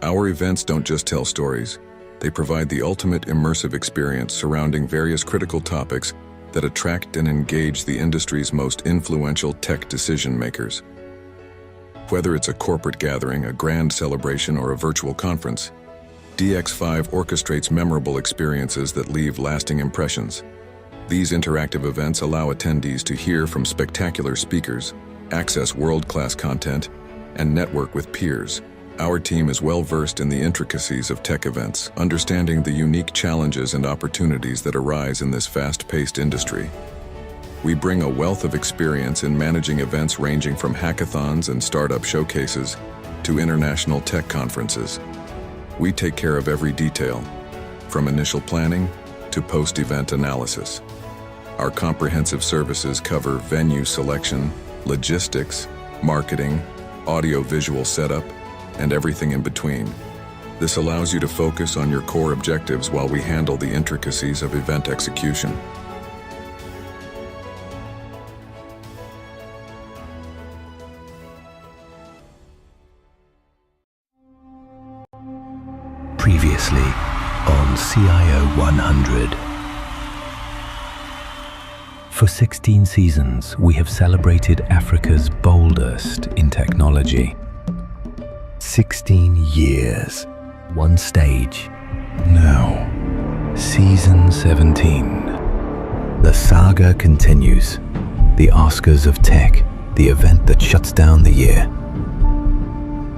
Our events don't just tell stories. They provide the ultimate immersive experience surrounding various critical topics that attract and engage the industry's most influential tech decision makers. Whether it's a corporate gathering, a grand celebration, or a virtual conference, DX5 orchestrates memorable experiences that leave lasting impressions. These interactive events allow attendees to hear from spectacular speakers, access world-class content, and network with peers. Our team is well-versed in the intricacies of tech events, understanding the unique challenges and opportunities that arise in this fast-paced industry. We bring a wealth of experience in managing events ranging from hackathons and startup showcases to international tech conferences. We take care of every detail, from initial planning to post-event analysis. Our comprehensive services cover venue selection, logistics, marketing, audio-visual setup, and everything in between. This allows you to focus on your core objectives while we handle the intricacies of event execution. Previously on CIO100. For 16 seasons, we have celebrated Africa's boldest in technology. 16 years, one stage. Now, Season 17. The saga continues. The Oscars of Tech, the event that shuts down the year.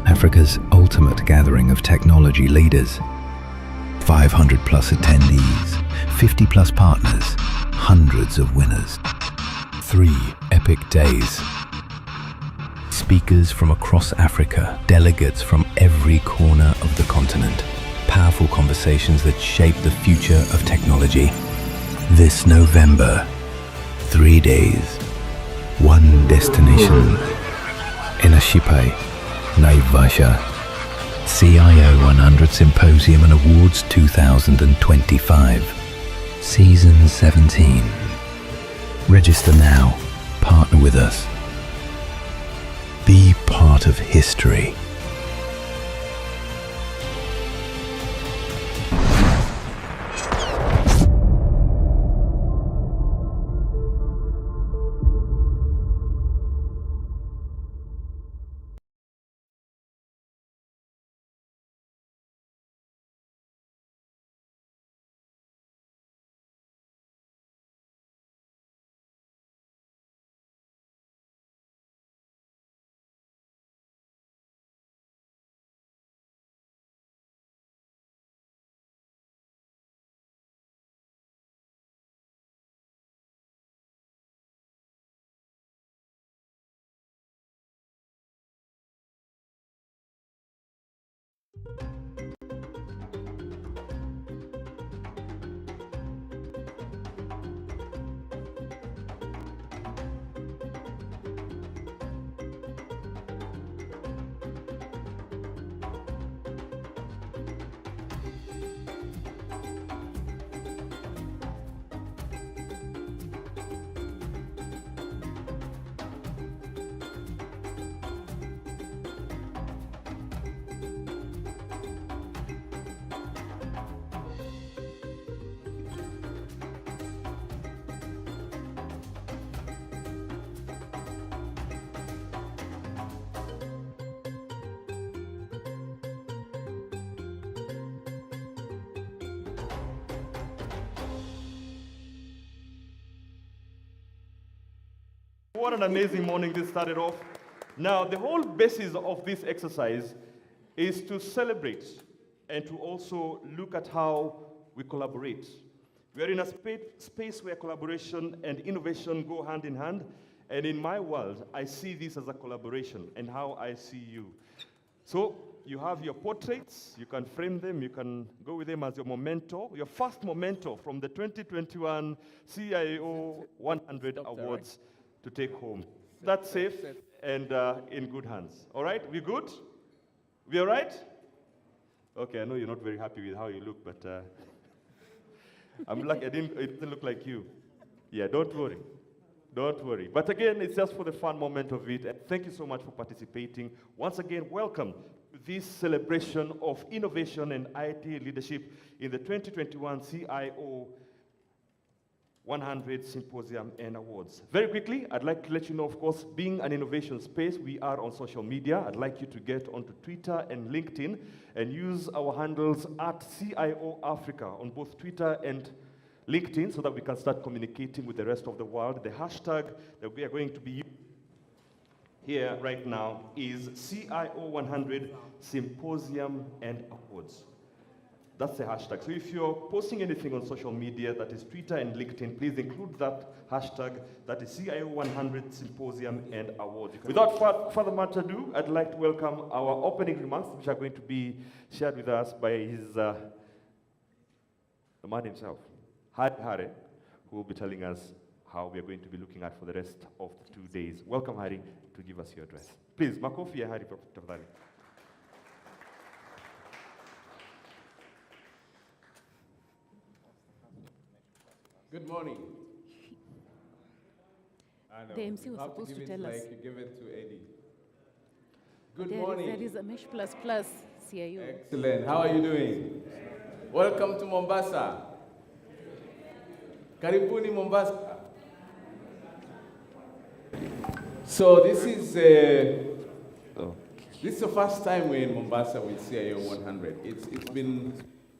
Africa's ultimate gathering of technology leaders. 500 plus attendees, 50 plus partners, hundreds of winners. 3 epic days. Speakers from across Africa, delegates from every corner of the continent. Powerful conversations that shape the future of technology. This November, 3 days, one destination. Inashipai, Naivasha. CIO100 Symposium and Awards 2025. Season 17. Register now. Partner with us. Be part of history. What an amazing morning this started off. Now, the whole basis of this exercise is to celebrate and to also look at how we collaborate. We are in a space where collaboration and innovation go hand in hand, and in my world, I see this as a collaboration and how I see you. So, you have your portraits, you can frame them, you can go with them as your memento, your first memento from the 2021 CIO100 Awards to take home. That's safe and in good hands. All right, we good? We all right? Okay, I know you're not very happy with how you look, but I'm lucky it didn't look like you. Yeah, don't worry. Don't worry. But again, it's just for the fun moment of it. And thank you so much for participating. Once again, welcome this celebration of innovation and IT leadership in the 2021 CIO100 Symposium and Awards. Very quickly, I'd like to let you know, of course, being an innovation space, we are on social media. I'd like you to get onto Twitter and LinkedIn and use our handles at CIO Africa on both Twitter and LinkedIn so that we can start communicating with the rest of the world. The hashtag that we are going to be using here right now is CIO100 Symposium and Awards. That's the hashtag. So if you're posting anything on social media, that is Twitter and LinkedIn, please include that hashtag, that is CIO100 Symposium and Awards. Without further matter ado, I'd like to welcome our opening remarks, which are going to be shared with us by the man himself, Hari, who will be telling us how we are going to be looking at for the rest of the 2 days. Welcome, Hari, to give us your address. Please, makofi ya Hari tafadhali. Good morning. I know. The MC was You have supposed to give tell it us. like you give it to Eddie. Good There morning. is a mesh plus plus CIO. Excellent. How are you doing? Welcome to Mombasa. Karibuni Mombasa. So this is the first time we're in Mombasa with CIO 100.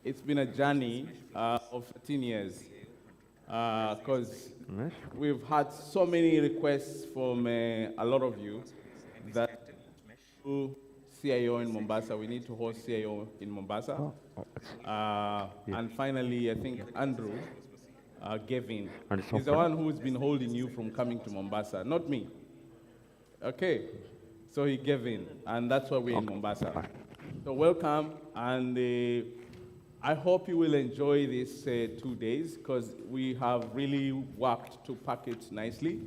It's been a journey of 13 years because we've had so many requests from a lot of you that to CIO in Mombasa, we need to host CIO in Mombasa. And finally, I think Andrew gave in. He's the one who's been holding you from coming to Mombasa, not me. Okay, so he gave in, and that's why we're in Mombasa. So welcome, and I hope you will enjoy these 2 days, because we have really worked to pack it nicely.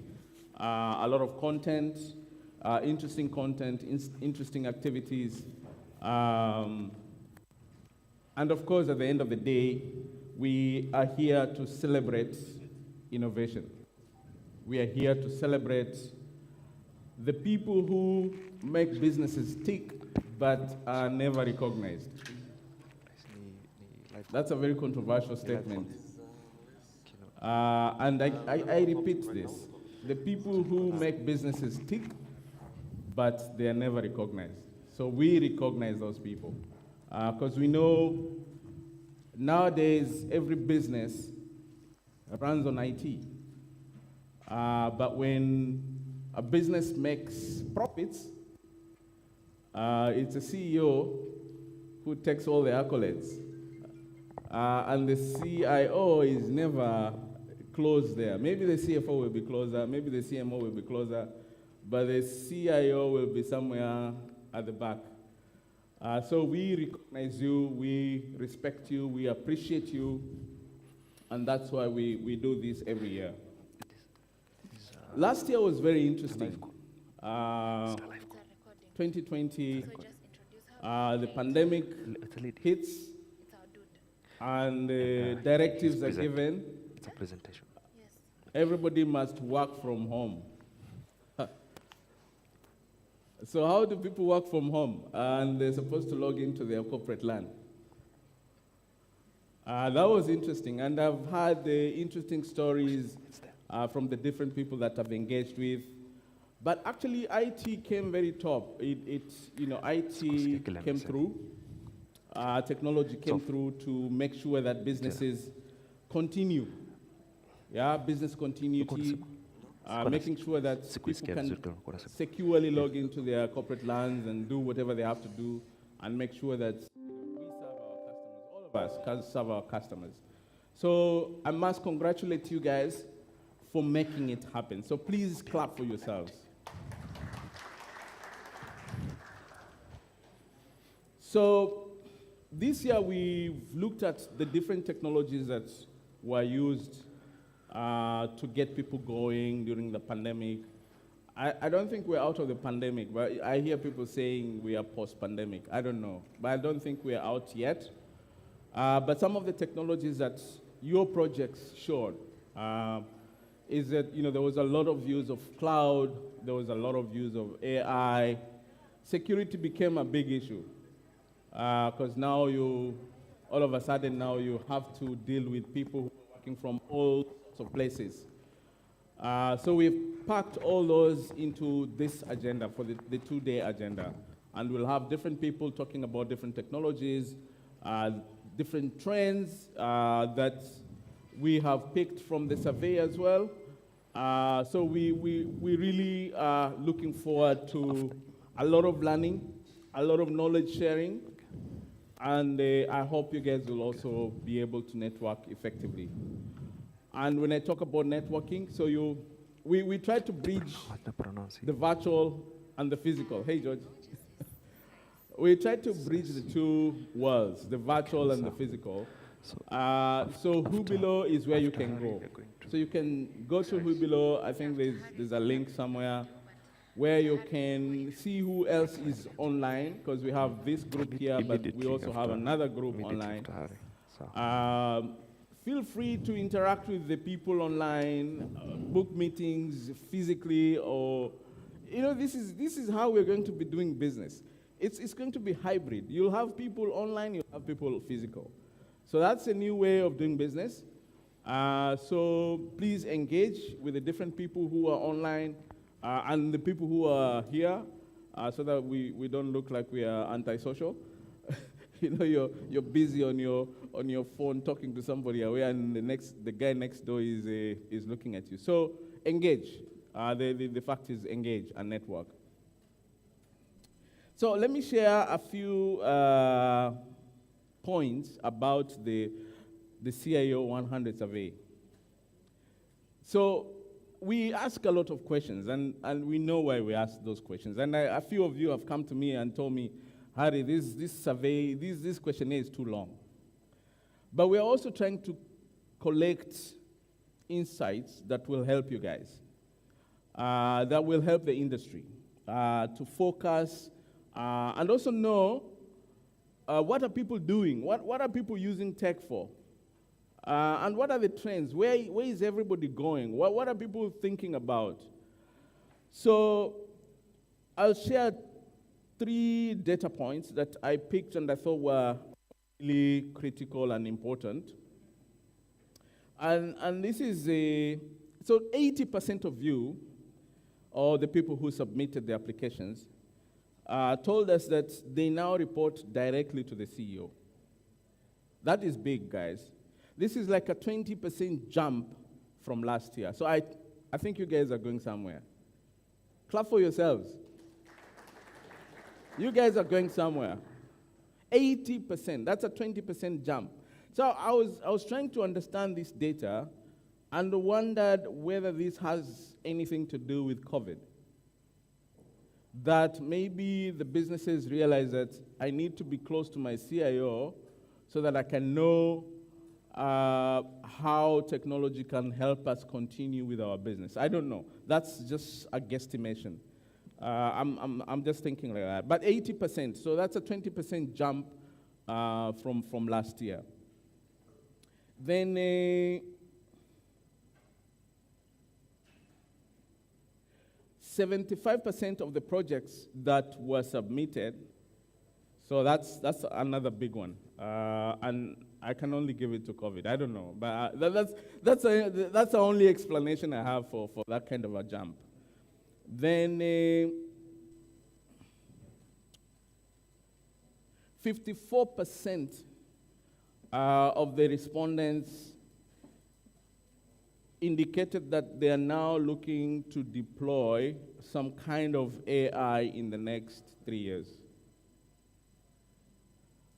A lot of content, interesting activities, and of course, at the end of the day, we are here to celebrate innovation. We are here to celebrate the people who make businesses tick but are never recognized. That's a very controversial statement. And I repeat this. The people who make businesses tick but they are never recognized. So we recognize those people. Because we know nowadays every business runs on IT. But when a business makes profits, it's a CEO who takes all the accolades. And the CIO is never close there. Maybe the CFO will be closer, maybe the CMO will be closer, but the CIO will be somewhere at the back. So we recognize you, we respect you, we appreciate you, and that's why we do this every year. Last year was very interesting. 2020, the pandemic hits, and directives are given. It's a presentation. Everybody must work from home. So how do people work from home? And they're supposed to log into their corporate LAN. That was interesting, and I've had interesting stories from the different people that I've engaged with. But actually, IT came very top. IT came through. Technology came through to make sure that businesses continue. Yeah, business continuity, making sure that people can securely log into their corporate LANs and do whatever they have to do, and make sure that we serve our customers. All of us can serve our customers. So I must congratulate you guys for making it happen. So please clap for yourselves. So this year we've looked at the different technologies that were used to get people going during the pandemic. I don't think we're out of the pandemic, but I hear people saying we are post-pandemic. I don't know, but I don't think we're out yet. But some of the technologies that your projects showed is that there was a lot of use of cloud, there was a lot of use of AI. Security became a big issue. because now all of a sudden now you have to deal with people who are working from all sorts of places. So we've packed all those into this agenda for the two-day agenda. And we'll have different people talking about different technologies, different trends that we have picked from the survey as well. So we really are looking forward to a lot of learning, a lot of knowledge sharing, and I hope you guys will also be able to network effectively. And when I talk about networking, so we try to bridge the virtual and the physical. Hey, George. We try to bridge the two worlds, the virtual and the physical. So Hubilo is where you can go. So you can go to Hubilo. I think there's a link somewhere where you can see who else is online, because we have this group here, but we also have another group online. Feel free to interact with the people online, book meetings physically, or, this is how we're going to be doing business. It's going to be hybrid. You'll have people online, you'll have people physical. So that's a new way of doing business. So please engage with the different people who are online and the people who are here, so that we don't look like we are antisocial. You're busy on your phone talking to somebody away, and the guy next door is looking at you. So engage. The fact is engage and network. So let me share a few points about the CIO100 survey. So we ask a lot of questions, and we know why we ask those questions. And a few of you have come to me and told me, Harry, this survey, this questionnaire is too long. But we're also trying to collect insights that will help you guys, that will help the industry to focus and also know what are people doing, what are people using tech for, and what are the trends, where is everybody going, what are people thinking about. So I'll share 3 data points that I picked and I thought were really critical and important. And this is so 80% of you, or the people who submitted the applications, told us that they now report directly to the CEO. That is big, guys. This is like a 20% jump from last year. So I think you guys are going somewhere. Clap for yourselves. You guys are going somewhere. 80%, that's a 20% jump. So I was trying to understand this data and wondered whether this has anything to do with COVID. That maybe the businesses realize that I need to be close to my CIO so that I can know how technology can help us continue with our business. I don't know. That's just a guesstimation. I'm just thinking like that. But 80%, so that's a 20% jump from last year. Then 75% of the projects that were submitted, so that's another big one. And I can only give it to COVID. I don't know, but that's the only explanation I have for that kind of a jump. Then 54% of the respondents indicated that they are now looking to deploy some kind of AI in the next 3 years.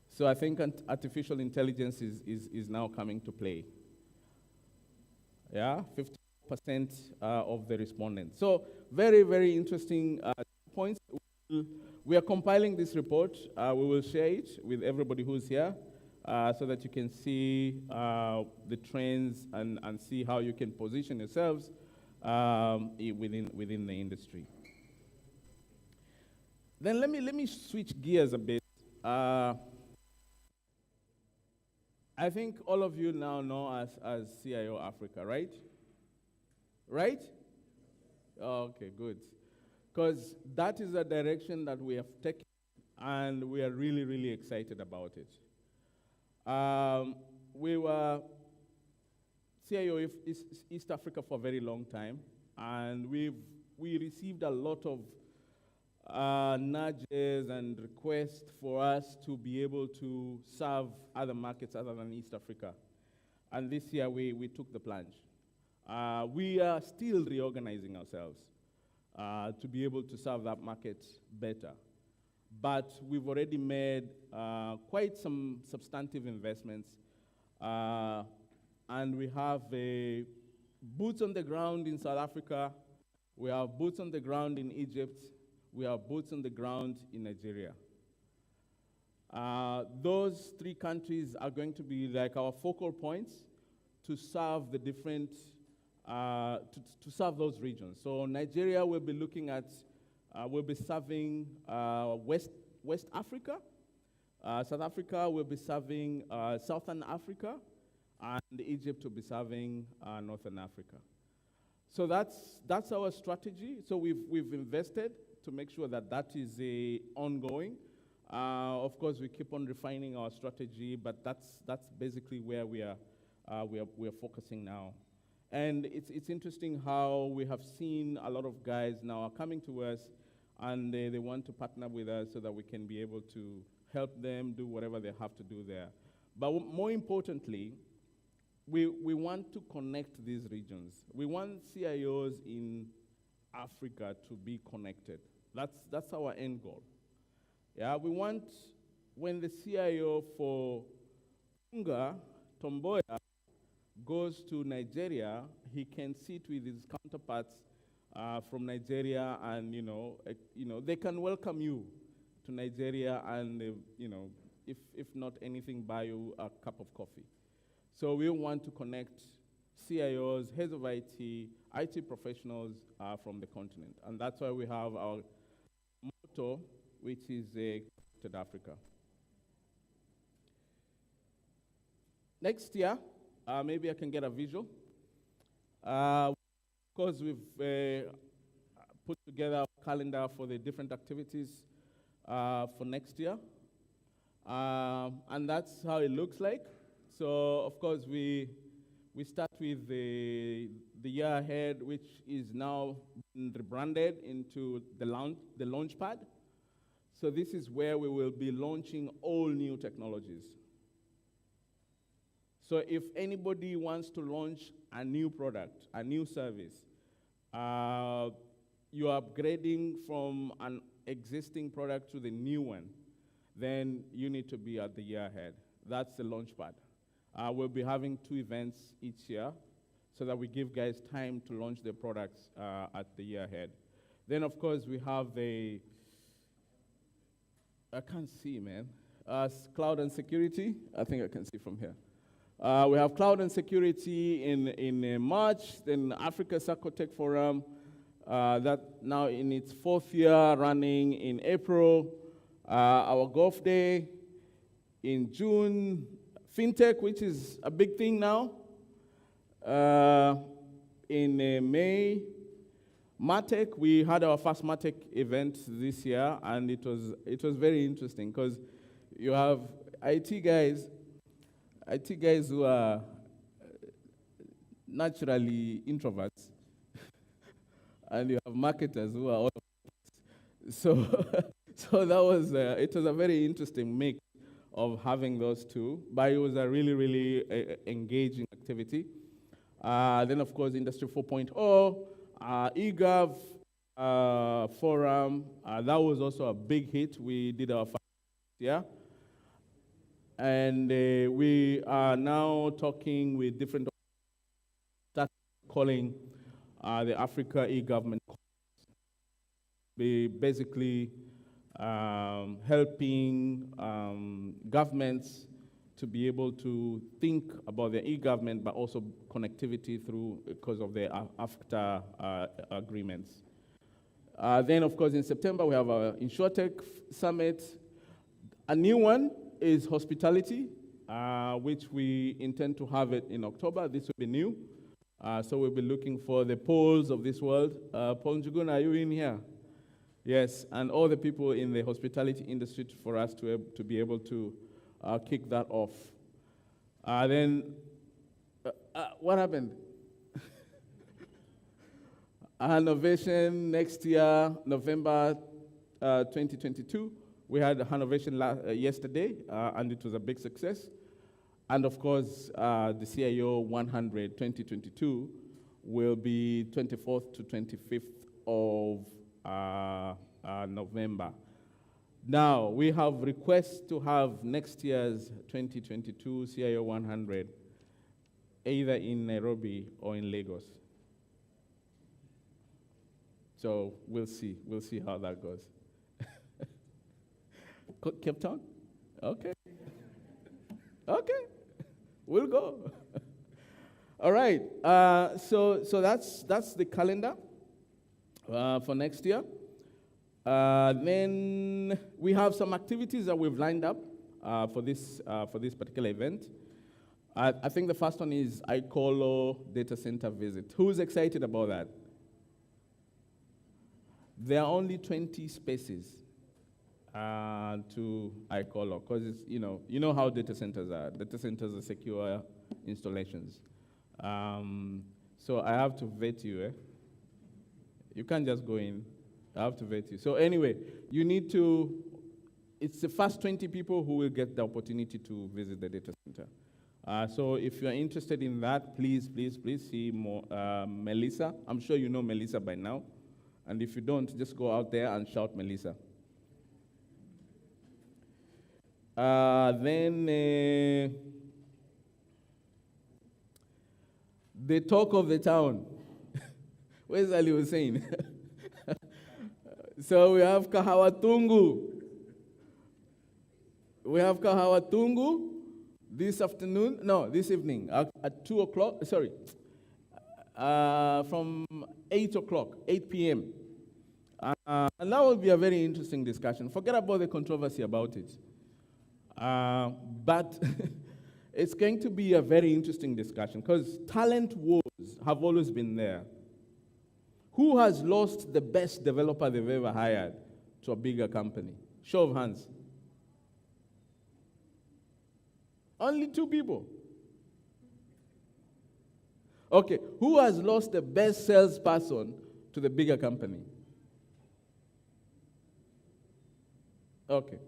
So I think artificial intelligence is now coming to play. Yeah, 50% of the respondents. So very, very interesting points. We are compiling this report. We will share it with everybody who's here so that you can see the trends and see how you can position yourselves within the industry. Then let me switch gears a bit. I think all of you now know us as CIO Africa, right? Right? Okay, good. Because that is a direction that we have taken and we are really, really excited about it. We were CIO East Africa for a very long time, and we received a lot of nudges and requests for us to be able to serve other markets other than East Africa. And this year we took the plunge. We are still reorganizing ourselves to be able to serve that market better. But we've already made quite some substantive investments, and we have boots on the ground in South Africa, we have boots on the ground in Egypt, we have boots on the ground in Nigeria. Those three countries are going to be like our focal points to serve the different, to serve those regions. So Nigeria will be looking at, we'll be serving West Africa. South Africa will be serving Southern Africa, and Egypt will be serving Northern Africa. So that's our strategy. So we've invested to make sure that that is ongoing. Of course, we keep on refining our strategy, but that's basically where we are focusing now. And it's interesting how we have seen a lot of guys now are coming to us, and they want to partner with us so that we can be able to help them do whatever they have to do there. But more importantly, we want to connect these regions. We want CIOs in Africa to be connected. That's our end goal. Yeah, we want, when the CIO for Unga, Tomboya, goes to Nigeria, he can sit with his counterparts from Nigeria, and they can welcome you to Nigeria, and if not anything, buy you a cup of coffee. So we want to connect CIOs, heads of IT professionals from the continent, and that's why we have our motto, which is Connected Africa. Next year, maybe I can get a visual. Of course, we've put together a calendar for the different activities for next year. And that's how it looks like. So, of course, we start with the year ahead, which is now rebranded into the launch pad. So this is where we will be launching all new technologies. So if anybody wants to launch a new product, a new service, you're upgrading from an existing product to the new one, then you need to be at the year ahead. That's the launch pad. We'll be having 2 events each year so that we give guys time to launch their products at the year ahead. Then, of course, we have I can't see, man. Cloud and security. I think I can see from here. We have cloud and security in March, then Africa Sarcotech Forum, that now in its 4th year running in April, our Golf Day in June, FinTech, which is a big thing now, in May, Martech, we had our first Martech event this year, and it was very interesting because you have IT guys who are naturally introverts, and you have marketers who are all. So that was it was a very interesting mix of having those two, but it was a really, really engaging activity. Then, of course, Industry 4.0, eGov forum, that was also a big hit. We did our first year. And we are now talking with different, start calling the Africa e-government. We basically helping governments to be able to think about their e-government, but also connectivity through, because of the AFCTA agreements. Then, of course, in September, we have our InsurTech Summit. A new one is hospitality, which we intend to have it in October. This will be new. So we'll be looking for the Pauls of this world. Paul Njuguna, are you in here? Yes, and all the people in the hospitality industry for us to be able to kick that off. What happened? Innovation next year, November 2022. We had a Innovation yesterday, and it was a big success. And of course, the CIO100 2022 will be 24th to 25th of November. Now, we have requests to have next year's 2022 CIO100 either in Nairobi or in Lagos. So we'll see how that goes. Cape Town? Okay. Okay, we'll go. All right, so that's the calendar for next year. Then we have some activities that we've lined up for this particular event. I think the first one is ICOLO data center visit. Who's excited about that? There are only 20 spaces to ICOLO, because it's, you know how data centers are. Data centers are secure installations. So I have to vet you. You can't just go in. I have to vet you. So anyway, you need to, it's the first 20 people who will get the opportunity to visit the data center. So if you're interested in that, please see Melissa. I'm sure you know Melissa by now. And if you don't, just go out there and shout Melissa. Then the talk of the town. Where's Ali Hussein? So we have Kahawa-Tungu. We have Kahawa-Tungu this evening at 2 o'clock, from 8 o'clock, 8 p.m. And that will be a very interesting discussion. Forget about the controversy about it. But it's going to be a very interesting discussion because talent wars have always been there. Who has lost the best developer they've ever hired to a bigger company? Show of hands. Only 2 people. Okay, who has lost the best salesperson to the bigger company? Okay.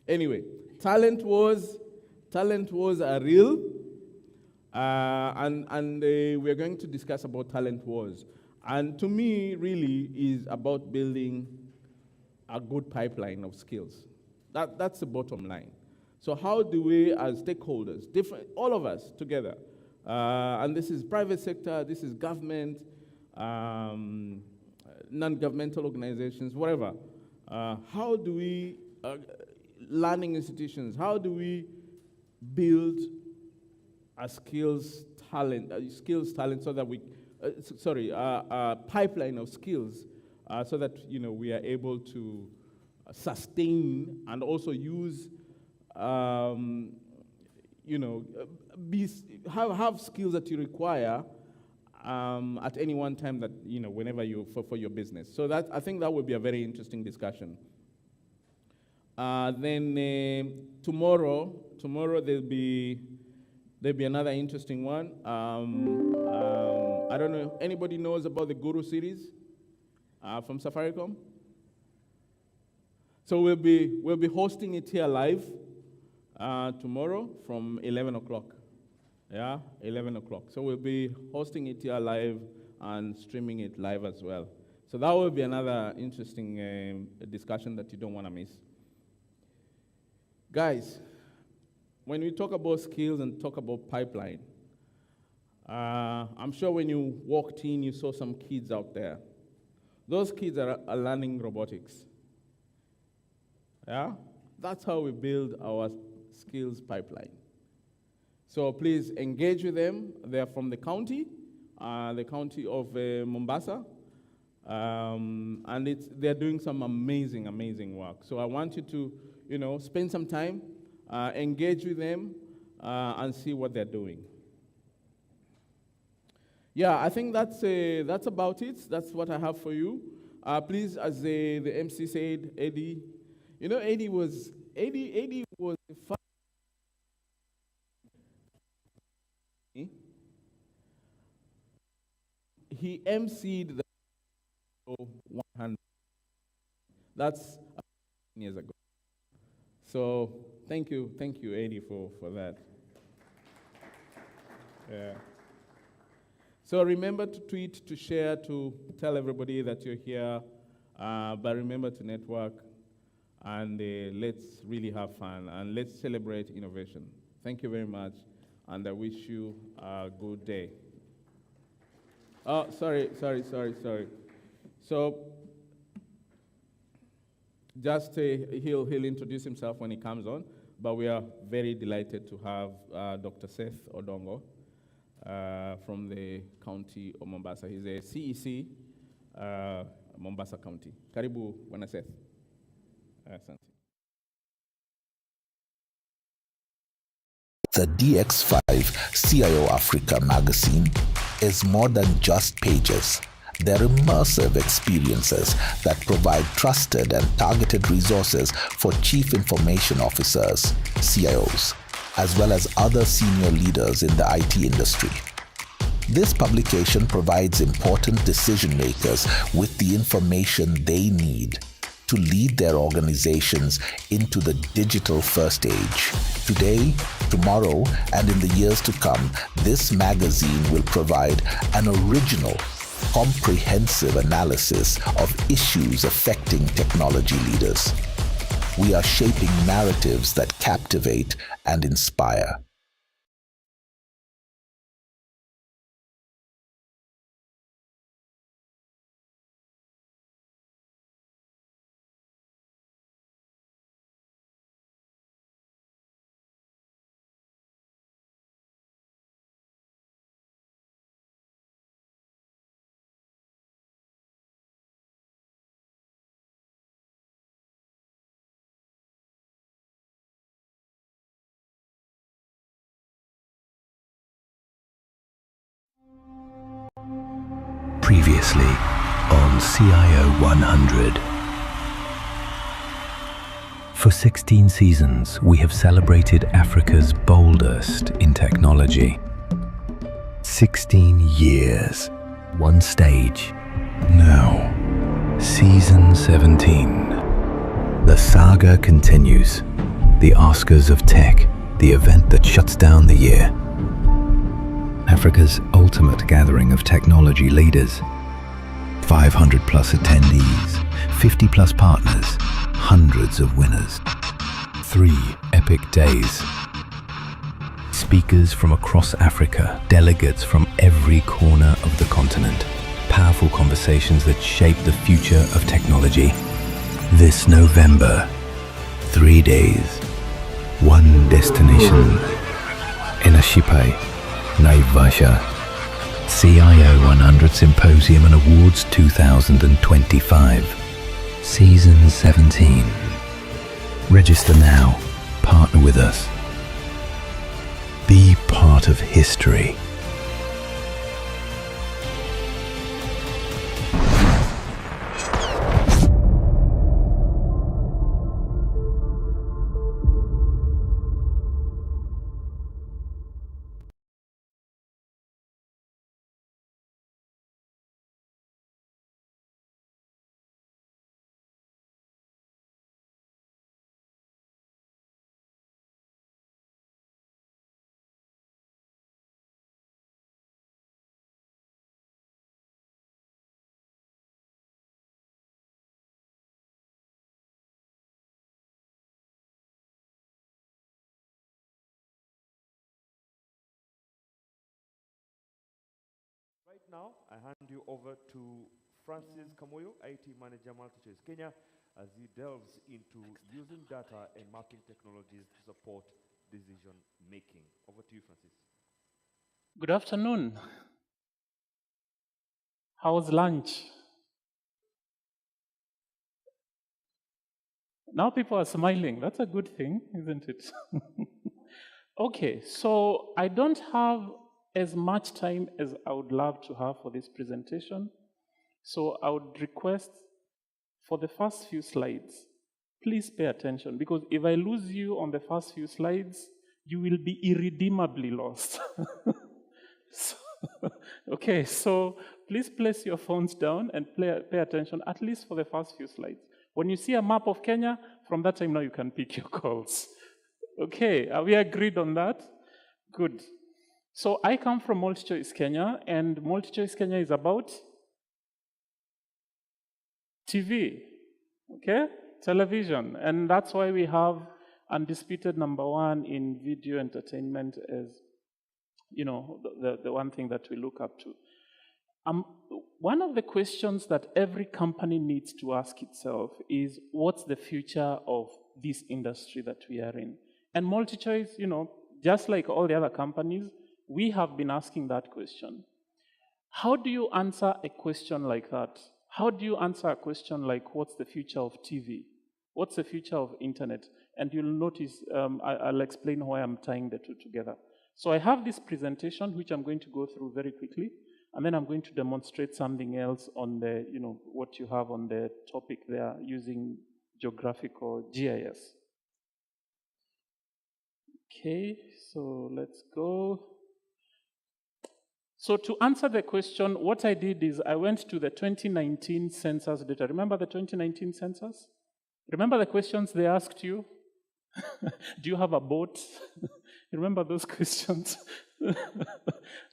Anyway, talent wars are real, and we're going to discuss about talent wars. And to me, really, is about building a good pipeline of skills. That's the bottom line. So how do we, as stakeholders, all of us together, and this is private sector, this is government, non-governmental organizations, whatever, how do we, learning institutions, how do we build a skills talent so that we, a pipeline of skills so that we are able to sustain and also use, have skills that you require at any one time that whenever for your business. So I think that would be a very interesting discussion. Then tomorrow there'll be another interesting one. I don't know, anybody knows about the Guru series from Safaricom? So we'll be hosting it here live tomorrow from 11 o'clock. Yeah, 11 o'clock. So we'll be hosting it here live and streaming it live as well. So that will be another interesting discussion that you don't want to miss. Guys, when we talk about skills and talk about pipeline, I'm sure when you walked in, you saw some kids out there. Those kids are learning robotics. Yeah? That's how we build our skills pipeline. So please engage with them. They're from the county of Mombasa. And they're doing some amazing work. So I want you to, spend some time, engage with them, and see what they're doing. Yeah, I think that's about it. That's what I have for you. Please, as the MC said, Eddie, you know, Eddie was the first. He MC'd the 100. That's 10 years ago. So thank you, Eddie, for that. Yeah. So remember to tweet, to share, to tell everybody that you're here. But remember to network, and let's really have fun, and let's celebrate innovation. Thank you very much, and I wish you a good day. Oh, sorry. So just he'll introduce himself when he comes on, but we are very delighted to have Dr. Seth Odongo from the county of Mombasa. He's a CEC, Mombasa County. Karibu, Bwana Seth. Asante. The DX5 CIO Africa magazine is more than just pages. They're immersive experiences that provide trusted and targeted resources for chief information officers, CIOs, as well as other senior leaders in the IT industry. This publication provides important decision makers with the information they need to lead their organizations into the digital first age. Today, tomorrow, and in the years to come, this magazine will provide an original, comprehensive analysis of issues affecting technology leaders. We are shaping narratives that captivate and inspire. Previously on CIO100. For 16 seasons, we have celebrated Africa's boldest in technology. 16 years, one stage. Now, season 17. The saga continues. The Oscars of Tech, the event that shuts down the year. Africa's ultimate gathering of technology leaders. 500 plus attendees, 50 plus partners, hundreds of winners. 3 epic days. Speakers from across Africa, delegates from every corner of the continent. Powerful conversations that shape the future of technology. This November, 3 days, one destination. Inashipai, Naivasha. CIO100 Symposium and Awards 2025. Season 17. Register now. Partner with us. Be part of history. Right now, I hand you over to Francis Kamoyo, IT Manager MultiChoice Kenya, as he delves into using data and mapping technologies to support decision making. Over to you, Francis. Good afternoon. How's lunch? Now people are smiling. That's a good thing, isn't it? Okay, so I don't have as much time as I would love to have for this presentation. So I would request for the first few slides, please pay attention, because if I lose you on the first few slides, you will be irredeemably lost. Okay, so please place your phones down and pay attention, at least for the first few slides. When you see a map of Kenya, from that time now you can pick your calls. Okay, are we agreed on that? Good. So I come from MultiChoice Kenya, and MultiChoice Kenya is about TV, okay? Television. And that's why we have undisputed #1 in video entertainment as, you know, the one thing that we look up to. One of the questions that every company needs to ask itself is, what's the future of this industry that we are in? And MultiChoice, you know, just like all the other companies, we have been asking that question. How do you answer a question like that? How do you answer a question like, what's the future of TV? What's the future of internet? And you'll notice, I'll explain why I'm tying the two together. So I have this presentation, which I'm going to go through very quickly, and then I'm going to demonstrate something else on the, you know, what you have on the topic there using geographical GIS. Okay, so let's go. So to answer the question, what I did is I went to the 2019 census data. Remember the 2019 census? Remember the questions they asked you? Do you have a boat? Remember those questions?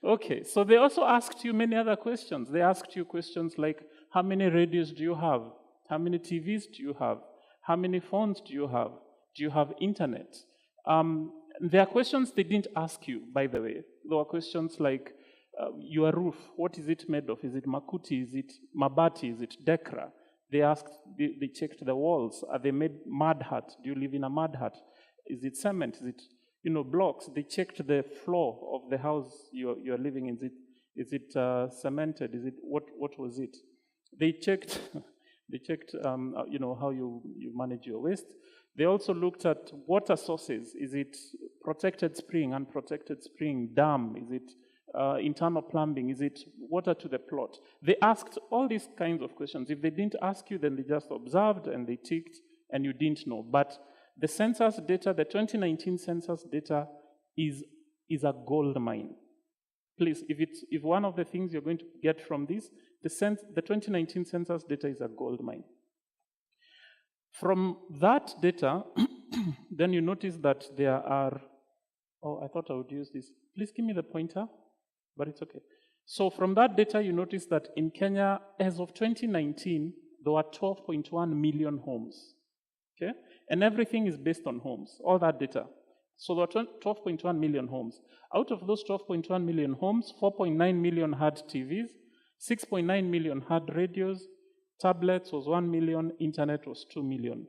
Okay, so they also asked you many other questions. They asked you questions like, how many radios do you have? How many TVs do you have? How many phones do you have? Do you have internet? There are questions they didn't ask you, by the way. There were questions like, your roof, what is it made of? Is it makuti? Is it mabati? Is it dekra? They asked, they checked the walls. Are they made mud hut? Do you live in a mud hut? Is it cement? Is it, you know, blocks? They checked the floor of the house you're living in. Is it cemented? Is it, what was it? They checked, you know, how you manage your waste. They also looked at water sources. Is it protected spring, unprotected spring, dam? Is it internal plumbing? Is it water to the plot? They asked all these kinds of questions. If they didn't ask you, then they just observed and they ticked and you didn't know. But the census data, the 2019 census data is a gold mine. Please, if one of the things you're going to get from this, the 2019 census data is a gold mine. From that data, then you notice that there are, oh, I thought I would use this. Please give me the pointer, but it's okay. So from that data, you notice that in Kenya, as of 2019, there were 12.1 million homes, okay? And everything is based on homes, all that data. So there were 12.1 million homes. Out of those 12.1 million homes, 4.9 million had TVs, 6.9 million had radios, tablets was 1 million, internet was 2 million.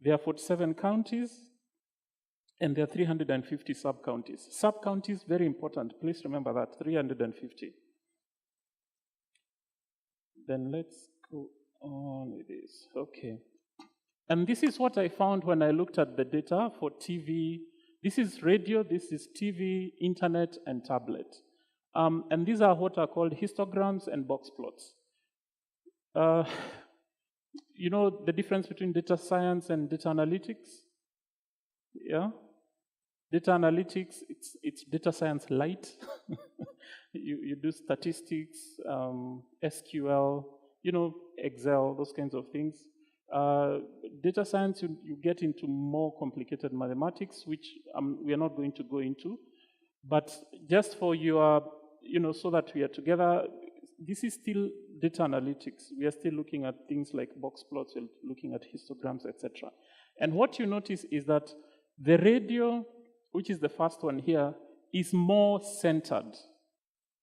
There are 47 counties, and there are 350 sub-counties. Sub-counties, very important. Please remember that, 350. Then let's go on with this. Okay. And this is what I found when I looked at the data for TV. This is radio, this is TV, internet, and tablet. And these are what are called histograms and box plots. You know the difference between data science and data analytics? Yeah? Data analytics, it's data science light. you do statistics, SQL, you know, Excel, those kinds of things. Data science, you get into more complicated mathematics, which we are not going to go into. But just for your, you know, so that we are together, this is still data analytics. We are still looking at things like box plots, we're looking at histograms, etc. And what you notice is that the radio, which is the first one here, is more centered.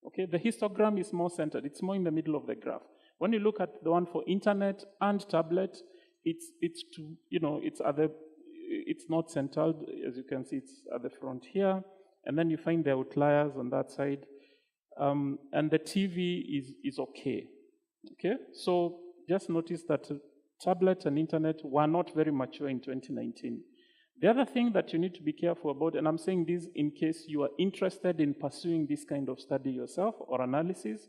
Okay, the histogram is more centered. It's more in the middle of the graph. When you look at the one for internet and tablet, it's not centered. As you can see, it's at the front here, and then you find the outliers on that side. And the TV is okay. Okay, so just notice that tablet and internet were not very mature in 2019. The other thing that you need to be careful about, and I'm saying this in case you are interested in pursuing this kind of study yourself or analysis,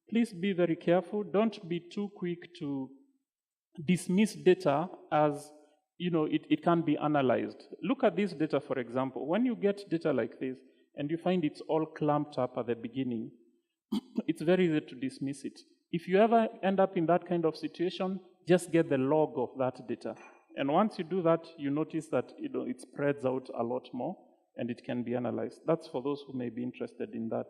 please be very careful. Don't be too quick to dismiss data as, it can't be analyzed. Look at this data, for example. When you get data like this and you find it's all clumped up at the beginning, it's very easy to dismiss it. If you ever end up in that kind of situation, just get the log of that data. And once you do that, you notice that it spreads out a lot more and it can be analyzed. That's for those who may be interested in that.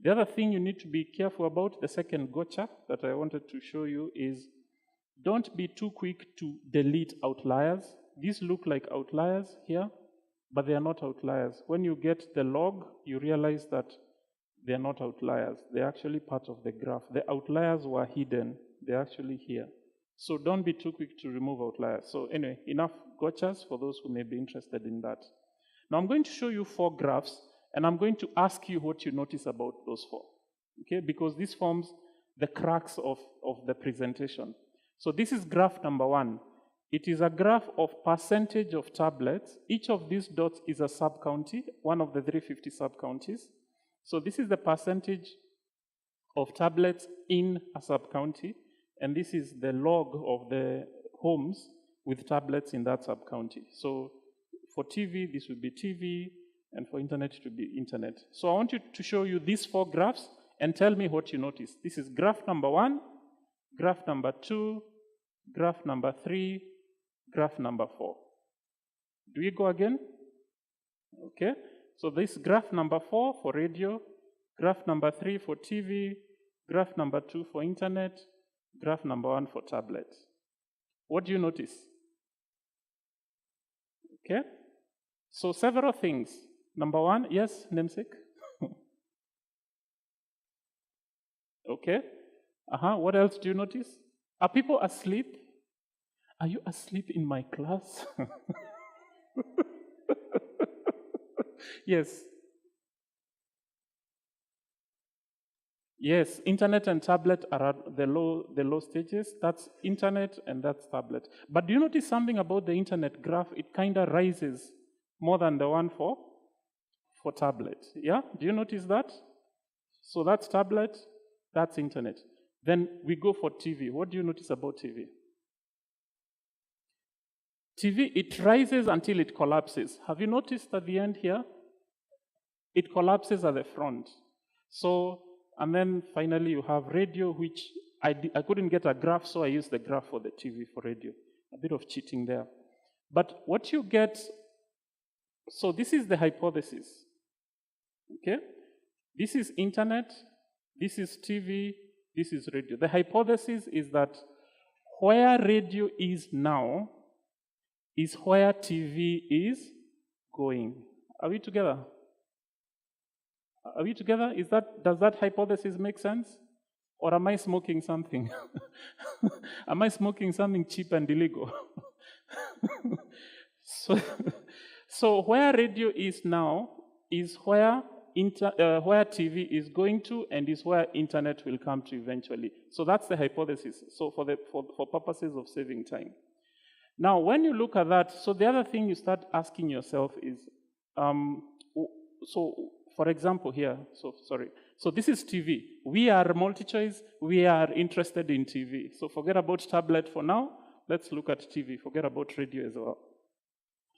The other thing you need to be careful about, the second gotcha that I wanted to show you, is don't be too quick to delete outliers. These look like outliers here, but they are not outliers. When you get the log, you realize that they are not outliers. They're actually part of the graph. The outliers were hidden. They're actually here. So don't be too quick to remove outliers. So anyway, enough gotchas for those who may be interested in that. Now I'm going to show you 4 graphs, and I'm going to ask you what you notice about those 4. Okay, because this forms the crux of the presentation. So this is graph number 1. It is a graph of percentage of tablets. Each of these dots is a sub-county, one of the 350 sub-counties. So this is the percentage of tablets in a sub-county, and this is the log of the homes with tablets in that sub-county. So for TV, this would be TV, and for internet, it would be internet. So I want you to show you these 4 graphs and tell me what you notice. This is graph number 1, graph number 2, graph number 3, graph number 4. Do we go again? Okay. So this graph number 4 for radio, graph number 3 for TV, graph number 2 for internet, graph number 1 for tablet. What do you notice? Okay. So several things. Number 1, yes, namesake? Okay. What else do you notice? Are people asleep? Are you asleep in my class? Yes. Yes, internet and tablet are at the low stages. That's internet and that's tablet. But do you notice something about the internet graph? It kind of rises more than the one for tablet. Yeah? Do you notice that? So that's tablet, that's internet. Then we go for TV. What do you notice about TV? TV, it rises until it collapses. Have you noticed at the end here? It collapses at the front. So, and then finally you have radio, which I couldn't get a graph, so I used the graph for the TV for radio. A bit of cheating there. But what you get, so this is the hypothesis. Okay? This is internet, this is TV, this is radio. The hypothesis is that where radio is now is where TV is going. Are we together? Are we together? Does that hypothesis make sense? Or am I smoking something? Am I smoking something cheap and illegal? So where radio is now is where TV is going to, and is where internet will come to eventually. So that's the hypothesis. So for purposes of saving time. Now, when you look at that, so the other thing you start asking yourself is, so for example here, so this is TV. We are multi-choice, we are interested in TV. So forget about tablet for now, let's look at TV, forget about radio as well.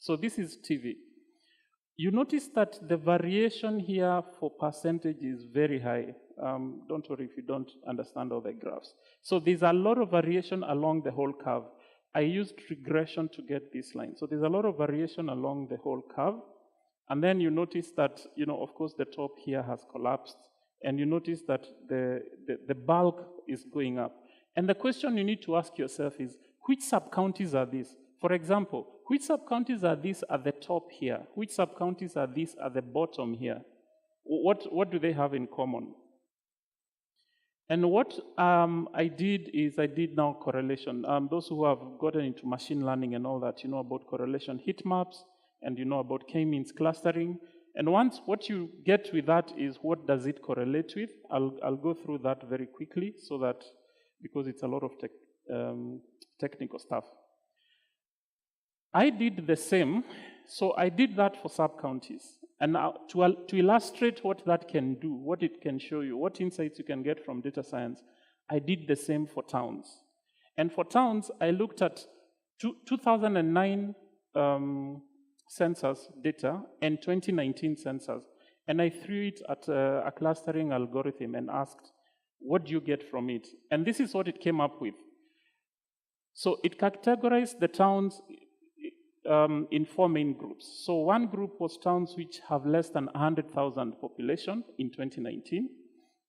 So this is TV. You notice that the variation here for percentage is very high. Don't worry if you don't understand all the graphs. So there's a lot of variation along the whole curve. I used regression to get this line. So there's a lot of variation along the whole curve. And then you notice that, of course, the top here has collapsed. And you notice that the bulk is going up. And the question you need to ask yourself is, which sub-counties are these? For example, which sub-counties are these at the top here? Which sub-counties are these at the bottom here? What do they have in common? And what I did is I did now correlation. Those who have gotten into machine learning and all that, you know about correlation heat maps, and you know about k-means clustering. And once what you get with that is what does it correlate with? I'll go through that very quickly so that, because it's a lot of technical stuff. I did the same, so I did that for sub-counties. And now to illustrate what that can do, what it can show you, what insights you can get from data science, I did the same for towns. And for towns, I looked at 2009 census data and 2019 census, and I threw it at a clustering algorithm and asked, what do you get from it? And this is what it came up with. So it categorized the towns in 4 main groups. So one group was towns which have less than 100,000 population in 2019.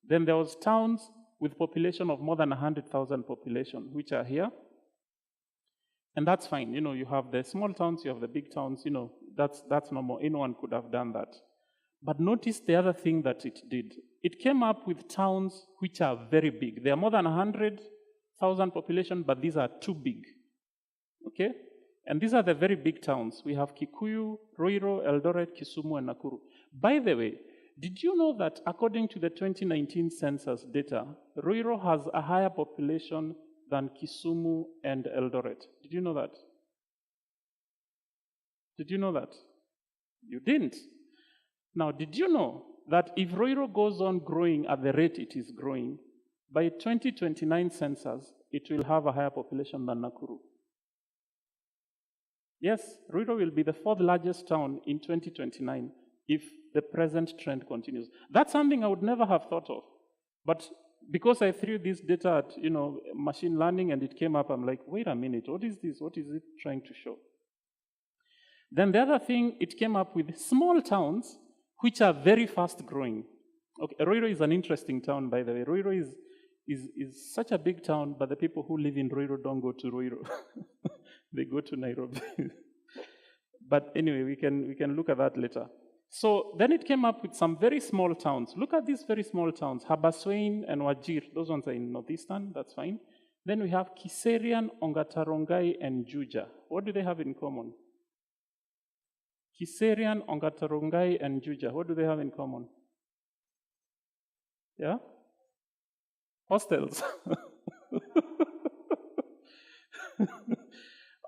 Then there was towns with population of more than 100,000 population, which are here. And that's fine. You know, you have the small towns, you have the big towns, you know, that's normal. Anyone could have done that. But notice the other thing that it did. It came up with towns which are very big. They are more than 100,000 population, but these are too big. Okay? And these are the very big towns. We have Kikuyu, Ruiru, Eldoret, Kisumu, and Nakuru. By the way, did you know that according to the 2019 census data, Ruiru has a higher population than Kisumu and Eldoret? Did you know that? Did you know that? You didn't. Now, did you know that if Ruiru goes on growing at the rate it is growing, by 2029 census, it will have a higher population than Nakuru? Yes, Ruiru will be the 4th largest town in 2029 if the present trend continues. That's something I would never have thought of. But because I threw this data at, you know, machine learning and it came up, I'm like, wait a minute, what is this? What is it trying to show? Then the other thing, it came up with small towns which are very fast growing. Okay, Ruiru is an interesting town, by the way. Ruiru is such a big town, but the people who live in Ruiru don't go to Ruiru. They go to Nairobi. But anyway, we can look at that later. So then it came up with some very small towns. Look at these very small towns, Habaswein and Wajir. Those ones are in Northeastern, that's fine. Then we have Kiserian, Ongatarongai, and Juja. What do they have in common? Kiserian, Ongatarongai, and Juja. What do they have in common? Yeah? Hostels.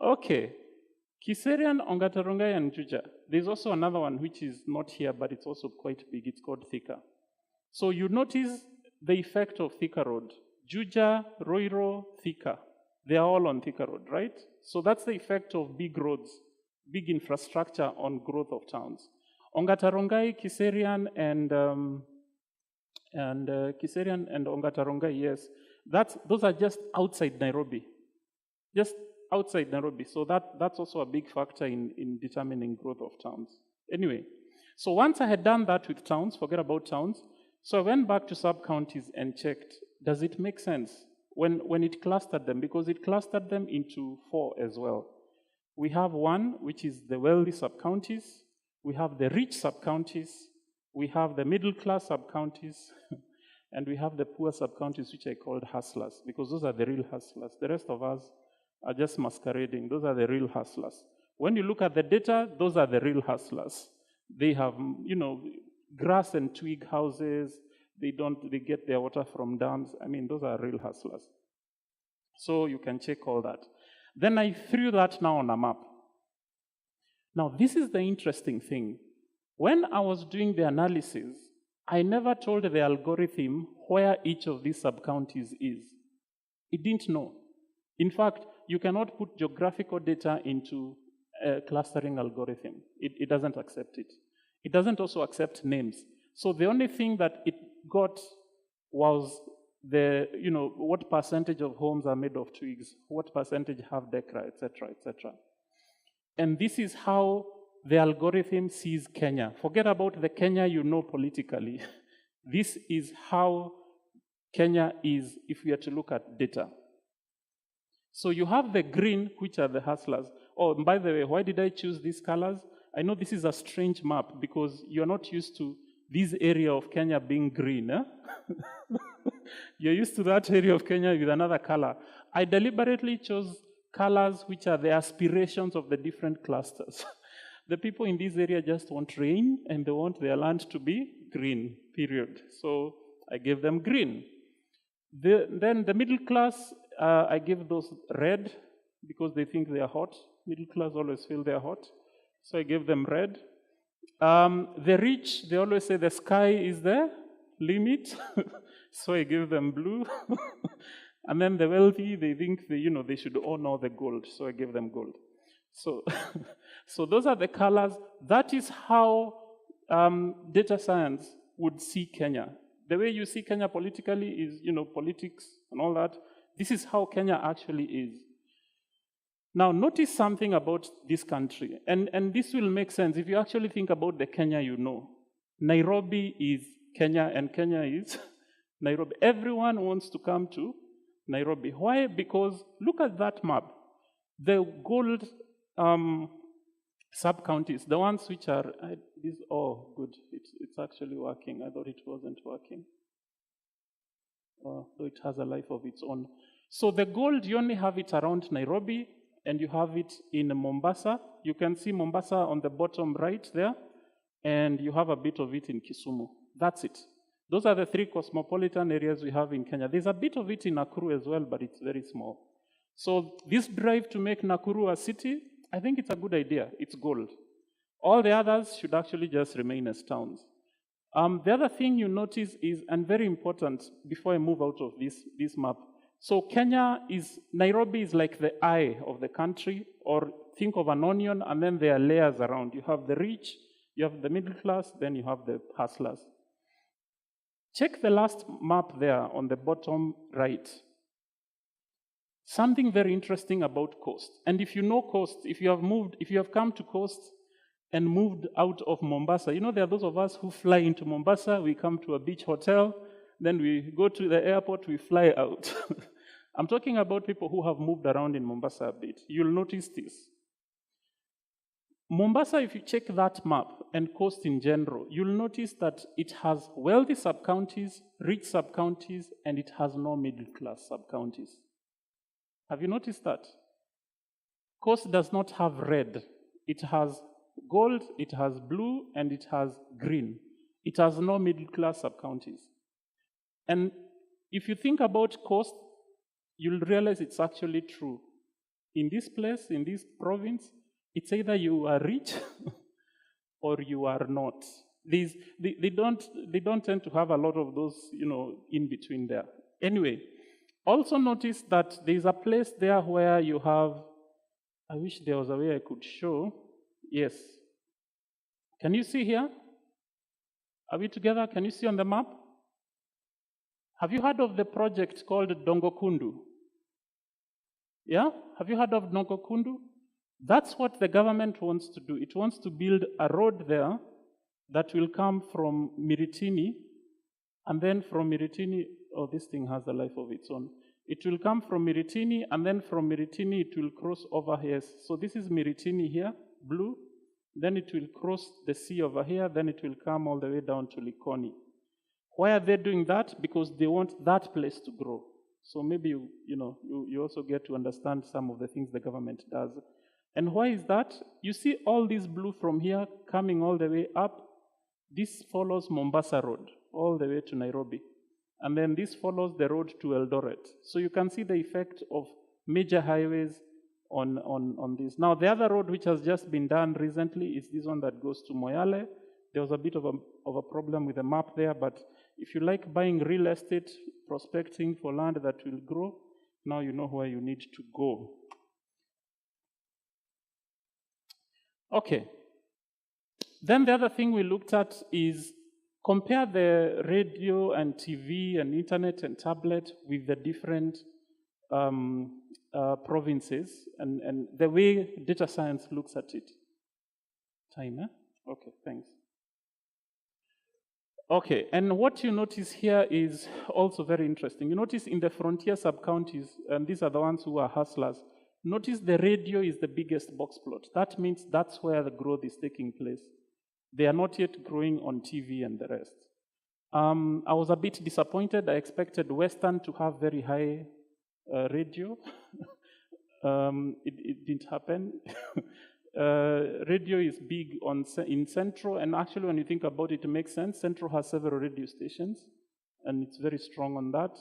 Okay. Kiserian, Ongatarongai, and Juja. There's also another one which is not here, but it's also quite big. It's called Thika. So you notice the effect of Thika Road. Juja, Ruiru, Thika. They are all on Thika Road, right? So that's the effect of big roads, big infrastructure on growth of towns. Ongatarongai, Kiserian, and Kiserian and Ongatarongai, yes. Those are just outside Nairobi. Just outside Nairobi. So that's also a big factor in determining growth of towns. Anyway, so once I had done that with towns, forget about towns, so I went back to sub-counties and checked, does it make sense when it clustered them? Because it clustered them into 4 as well. We have one, which is the wealthy sub-counties. We have the rich sub-counties. We have the middle-class sub-counties. And we have the poor sub-counties, which I called hustlers, because those are the real hustlers. The rest of us are just masquerading. Those are the real hustlers. When you look at the data, those are the real hustlers. They have, you know, grass and twig houses. They get their water from dams. I mean, those are real hustlers. So you can check all that. Then I threw that now on a map. Now, this is the interesting thing. When I was doing the analysis, I never told the algorithm where each of these sub-counties is. It didn't know. In fact, you cannot put geographical data into a clustering algorithm. It doesn't accept it. It doesn't also accept names. So the only thing that it got was what percentage of homes are made of twigs, what percentage have DECRA, etc., etc. And this is how the algorithm sees Kenya. Forget about the Kenya you know politically. This is how Kenya is if we are to look at data. So you have the green, which are the hustlers. Oh, and by the way, why did I choose these colors? I know this is a strange map because you're not used to this area of Kenya being green. Eh? You're used to that area of Kenya with another color. I deliberately chose colors which are the aspirations of the different clusters. The people in this area just want rain and they want their land to be green, period. So I gave them green. Then the middle class, I give those red because they think they are hot. Middle class always feel they are hot. So I gave them red. The rich, they always say the sky is the limit. So I give them blue. And then the wealthy, they think they should own all the gold, so I gave them gold. So, so those are the colors. That is how data science would see Kenya. The way you see Kenya politically is, politics and all that. This is how Kenya actually is. Now, notice something about this country, and this will make sense if you actually think about the Kenya you know. Nairobi is Kenya, and Kenya is Nairobi. Everyone wants to come to Nairobi. Why? Because look at that map. The gold sub-counties, the ones which are, oh, good, it's actually working. I thought it wasn't working. Though it has a life of its own. So the gold, you only have it around Nairobi, and you have it in Mombasa. You can see Mombasa on the bottom right there, and you have a bit of it in Kisumu. That's it. Those are the three cosmopolitan areas we have in Kenya. There's a bit of it in Nakuru as well, but it's very small. So this drive to make Nakuru a city, I think it's a good idea. It's gold. All the others should actually just remain as towns. The other thing you notice is, and very important before I move out of this map, so Nairobi is like the eye of the country, or think of an onion, and then there are layers around. You have the rich, you have the middle class, then you have the hustlers. Check the last map there on the bottom right. Something very interesting about coast. And if you know coast, if you have come to coast and moved out of Mombasa, there are those of us who fly into Mombasa, we come to a beach hotel, then we go to the airport, we fly out. I'm talking about people who have moved around in Mombasa a bit. You'll notice this. Mombasa, if you check that map, and coast in general, you'll notice that it has wealthy sub-counties, rich sub-counties, and it has no middle-class sub-counties. Have you noticed that? Coast does not have red. It has gold, it has blue, and it has green. It has no middle-class sub-counties. And if you think about coast, you'll realize it's actually true. In this place, in this province, it's either you are rich or you are not. They don't tend to have a lot of those, in between there. Anyway, also notice that there's a place there where you have, I wish there was a way I could show. Yes. Can you see here? Are we together? Can you see on the map? Have you heard of the project called Dongokundu? Yeah? Have you heard of Dongokundu? That's what the government wants to do. It wants to build a road there that will come from Miritini, and then from Miritini, oh, this thing has a life of its own. It will come from Miritini, and then from Miritini, it will cross over here. So this is Miritini here, blue. Then it will cross the sea over here. Then it will come all the way down to Likoni. Why are they doing that? Because they want that place to grow. So maybe you also get to understand some of the things the government does. And why is that? You see all this blue from here coming all the way up. This follows Mombasa Road all the way to Nairobi. And then this follows the road to Eldoret. So you can see the effect of major highways on this. Now, the other road which has just been done recently is this one that goes to Moyale. There was a bit of a problem with the map there, but if you like buying real estate, prospecting for land that will grow, now you know where you need to go. Okay. Then the other thing we looked at is compare the radio and TV and internet and tablet with the different provinces and the way data science looks at it. Time, eh? Okay, thanks. Okay, and what you notice here is also very interesting. You notice in the frontier sub-counties, and these are the ones who are hustlers, notice the radio is the biggest box plot. That means that's where the growth is taking place. They are not yet growing on TV and the rest. I was a bit disappointed. I expected Western to have very high radio. It didn't happen. Radio is big in Central, and actually when you think about it, it makes sense. Central has several radio stations, and it's very strong on that.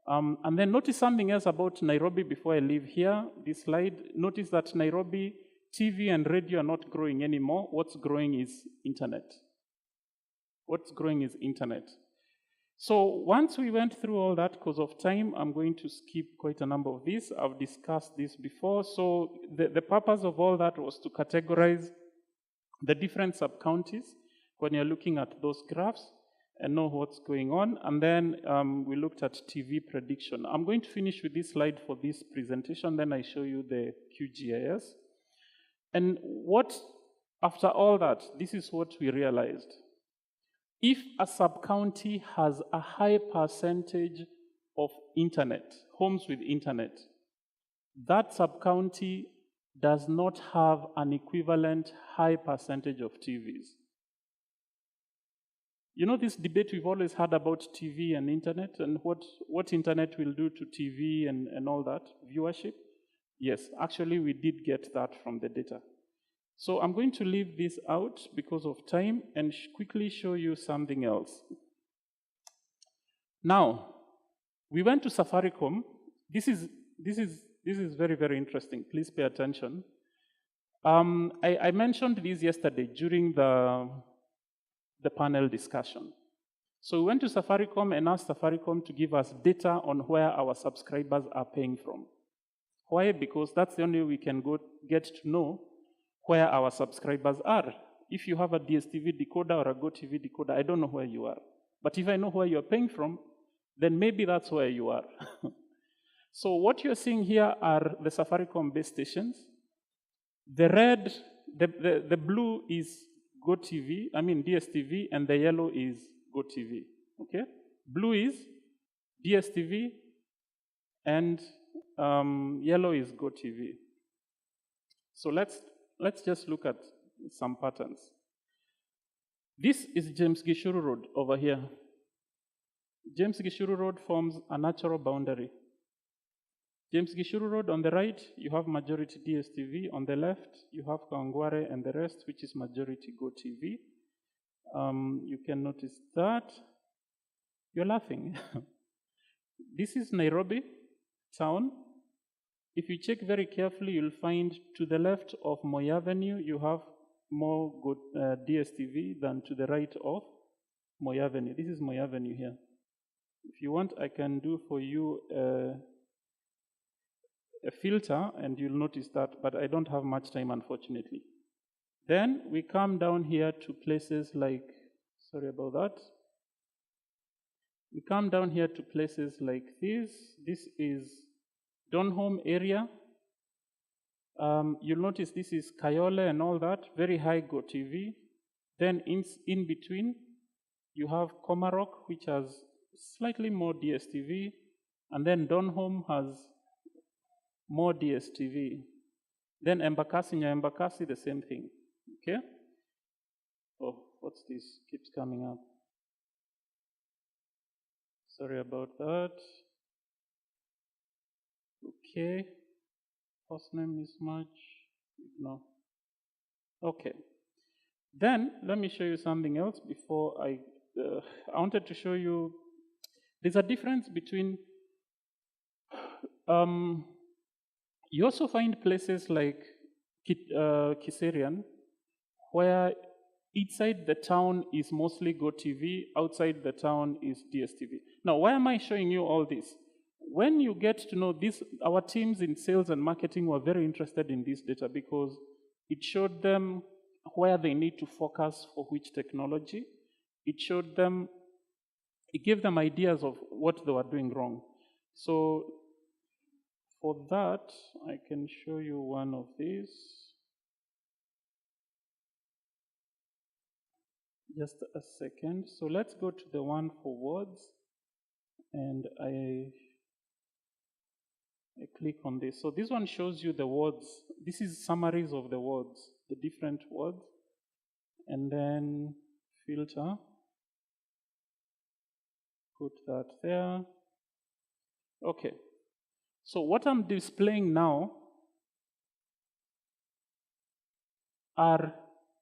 And then notice something else about Nairobi before I leave here, this slide. Notice that Nairobi, TV and radio are not growing anymore. What's growing is internet. What's growing is internet. So once we went through all that, because of time, I'm going to skip quite a number of these. I've discussed this before. So the purpose of all that was to categorize the different sub-counties when you're looking at those graphs and know what's going on. And then we looked at TV prediction. I'm going to finish with this slide for this presentation, then I show you the QGIS. And after all that, this is what we realized. If a sub-county has a high percentage of internet, homes with internet, that sub-county does not have an equivalent high percentage of TVs. You know this debate we've always had about TV and internet and what internet will do to TV and all that, viewership? Yes, actually we did get that from the data. So I'm going to leave this out because of time and quickly show you something else. Now, we went to Safaricom. This is very, very interesting. Please pay attention. I mentioned this yesterday during the panel discussion. So we went to Safaricom and asked Safaricom to give us data on where our subscribers are paying from. Why? Because that's the only way we can get to know where our subscribers are. If you have a DSTV decoder or a GoTV decoder, I don't know where you are. But if I know where you're paying from, then maybe that's where you are. So what you're seeing here are the Safaricom base stations. The red, the blue is DSTV, and the yellow is GoTV, okay? Blue is DSTV, and yellow is GoTV. So let's just look at some patterns. This is James Gishuru Road over here. James Gishuru Road forms a natural boundary. James Gishuru Road on the right, you have majority DSTV. On the left, you have Kawangware and the rest, which is majority GoTV. You can notice that. You're laughing. This is Nairobi town. If you check very carefully, you'll find to the left of Moi Avenue, you have more DSTV than to the right of Moi Avenue. This is Moi Avenue here. If you want, I can do for you a filter, and you'll notice that, but I don't have much time, unfortunately. Then we come down here to places like, sorry about that. We come down here to places like this. This is Donholm area. You'll notice this is Kayole and all that, very high GoTV. Then in between, you have Komarok, which has slightly more DSTV, and then Donholm has more DSTV. Then Embakasi, the same thing, okay? Oh, what's this? Keeps coming up. Sorry about that. Okay, first name mismatch, no. Okay, then let me show you something else before I wanted to show you, there's a difference between, you also find places like Kiserian, where inside the town is mostly GoTV, outside the town is DSTV. Now, why am I showing you all this? When you get to know this, our teams in sales and marketing were very interested in this data because it showed them where they need to focus for which technology. It showed them, it gave them ideas of what they were doing wrong. So for that, I can show you one of these. Just a second. So let's go to the one for words, and I click on this. So this one shows you the words. This is summaries of the words, the different words, and then filter. Put that there. Okay. So what I'm displaying now are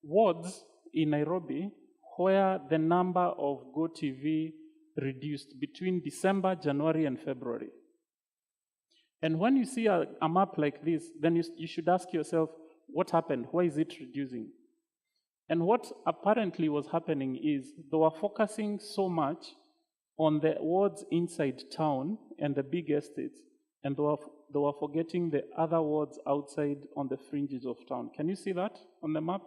words in Nairobi where the number of GoTV reduced between December, January, and February. And when you see a map like this, then you should ask yourself, what happened? Why is it reducing? And what apparently was happening is they were focusing so much on the wards inside town and the big estates, and they were forgetting the other wards outside on the fringes of town. Can you see that on the map?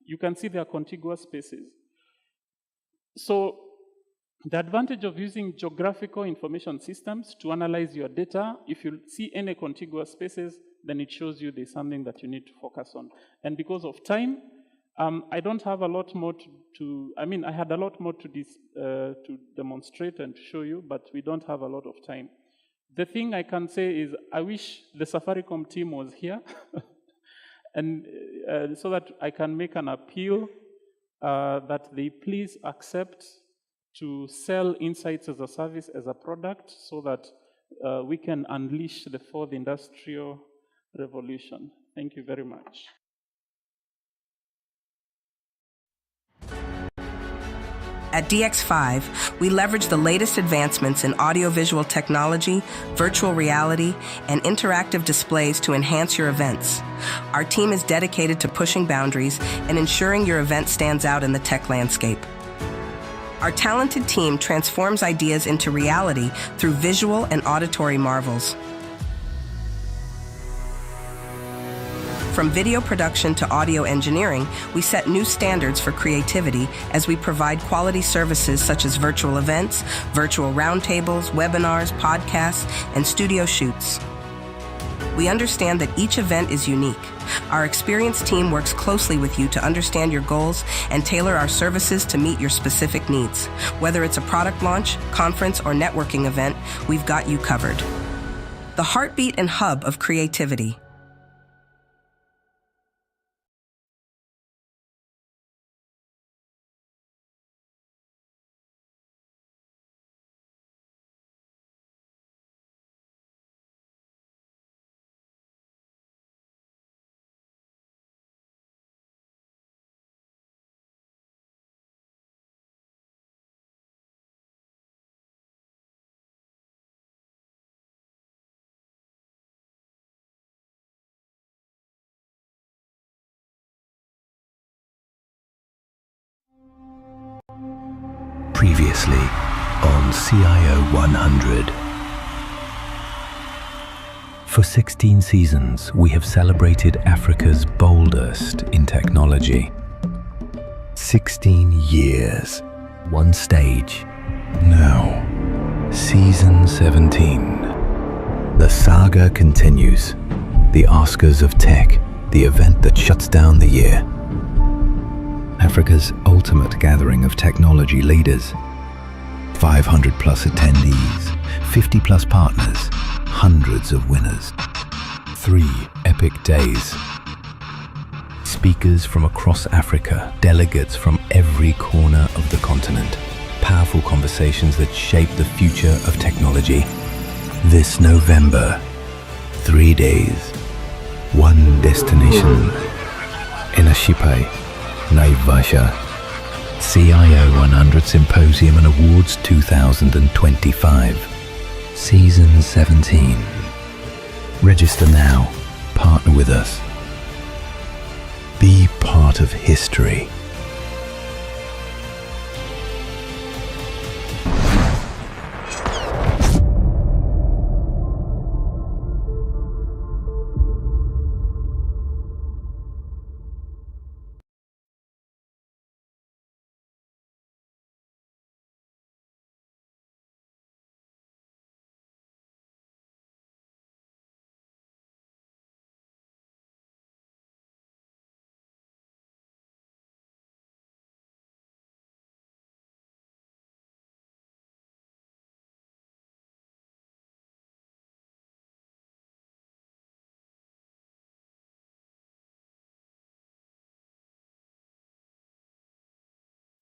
You can see their contiguous spaces. So the advantage of using geographical information systems to analyze your data, if you see any contiguous spaces, then it shows you there's something that you need to focus on. And because of time, I don't have a lot more I had a lot more to demonstrate and to show you, but we don't have a lot of time. The thing I can say is I wish the Safaricom team was here and so that I can make an appeal that they please accept to sell insights as a service, as a product, so that we can unleash the fourth industrial revolution. Thank you very much. At DX5, we leverage the latest advancements in audiovisual technology, virtual reality, and interactive displays to enhance your events. Our team is dedicated to pushing boundaries and ensuring your event stands out in the tech landscape. Our talented team transforms ideas into reality through visual and auditory marvels. From video production to audio engineering, we set new standards for creativity as we provide quality services such as virtual events, virtual roundtables, webinars, podcasts, and studio shoots. We understand that each event is unique. Our experienced team works closely with you to understand your goals and tailor our services to meet your specific needs. Whether it's a product launch, conference, or networking event, we've got you covered. The heartbeat and hub of creativity. Previously on CIO100. For 16 seasons, we have celebrated Africa's boldest in technology. 16 years, one stage. Now, season 17. The saga continues. The Oscars of Tech, the event that shuts down the year. Africa's ultimate gathering of technology leaders. 500 plus attendees, 50 plus partners, hundreds of winners. 3 epic days. Speakers from across Africa, delegates from every corner of the continent. Powerful conversations that shape the future of technology. This November, 3 days, one destination. Inashipai, Naivasha. CIO100 Symposium and Awards 2025. Season 17. Register now. Partner with us. Be part of history.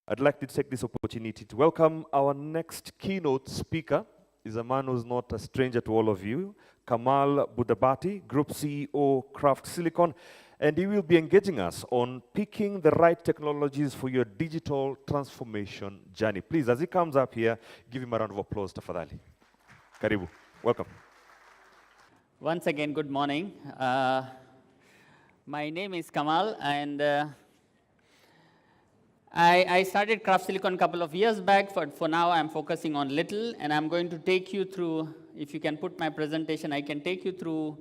I'd like to take this opportunity to welcome our next keynote speaker. He's a man who's not a stranger to all of you, Kamal Budabati, Group CEO, Kraft Silicon, and he will be engaging us on picking the right technologies for your digital transformation journey. Please, as he comes up here, give him a round of applause, tafadhali. Karibu. Welcome. Once again, good morning. My name is Kamal, and I started Craft Silicon a couple of years back. For now, I'm focusing on Little, and I'm going to take you through, if you can put my presentation, I can take you through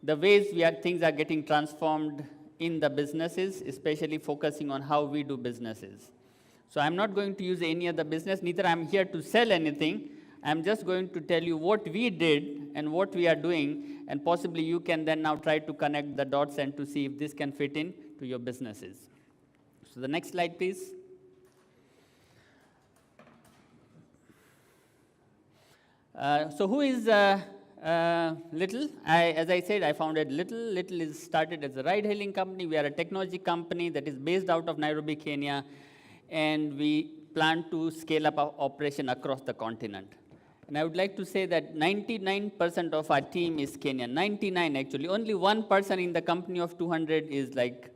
the ways things are getting transformed in the businesses, especially focusing on how we do businesses. So I'm not going to use any other business, neither I'm here to sell anything. I'm just going to tell you what we did and what we are doing, and possibly you can then now try to connect the dots and to see if this can fit in to your businesses. So the next slide, please. So who is Little? As I said, I founded Little. Little is started as a ride-hailing company. We are a technology company that is based out of Nairobi, Kenya, and we plan to scale up our operation across the continent. And I would like to say that 99% of our team is Kenyan. 99 actually. Only one person in the company of 200 is like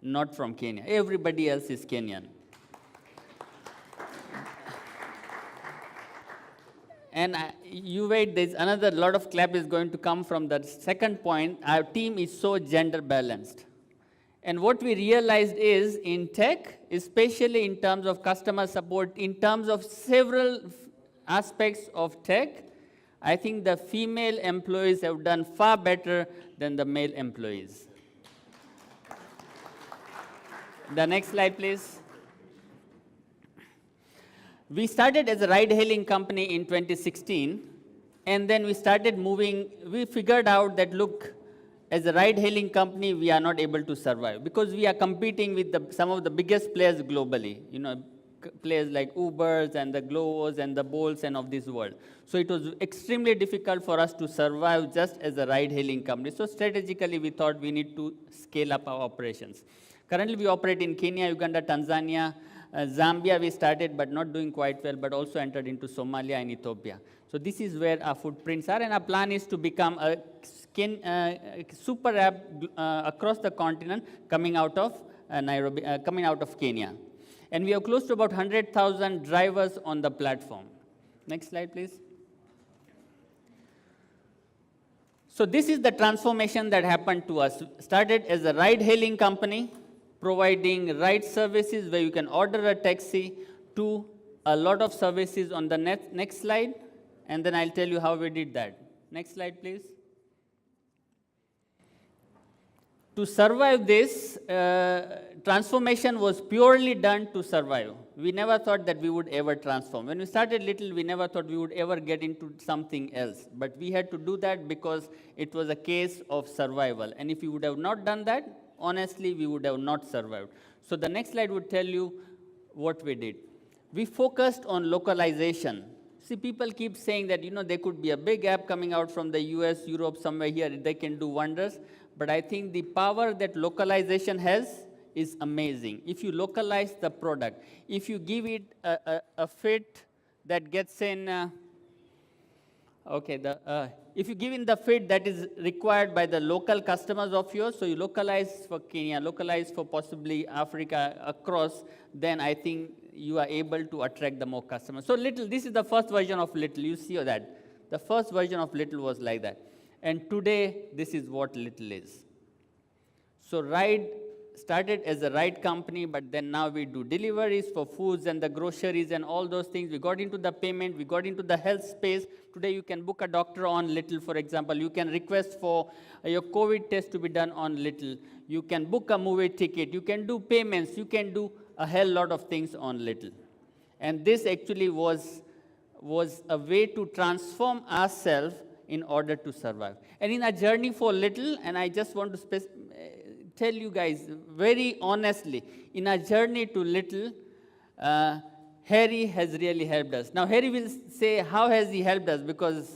not from Kenya. Everybody else is Kenyan. And you wait, there's another lot of clap is going to come from the second point. Our team is so gender balanced. And what we realized is in tech, especially in terms of customer support, in terms of several aspects of tech, I think the female employees have done far better than the male employees. The next slide, please. We started as a ride-hailing company in 2016, and then we started moving. We figured out that, look, as a ride-hailing company, we are not able to survive because we are competing with some of the biggest players globally, players like Ubers and the Glovos and the Bolts and of this world. So it was extremely difficult for us to survive just as a ride-hailing company. So strategically, we thought we need to scale up our operations. Currently, we operate in Kenya, Uganda, Tanzania, Zambia we started, but not doing quite well, but also entered into Somalia and Ethiopia. So this is where our footprints are, and our plan is to become a super app across the continent coming out of Nairobi, coming out of Kenya. And we have close to about 100,000 drivers on the platform. Next slide, please. So this is the transformation that happened to us. Started as a ride-hailing company, providing ride services where you can order a taxi, to a lot of services on the next slide, and then I'll tell you how we did that. Next slide, please. To survive this, transformation was purely done to survive. We never thought that we would ever transform. When we started Little, we never thought we would ever get into something else. But we had to do that because it was a case of survival. And if we would have not done that, honestly, we would have not survived. So the next slide would tell you what we did. We focused on localization. See, people keep saying that, there could be a big app coming out from the US, Europe, somewhere here, they can do wonders. But I think the power that localization has is amazing. If you localize the product, if you give it a fit that gets in, if you give in the fit that is required by the local customers of yours, so you localize for Kenya, localize for possibly Africa across, then I think you are able to attract the more customers. So Little, this is the first version of Little. You see that. The first version of Little was like that. And today, this is what Little is. So Ride started as a ride company, but then now we do deliveries for foods and the groceries and all those things. We got into the payment, we got into the health space. Today you can book a doctor on Little, for example. You can request for your COVID test to be done on Little. You can book a movie ticket. You can do payments. You can do a hell lot of things on Little. And this actually was a way to transform ourselves in order to survive. And in our journey for Little, and I just want to tell you guys very honestly, in our journey to Little, Harry has really helped us. Now, Harry will say, how has he helped us? Because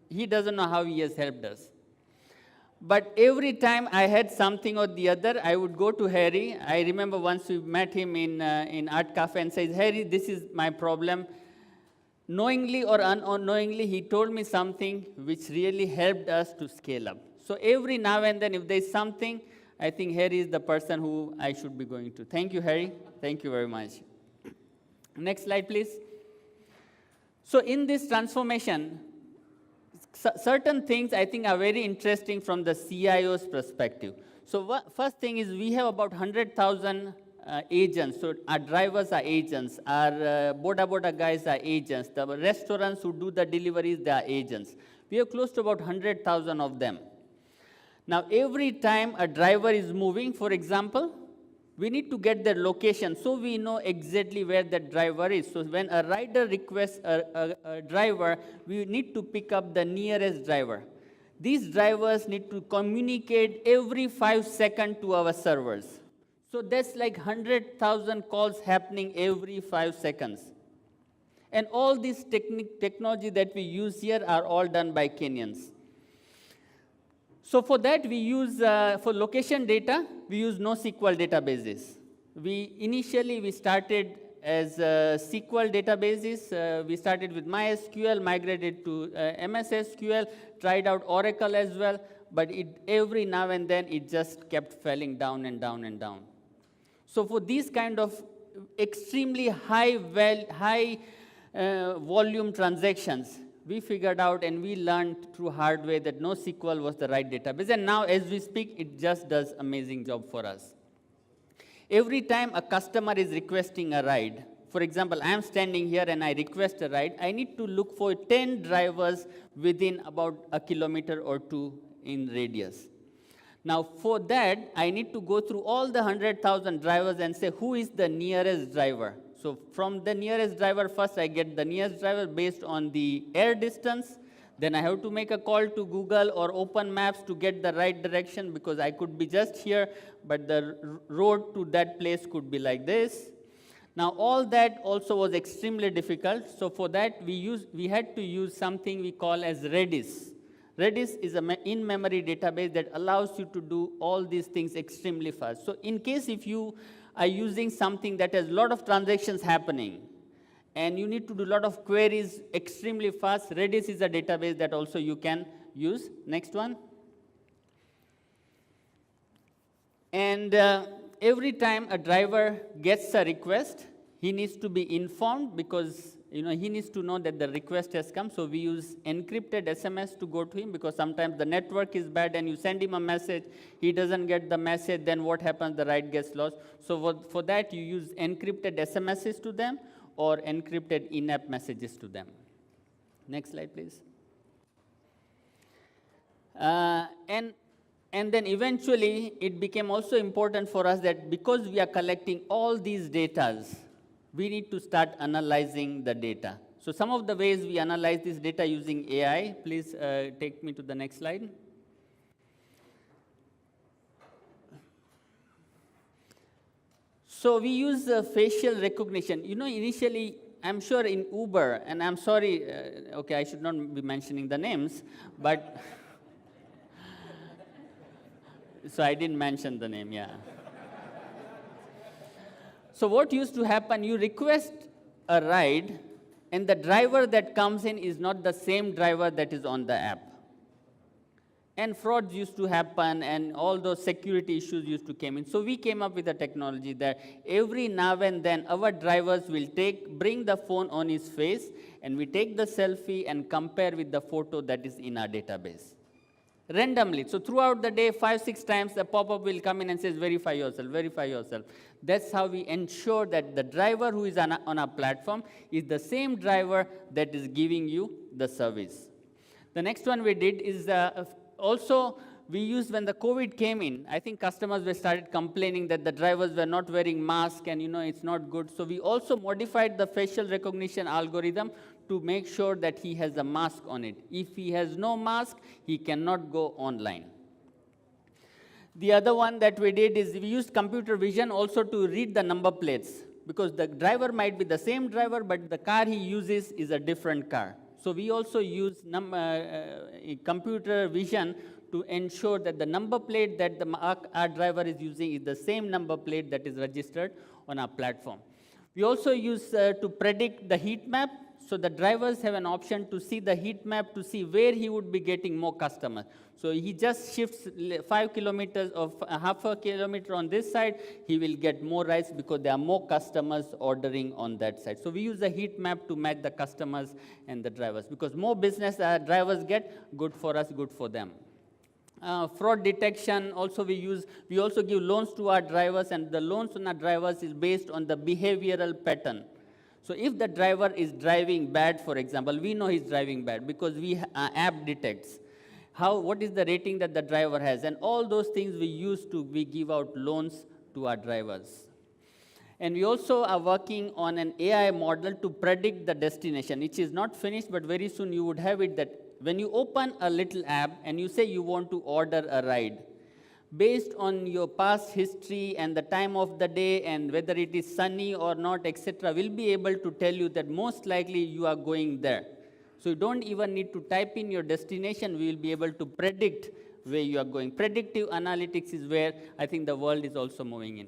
he doesn't know how he has helped us. But every time I had something or the other, I would go to Harry. I remember once we met him in Art Cafe and says, Harry, this is my problem. Knowingly or unknowingly, he told me something which really helped us to scale up. So every now and then, if there's something, I think Harry is the person who I should be going to. Thank you, Harry. Thank you very much. Next slide, please. So in this transformation, certain things I think are very interesting from the CIO's perspective. So first thing is we have about 100,000 agents. So our drivers are agents. Our boda guys are agents. The restaurants who do the deliveries, they are agents. We have close to about 100,000 of them. Now, every time a driver is moving, for example, we need to get their location so we know exactly where that driver is. So when a rider requests a driver, we need to pick up the nearest driver. These drivers need to communicate every 5 seconds to our servers. So that's like 100,000 calls happening every 5 seconds. And all this technology that we use here are all done by Kenyans. So for that, we use, for location data, we use NoSQL databases. Initially, we started as SQL databases. We started with MySQL, migrated to MS SQL, tried out Oracle as well, but every now and then, it just kept falling down and down and down. So for these kind of extremely high volume transactions, we figured out and we learned through hard way that NoSQL was the right database. And now, as we speak, it just does amazing job for us. Every time a customer is requesting a ride, for example, I'm standing here and I request a ride, I need to look for 10 drivers within about a kilometer or 2 in radius. Now, for that, I need to go through all the 100,000 drivers and say, who is the nearest driver? So from the nearest driver, first I get the nearest driver based on the air distance. Then I have to make a call to Google or Open Maps to get the right direction, because I could be just here, but the road to that place could be like this. Now, all that also was extremely difficult. So for that, we had to use something we call as Redis. Redis is an in-memory database that allows you to do all these things extremely fast. So in case if you are using something that has a lot of transactions happening, and you need to do a lot of queries extremely fast, Redis is a database that also you can use. Next one. And every time a driver gets a request, he needs to be informed, because he needs to know that the request has come. So we use encrypted SMS to go to him, because sometimes the network is bad and you send him a message, he doesn't get the message, then what happens? The ride gets lost. So for that, you use encrypted SMSs to them or encrypted in-app messages to them. Next slide, please. And then eventually, it became also important for us that because we are collecting all these data, we need to start analyzing the data. So some of the ways we analyze this data using AI, please take me to the next slide. So we use facial recognition. Initially, I'm sure in Uber, and I'm sorry, okay, I should not be mentioning the names, but so I didn't mention the name, yeah. So what used to happen, you request a ride, and the driver that comes in is not the same driver that is on the app. And frauds used to happen, and all those security issues used to come in. So we came up with a technology that every now and then our drivers will bring the phone on his face, and we take the selfie and compare with the photo that is in our database. Randomly. So throughout the day, 5-6 times, the pop-up will come in and says, verify yourself, verify yourself. That's how we ensure that the driver who is on our platform is the same driver that is giving you the service. The next one we did is also we used, when the COVID came in, I think customers were started complaining that the drivers were not wearing masks and it's not good. So we also modified the facial recognition algorithm to make sure that he has a mask on it. If he has no mask, he cannot go online. The other one that we did is we used computer vision also to read the number plates, because the driver might be the same driver, but the car he uses is a different car. So we also use computer vision to ensure that the number plate that our driver is using is the same number plate that is registered on our platform. We also use to predict the heat map. So the drivers have an option to see the heat map to see where he would be getting more customers. So he just shifts 5 kilometers or half a kilometer on this side, he will get more rides because there are more customers ordering on that side. So we use a heat map to match the customers and the drivers, because more business drivers get, good for us, good for them. fraud detection. Also we also give loans to our drivers, and the loans on our drivers is based on the behavioral pattern. So if the driver is driving bad, for example, we know he's driving bad because app detects what is the rating that the driver has, and all those things we give out loans to our drivers. And we also are working on an AI model to predict the destination, which is not finished, but very soon you would have it that when you open a little app and you say you want to order a ride, based on your past history and the time of the day and whether it is sunny or not, etc., we'll be able to tell you that most likely you are going there. So you don't even need to type in your destination. We will be able to predict where you are going. Predictive analytics is where I think the world is also moving in.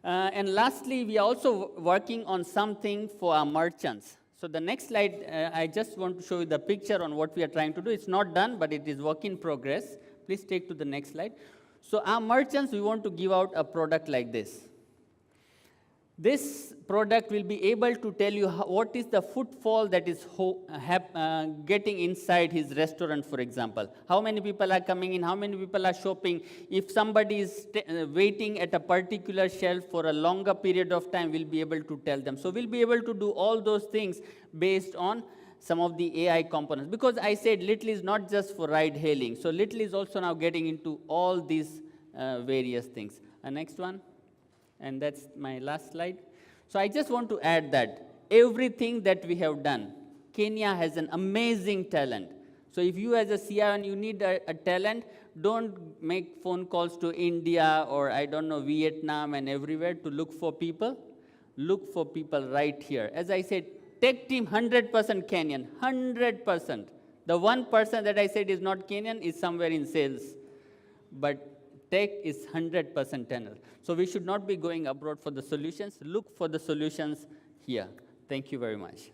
And lastly, we are also working on something for our merchants. So the next slide, I just want to show you the picture on what we are trying to do. It's not done, but it is work in progress. Please take to the next slide. So our merchants, we want to give out a product like this. This product will be able to tell you what is the footfall that is getting inside his restaurant, for example. How many people are coming in, how many people are shopping. If somebody is waiting at a particular shelf for a longer period of time, we'll be able to tell them. So we'll be able to do all those things based on some of the AI components. Because I said Little is not just for ride hailing. So Little is also now getting into all these various things. Next one. And that's my last slide. So I just want to add that everything that we have done, Kenya has an amazing talent. So if you as a CIO and you need a talent, don't make phone calls to India or I don't know, Vietnam and everywhere to look for people. Look for people right here. As I said, tech team 100% Kenyan, 100%. The 1% that I said is not Kenyan is somewhere in sales. But tech is 100% Tenor. So we should not be going abroad for the solutions. Look for the solutions here. Thank you very much.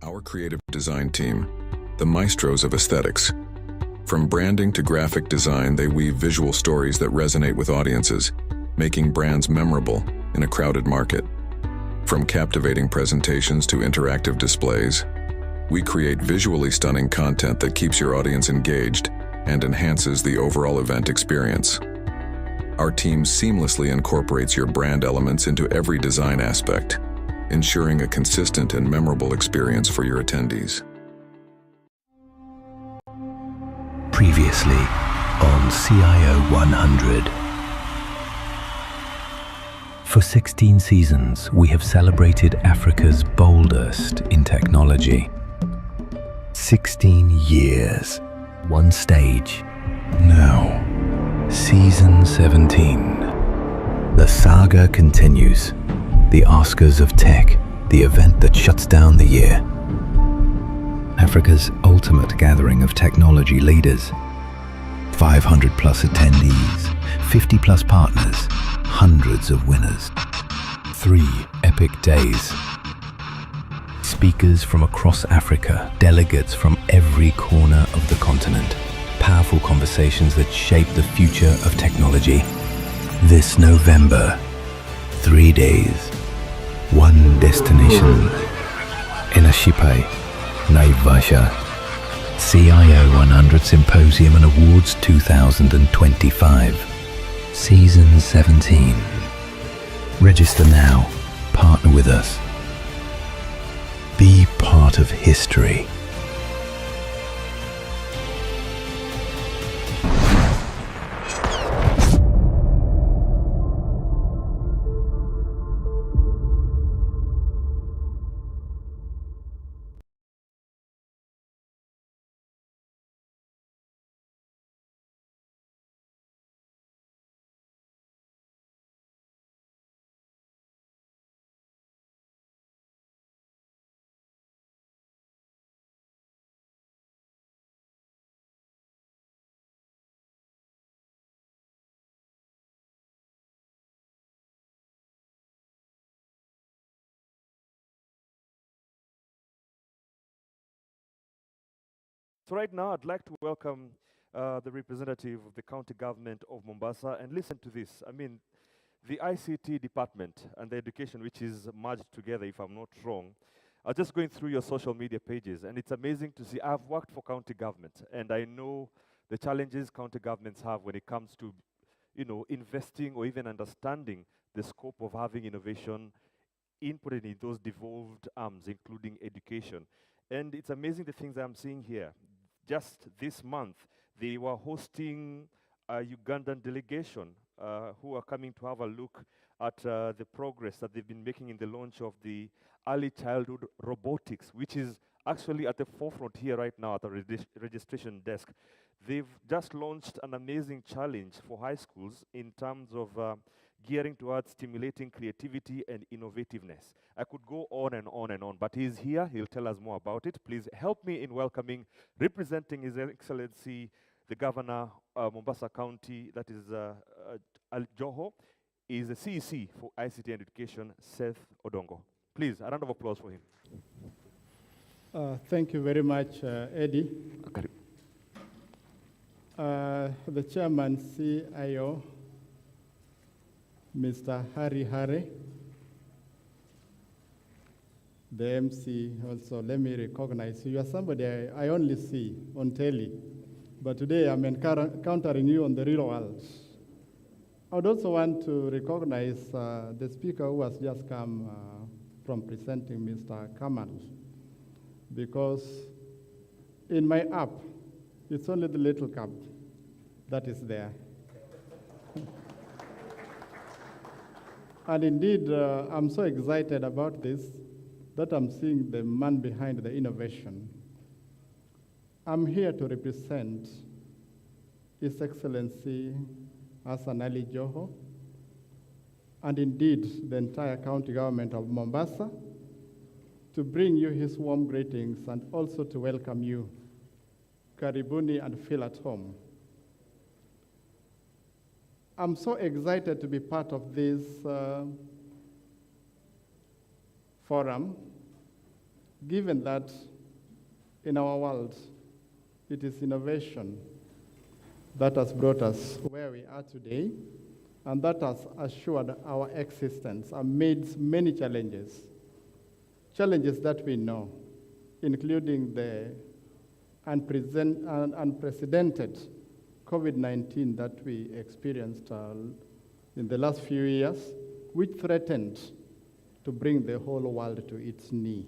Our creative design team, the maestros of aesthetics. From branding to graphic design, they weave visual stories that resonate with audiences, making brands memorable in a crowded market. From captivating presentations to interactive displays, we create visually stunning content that keeps your audience engaged and enhances the overall event experience. Our team seamlessly incorporates your brand elements into every design aspect, ensuring a consistent and memorable experience for your attendees. Previously on CIO100. For 16 seasons, we have celebrated Africa's boldest in technology. 16 years, one stage. Now, season 17. The saga continues. The Oscars of Tech, the event that shuts down the year. Africa's ultimate gathering of technology leaders. 500 plus attendees, 50 plus partners, hundreds of winners. 3 epic days. Speakers from across Africa, delegates from every corner of the continent. Powerful conversations that shape the future of technology. This November, 3 days, one destination. Inashipai, Naivasha. CIO100 Symposium and Awards 2025. Season 17. Register now. Partner with us. Be part of history. So right now, I'd like to welcome the representative of the county government of Mombasa, and listen to this. I mean, the ICT department and the education, which is merged together, if I'm not wrong, are just going through your social media pages, and it's amazing to see. I've worked for county government, and I know the challenges county governments have when it comes to, investing or even understanding the scope of having innovation inputted in those devolved arms, including education. And it's amazing the things I'm seeing here. Just this month, they were hosting a Ugandan delegation who are coming to have a look at the progress that they've been making in the launch of the early childhood robotics, which is actually at the forefront here right now at the registration desk. They've just launched an amazing challenge for high schools in terms of gearing towards stimulating creativity and innovativeness. I could go on and on and on, but he's here. He'll tell us more about it. Please help me in welcoming, representing His Excellency, the Governor of Mombasa County, that is Al Joho, is the CEC for ICT and Education, Seth Odongo. Please, a round of applause for him. Thank you very much, Eddie. Okay. The chairman, CIO, Mr. Hari Hare, the MC also, let me recognize you. You are somebody I only see on telly, but today I'm encountering you on the real world. I would also want to recognize the speaker who has just come from presenting, Mr. Kamal, because in my app, it's only the little cup that is there. And indeed, I'm so excited about this that I'm seeing the man behind the innovation. I'm here to represent His Excellency Hassan Ali Joho, and indeed the entire county government of Mombasa, to bring you his warm greetings and also to welcome you. Karibuni and feel at home. I'm so excited to be part of this forum, given that in our world, it is innovation that has brought us where we are today, and that has assured our existence amidst many challenges. Challenges that we know, including the unprecedented COVID-19 that we experienced in the last few years, which threatened to bring the whole world to its knee.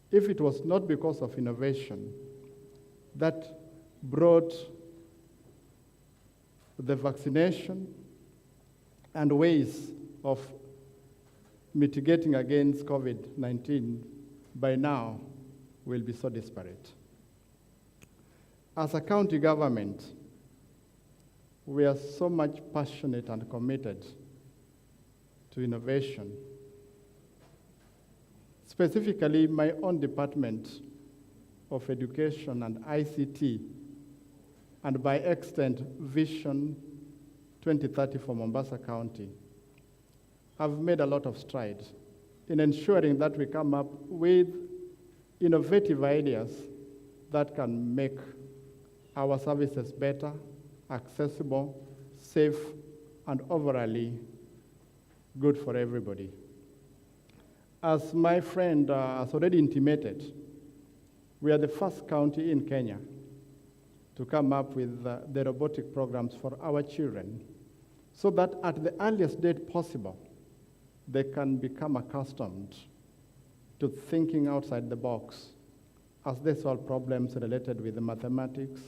If it was not because of innovation that brought the vaccination and ways of mitigating against COVID-19, by now we'll be so disparate. As a county government, we are so much passionate and committed to innovation. Specifically, my own department of education and ICT, and by extent, Vision 2030 for Mombasa County, have made a lot of strides in ensuring that we come up with innovative ideas that can make our services better, accessible, safe, and overall good for everybody. As my friend has already intimated, we are the first county in Kenya to come up with the robotic programs for our children, so that at the earliest date possible, they can become accustomed to thinking outside the box as they solve problems related with the mathematics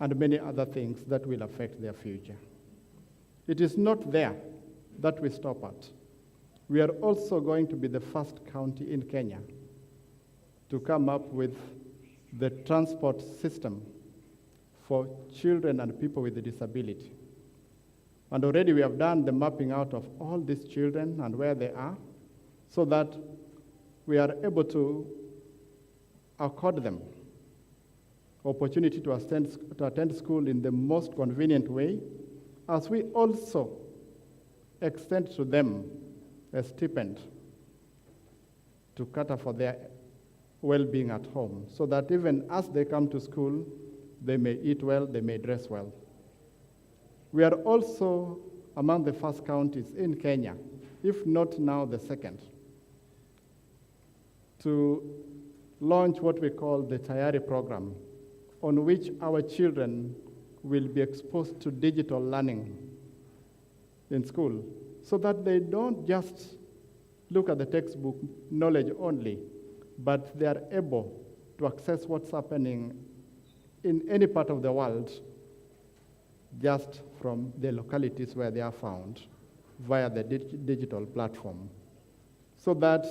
and many other things that will affect their future. It is not there that we stop at. We are also going to be the first county in Kenya to come up with the transport system for children and people with a disability. And already we have done the mapping out of all these children and where they are, so that we are able to accord them opportunity to attend school in the most convenient way, as we also extend to them a stipend to cater for their well-being at home, so that even as they come to school, they may eat well, they may dress well. We are also among the first counties in Kenya, if not now the second, to launch what we call the Tayari program, on which our children will be exposed to digital learning in school, so that they don't just look at the textbook knowledge only, but they are able to access what's happening in any part of the world just from the localities where they are found via the digital platform, so that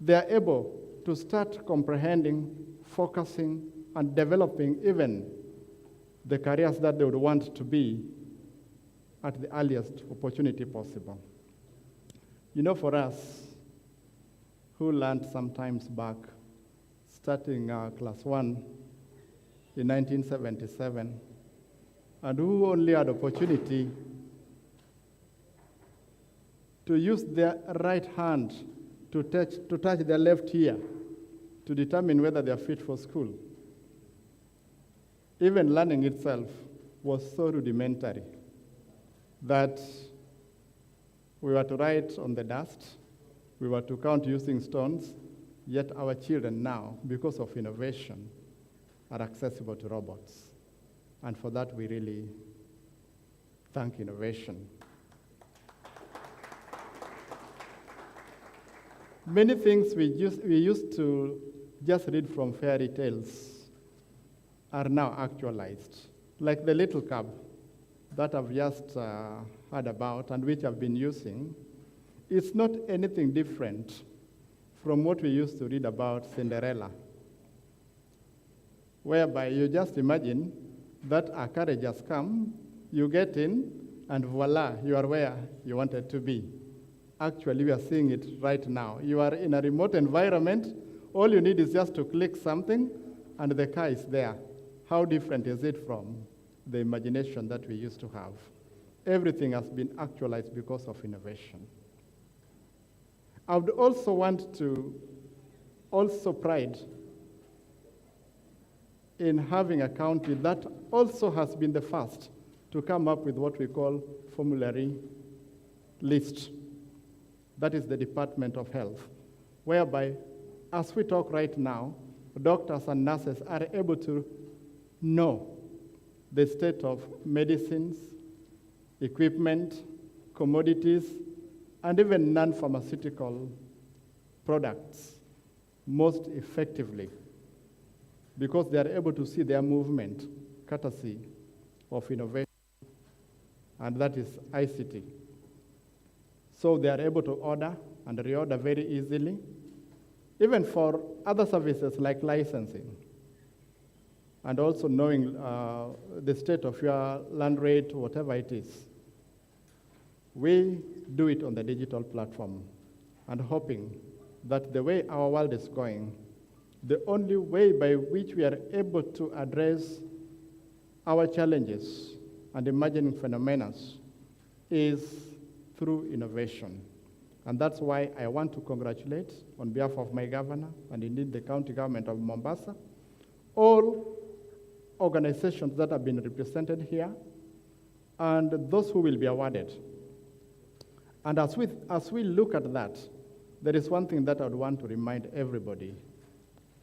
they are able to start comprehending, focusing, and developing even the careers that they would want to be at the earliest opportunity possible. You know, for us, who learned sometimes back, starting class 1 in 1977, and who only had opportunity to use their right hand to touch their left ear to determine whether they are fit for school. Even learning itself was so rudimentary that we were to write on the dust, we were to count using stones, yet our children now, because of innovation, are accessible to robots. And for that, we really thank innovation. Many things we used to just read from fairy tales are now actualized, like the little cab that I've just heard about and which I've been using. It's not anything different from what we used to read about Cinderella, whereby you just imagine that a carriage has come, you get in, and voila, you are where you wanted to be. Actually, we are seeing it right now. You are in a remote environment. All you need is just to click something, and the car is there. How different is it from the imagination that we used to have? Everything has been actualized because of innovation. I would also want to pride in having a county that also has been the first to come up with what we call formulary list. That is the Department of Health, whereby, as we talk right now, doctors and nurses are able to know the state of medicines, equipment, commodities, and even non-pharmaceutical products most effectively, because they are able to see their movement, courtesy of innovation, and that is ICT. So they are able to order and reorder very easily, even for other services like licensing, and also knowing the state of your land rate, whatever it is. We do it on the digital platform, and hoping that the way our world is going, the only way by which we are able to address our challenges and emerging phenomena is through innovation. And that's why I want to congratulate, on behalf of my governor, and indeed the county government of Mombasa, all organizations that have been represented here, and those who will be awarded. And as we look at that, there is one thing that I would want to remind everybody.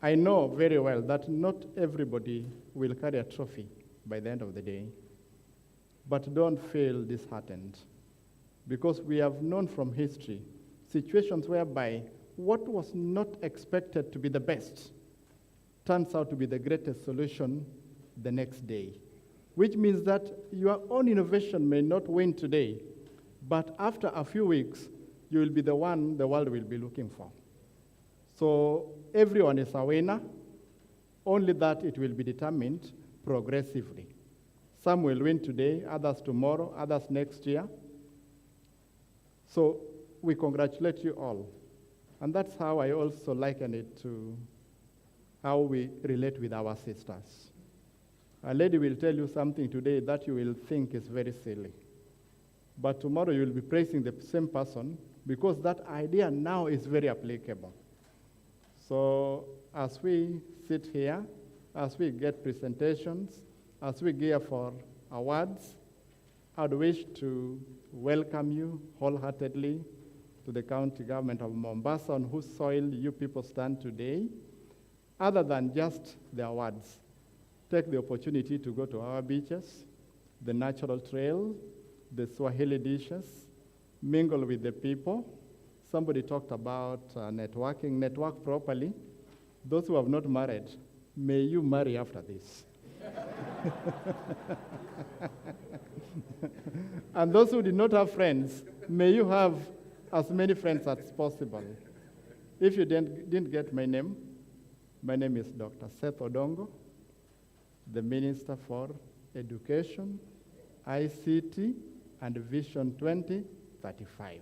I know very well that not everybody will carry a trophy by the end of the day, but don't feel disheartened, because we have known from history situations whereby what was not expected to be the best turns out to be the greatest solution the next day, which means that your own innovation may not win today, but after a few weeks, you will be the one the world will be looking for. So everyone is a winner, only that it will be determined progressively. Some will win today, others tomorrow, others next year. So we congratulate you all. And that's how I also liken it to how we relate with our sisters. A lady will tell you something today that you will think is very silly. But tomorrow you will be praising the same person because that idea now is very applicable. So as we sit here, as we get presentations, as we gear for awards, I would wish to welcome you wholeheartedly to the county government of Mombasa, on whose soil you people stand today. Other than just the awards, take the opportunity to go to our beaches, the natural trail, the Swahili dishes, mingle with the people. Somebody talked about networking. Network properly. Those who have not married, may you marry after this. And those who did not have friends, may you have as many friends as possible. If you didn't get my name is Dr. Seth Odongo, the Minister for Education, ICT, and Vision 2035.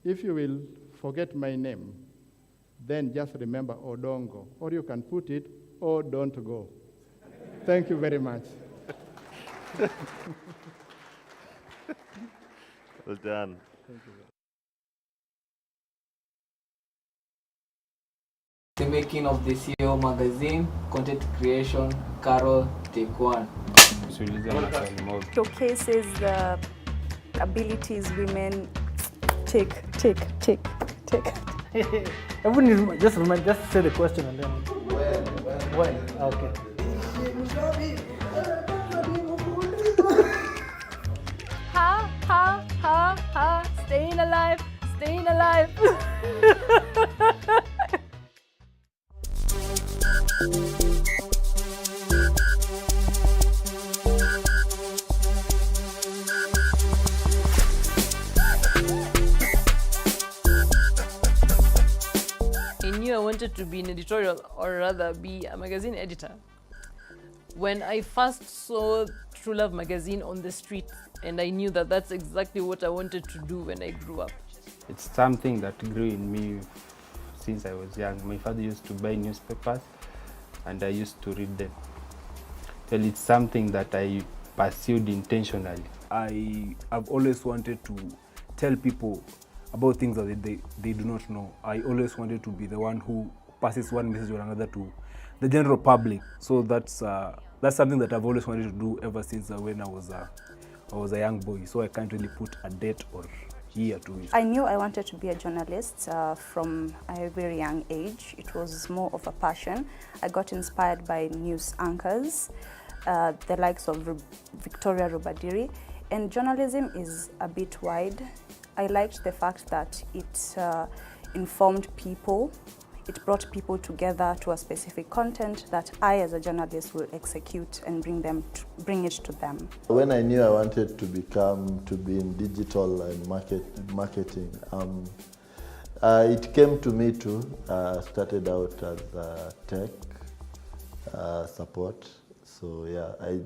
If you will forget my name, then just remember Odongo, or you can put it, or don't go. Thank you very much. Well done. Thank you. The making of the CEO magazine, content creation, Carol, take one. Showcases the abilities women take. I wouldn't just say the question and then. When? Okay. Ha, staying alive. I knew I wanted to be an editorial, or rather be a magazine editor. When I first saw True Love magazine on the street, and I knew that that's exactly what I wanted to do when I grew up. It's something that grew in me since I was young. My father used to buy newspapers and I used to read them. Well, it's something that I pursued intentionally. I have always wanted to tell people about things that they do not know. I always wanted to be the one who passes one message or another to the general public. So that's something that I've always wanted to do ever since when I was a young boy. So I can't really put a date or year to it. I knew I wanted to be a journalist from a very young age. It was more of a passion. I got inspired by news anchors, the likes of Victoria Rubadiri, and journalism is a bit wide. I liked the fact that it informed people. It brought people together to a specific content that I, as a journalist, will execute and bring it to them. When I knew I wanted to be in digital and marketing, it came to me too. Started out as tech support. So yeah, I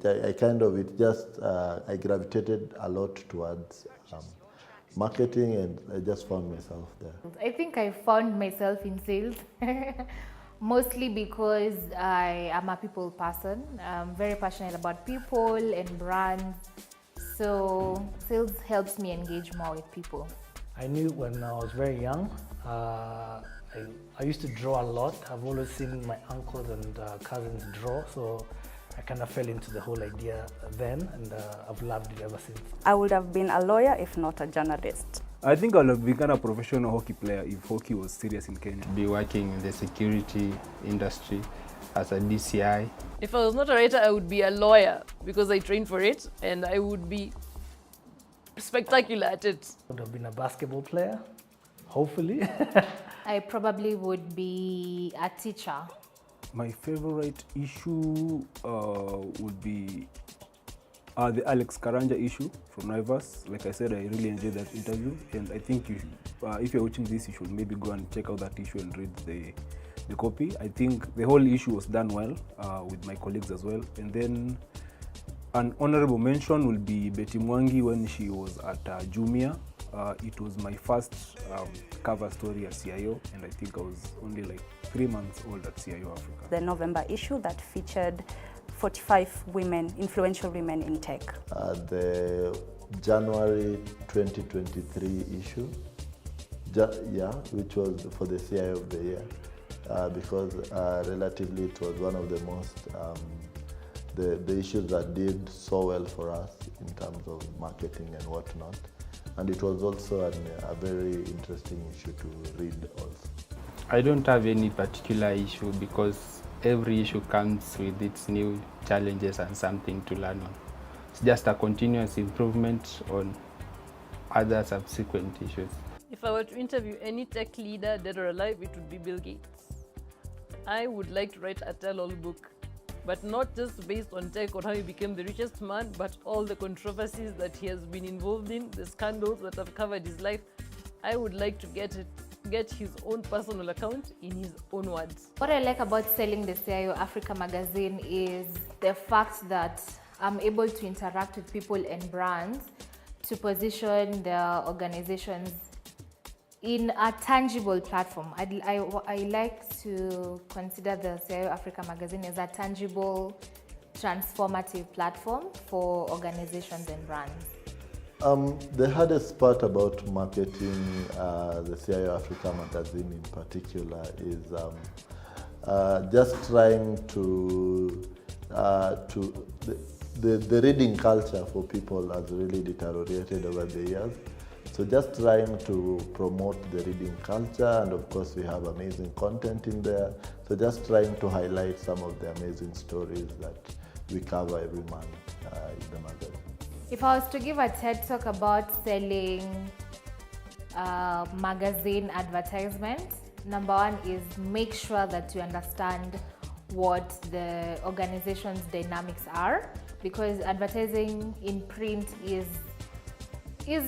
gravitated a lot towards marketing, and I just found myself there. I think I found myself in sales, mostly because I am a people person. I'm very passionate about people and brands, so sales helps me engage more with people. I knew when I was very young, I used to draw a lot. I've always seen my uncles and cousins draw, so I kind of fell into the whole idea then, and I've loved it ever since. I would have been a lawyer if not a journalist. I think I would have become a professional hockey player if hockey was serious in Kenya. Be working in the security industry as a DCI. If I was not a writer, I would be a lawyer because I trained for it, and I would be spectacular at it. I would have been a basketball player, hopefully. I probably would be a teacher. My favorite issue would be the Alex Karanja issue from Naivas. Like I said, I really enjoyed that interview, and I think you should, if you're watching this, you should maybe go and check out that issue and read the copy. I think the whole issue was done well with my colleagues as well. And then an honorable mention will be Betty Mwangi when she was at Jumia. It was my first cover story at CIO, and I think I was only like 3 months old at CIO Africa. The November issue that featured 45 women, influential women in tech. The January 2023 issue, which was for the CIO of the year, because relatively it was one of the most the issues that did so well for us in terms of marketing and whatnot. And it was also a very interesting issue to read also. I don't have any particular issue because every issue comes with its new challenges and something to learn on. It's just a continuous improvement on other subsequent issues. If I were to interview any tech leader, dead or alive, it would be Bill Gates. I would like to write a tell-all book, but not just based on tech or how he became the richest man, but all the controversies that he has been involved in, the scandals that have covered his life. I would like to get his own personal account in his own words. What I like about selling the CIO Africa magazine is the fact that I'm able to interact with people and brands to position their organizations in a tangible platform. I like to consider the CIO Africa magazine as a tangible, transformative platform for organizations and brands. The hardest part about marketing the CIO Africa magazine in particular is just trying to the reading culture for people has really deteriorated over the years. So just trying to promote the reading culture, and of course we have amazing content in there. So just trying to highlight some of the amazing stories that we cover every month in the magazine. If I was to give a TED talk about selling magazine advertisements, number one is make sure that you understand what the organization's dynamics are, because advertising in print is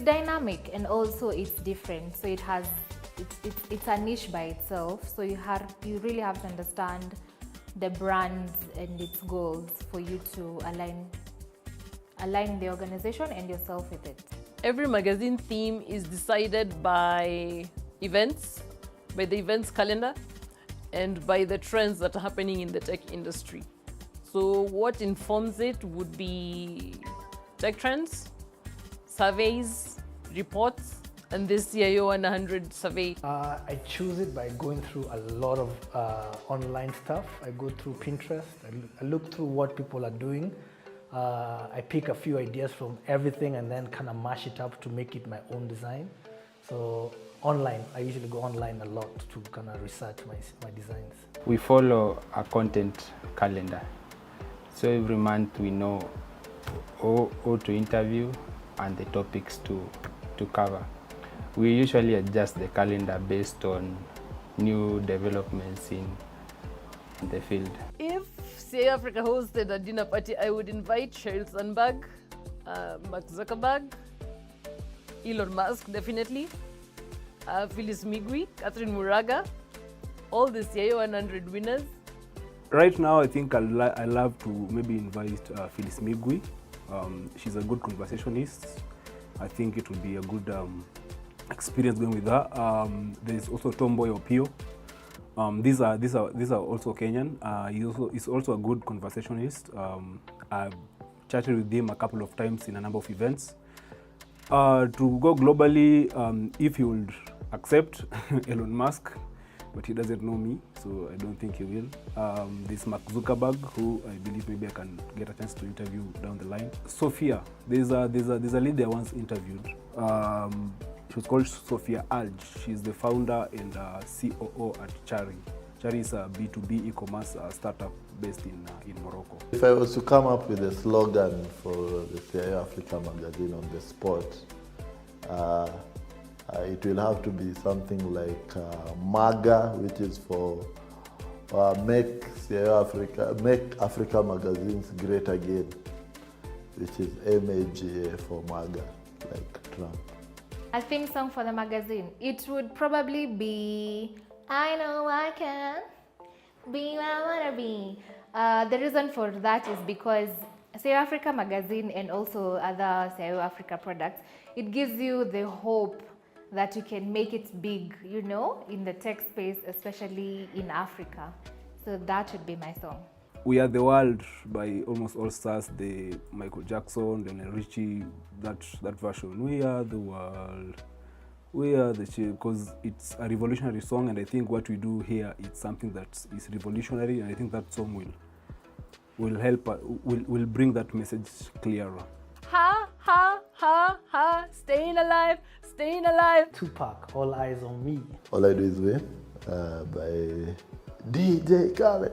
dynamic and also it's different. So it's a niche by itself. So you really have to understand the brands and its goals for you to align the organization and yourself with it. Every magazine theme is decided by events, by the events calendar, and by the trends that are happening in the tech industry. So what informs it would be tech trends, surveys, reports, and this CIO100 survey. I choose it by going through a lot of online stuff. I go through Pinterest, I look through what people are doing. I pick a few ideas from everything and then kind of mash it up to make it my own design. So online, I usually go online a lot to kind of research my designs. We follow a content calendar. So every month we know who to interview and the topics to cover. We usually adjust the calendar based on new developments in the field. If CIO Africa hosted a dinner party, I would invite Sheryl Sandberg, Mark Zuckerberg, Elon Musk definitely, Phyllis Migwi, Catherine Muraga, all the CIO100 winners. Right now, I think I love to maybe invite Phyllis Migwi. She's a good conversationist. I think it will be a good experience going with her. There's also Tomboy Opio. These are also Kenyan. He's also a good conversationist. I've chatted with him a couple of times in a number of events. To go globally, if he would accept Elon Musk, but he doesn't know me, so I don't think he will. There's Mark Zuckerberg, who I believe maybe I can get a chance to interview down the line. Sophia, there's a lady I once interviewed. She was called Sophia Alj. She's the founder and COO at Chari. Chari is a B2B e-commerce startup based in Morocco. If I was to come up with a slogan for the CIO Africa magazine on the spot, it will have to be something like MAGA, which is for Make Africa Magazines Great Again, which is MAGA for MAGA, like Trump. A theme song for the magazine, it would probably be I Know I Can Be Where I Wanna Be. The reason for that is because CIO Africa magazine and also other CIO Africa products, it gives you the hope that you can make it big, you know, in the tech space, especially in Africa. So that would be my song. We Are the World by almost all stars, the Michael Jackson, Lionel Richie, that version. We are the world, we are the chill, because it's a revolutionary song, and I think what we do here is something that is revolutionary, and I think that song will help, will bring that message clearer. Ha, ha, ha, ha, staying alive, staying alive. Tupac, All Eyes on Me. All I Do Is Win by DJ Khaled.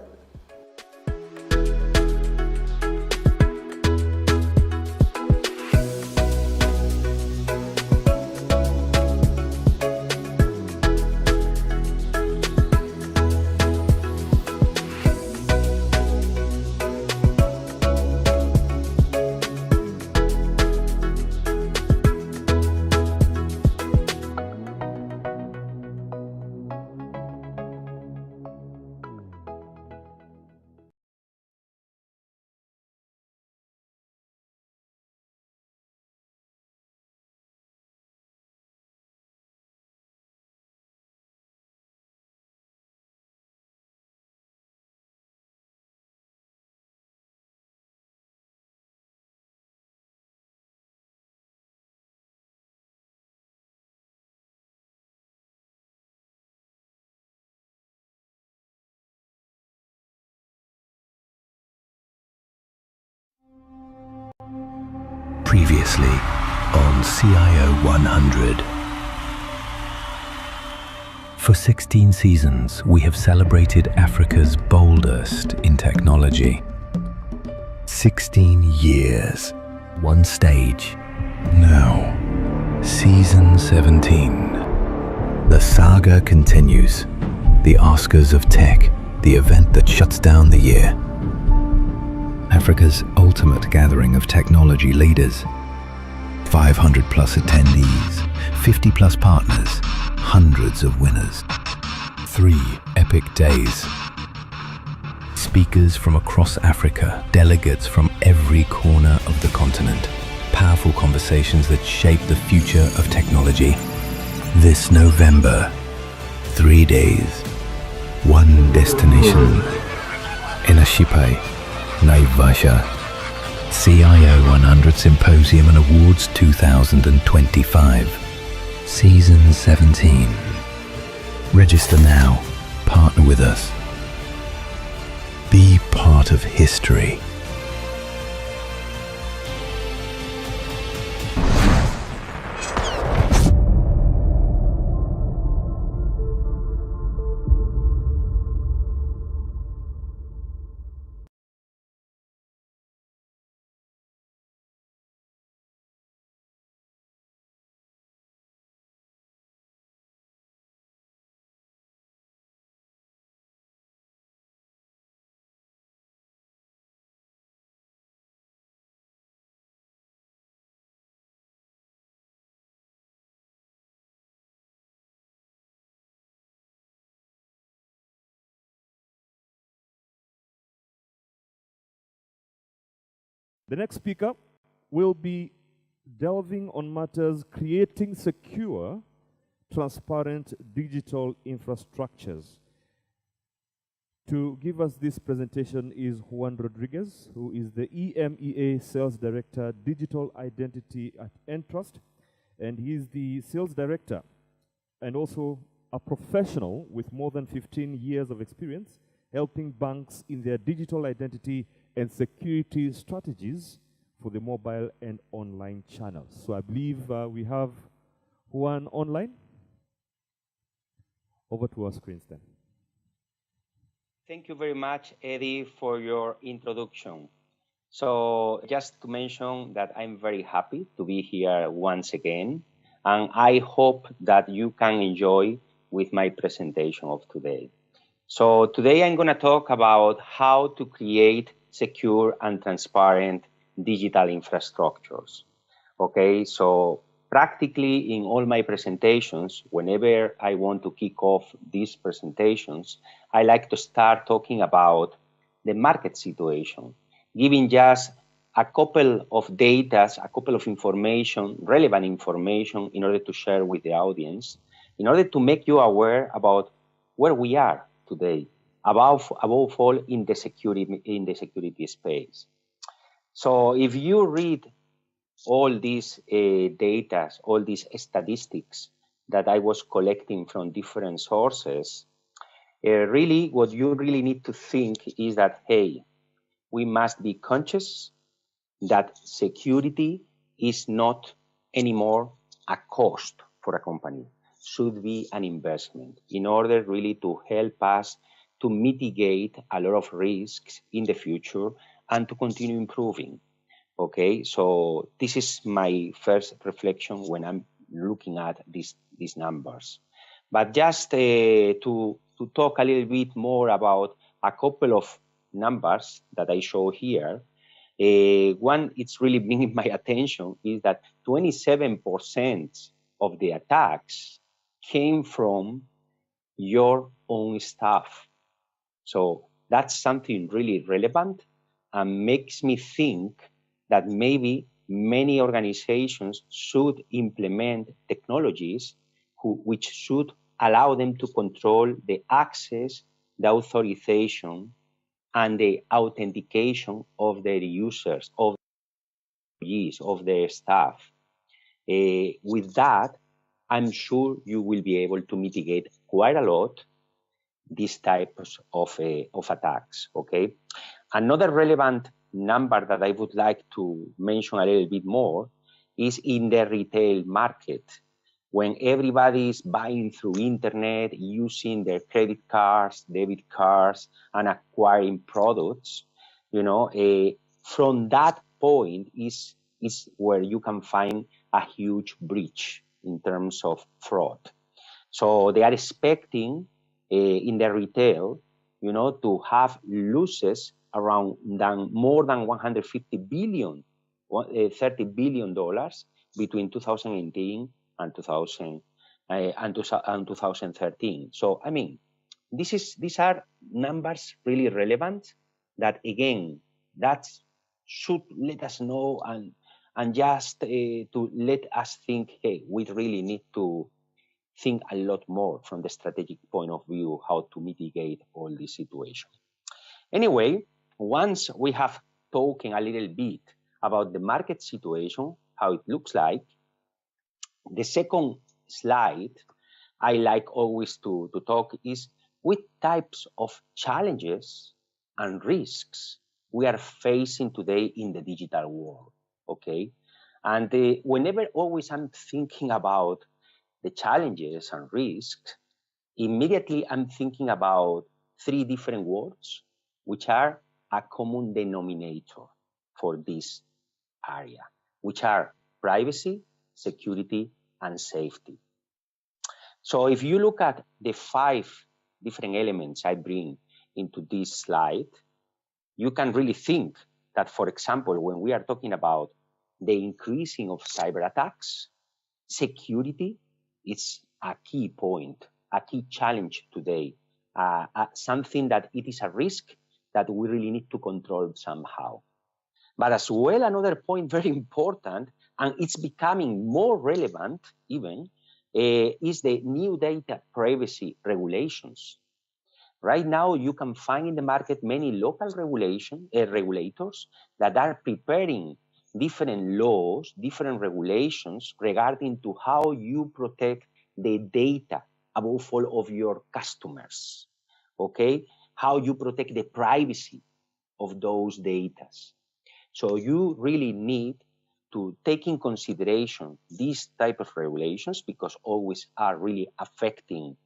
Previously on CIO100. For 16 seasons, we have celebrated Africa's boldest in technology. 16 years, one stage. Now, season 17. The saga continues. The Oscars of Tech, the event that shuts down the year. Africa's ultimate gathering of technology leaders. 500 plus attendees, 50 plus partners, hundreds of winners. 3 epic days. Speakers from across Africa, delegates from every corner of the continent. Powerful conversations that shape the future of technology. This November, 3 days, one destination. Inashipai, Naivasha. CIO100 Symposium and Awards 2025. Season 17. Register now. Partner with us. Be part of history. The next speaker will be delving on matters creating secure, transparent digital infrastructures. To give us this presentation is Juan Rodriguez, who is the EMEA Sales Director, Digital Identity at Entrust, and he is the Sales Director and also a professional with more than 15 years of experience helping banks in their digital identity and security strategies for the mobile and online channels. So I believe we have Juan online. Over to our screens then. Thank you very much, Eddie, for your introduction. So just to mention that I'm very happy to be here once again, and I hope that you can enjoy with my presentation of today. So today I'm going to talk about how to create secure and transparent digital infrastructures. Okay, so practically in all my presentations, whenever I want to kick off these presentations, I like to start talking about the market situation, giving just a couple of data, a couple of information, relevant information in order to share with the audience, in order to make you aware about where we are today, above all in the security space. So if you read all these data, all these statistics that I was collecting from different sources, really what you really need to think is that, hey, we must be conscious that security is not anymore a cost for a company, should be an investment in order really to help us to mitigate a lot of risks in the future and to continue improving. Okay, so this is my first reflection when I'm looking at these numbers. But just to talk a little bit more about a couple of numbers that I show here, one it's really bringing my attention is that 27% of the attacks came from your own staff. So that's something really relevant and makes me think that maybe many organizations should implement technologies which should allow them to control the access, the authorization, and the authentication of their users, of employees, of their staff. With that, I'm sure you will be able to mitigate quite a lot these types of attacks, okay? Another relevant number that I would like to mention a little bit more is in the retail market. When everybody is buying through internet, using their credit cards, debit cards, and acquiring products, you know, from that point is where you can find a huge breach in terms of fraud. So they are expecting in the retail, you know, to have losses around more than $150 billion, $30 billion between 2018 and 2013. So, I mean, these are numbers really relevant that, again, that should let us know and just to let us think, hey, we really need to think a lot more from the strategic point of view how to mitigate all this situation. Anyway, once we have talking a little bit about the market situation, how it looks like, the second slide I like always to talk is what types of challenges and risks we are facing today in the digital world, okay? And whenever always I'm thinking about the challenges and risks, immediately I'm thinking about three different words, which are a common denominator for this area, which are privacy, security, and safety. So if you look at the 5 different elements I bring into this slide, you can really think that, for example, when we are talking about the increasing of cyber attacks, security is a key point, a key challenge today, something that it is a risk that we really need to control somehow. But as well, another point very important, and it's becoming more relevant even, is the new data privacy regulations. Right now, you can find in the market many local regulators that are preparing different laws, different regulations regarding to how you protect the data above all of your customers, okay? How you protect the privacy of those data. So you really need to take in consideration these type of regulations because always are really affecting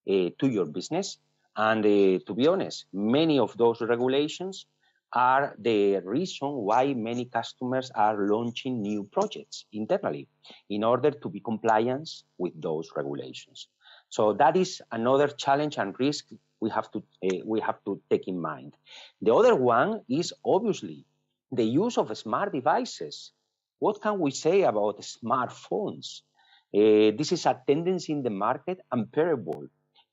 to your business. And to be honest, many of those regulations are the reason why many customers are launching new projects internally in order to be compliant with those regulations. So that is another challenge and risk we have to take in mind. The other one is obviously the use of smart devices. What can we say about smartphones? This is a tendency in the market unbearable.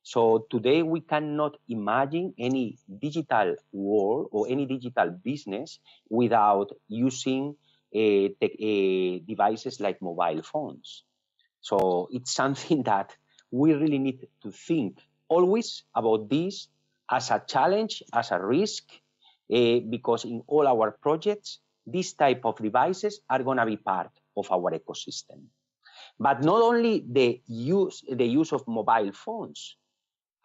So today we cannot imagine any digital world or any digital business without using devices like mobile phones. So it's something that we really need to think always about this as a challenge, as a risk, because in all our projects, these type of devices are going to be part of our ecosystem. But not only the use of mobile phones,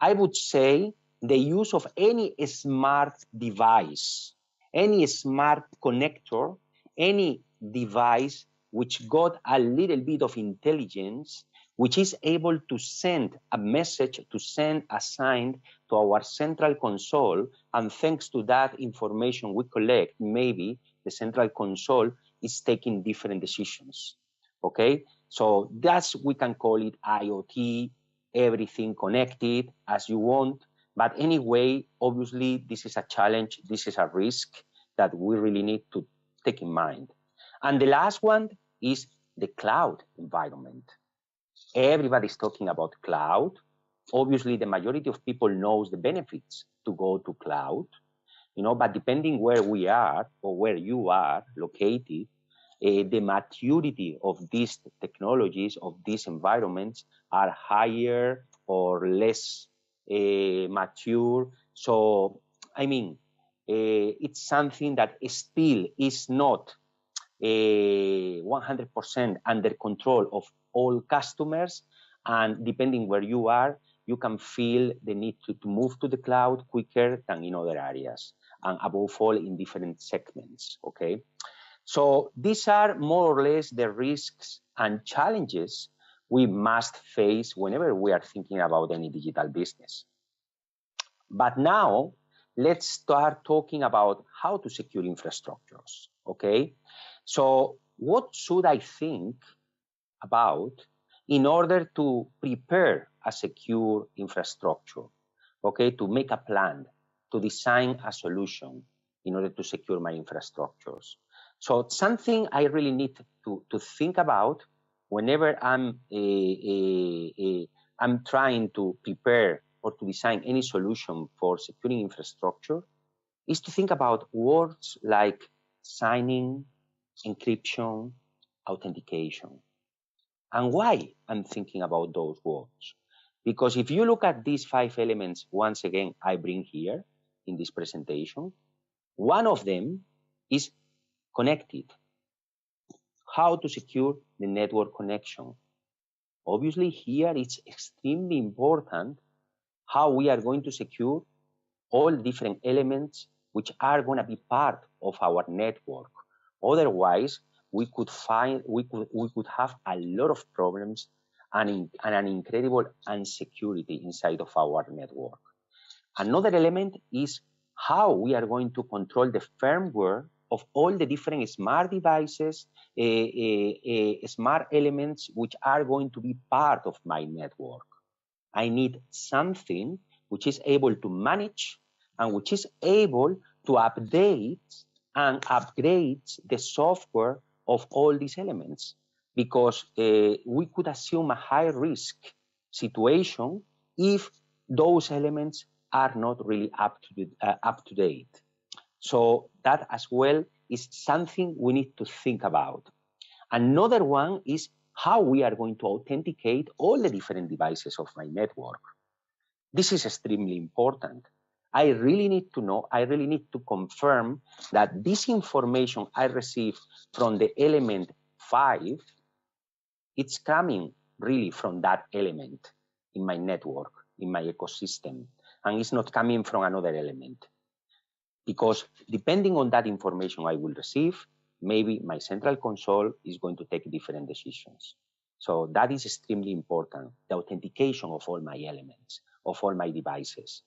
I would say the use of any smart device any smart connector, any device which got a little bit of intelligence, which is able to send a message, to send a sign to our central console, and thanks to that information we collect, maybe the central console is taking different decisions, okay? So that's, we can call it IoT, everything connected as you want. But anyway, obviously, this is a challenge, this is a risk that we really need to take in mind. And the last one is the cloud environment. Everybody's talking about cloud. Obviously, the majority of people knows the benefits to go to cloud, you know, but depending where we are or where you are located, the maturity of these technologies, of these environments are higher or less mature. So, I mean, it's something that still is not 100% under control of all customers. And depending where you are, you can feel the need to move to the cloud quicker than in other areas, and above all in different segments, okay? So these are more or less the risks and challenges we must face whenever we are thinking about any digital business. But now, let's start talking about how to secure infrastructures, okay? So what should I think about in order to prepare a secure infrastructure, okay? To make a plan, to design a solution in order to secure my infrastructures. So something I really need to think about whenever I'm trying to prepare or to design any solution for securing infrastructure is to think about words like signing, encryption, authentication. And why I'm thinking about those words? Because if you look at these 5 elements, once again, I bring here in this presentation, one of them is connected. How to secure the network connection. Obviously, here it's extremely important how we are going to secure all different elements which are going to be part of our network. Otherwise, we could have a lot of problems and an incredible insecurity inside of our network. Another element is how we are going to control the firmware of all the different smart devices, smart elements which are going to be part of my network. I need something which is able to manage and which is able to update and upgrade the software of all these elements, because we could assume a high risk situation if those elements are not really up to date. So that as well is something we need to think about. Another one is how we are going to authenticate all the different devices of my network. This is extremely important. I really need to know, I really need to confirm that this information I receive from the element 5, it's coming really from that element in my network, in my ecosystem, and it's not coming from another element. Because depending on that information I will receive, maybe my central console is going to take different decisions. So that is extremely important, the authentication of all my elements, of all my devices.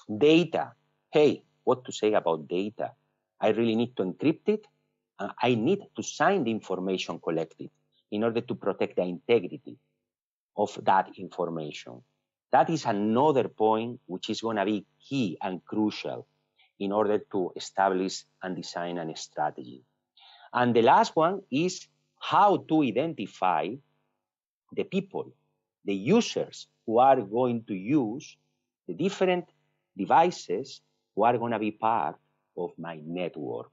Data. Hey, what to say about data? I really need to encrypt it. I need to sign the information collected in order to protect the integrity of that information. That is another point which is going to be key and crucial in order to establish and design a strategy. And the last one is how to identify the people, the users who are going to use the different devices who are going to be part of my network.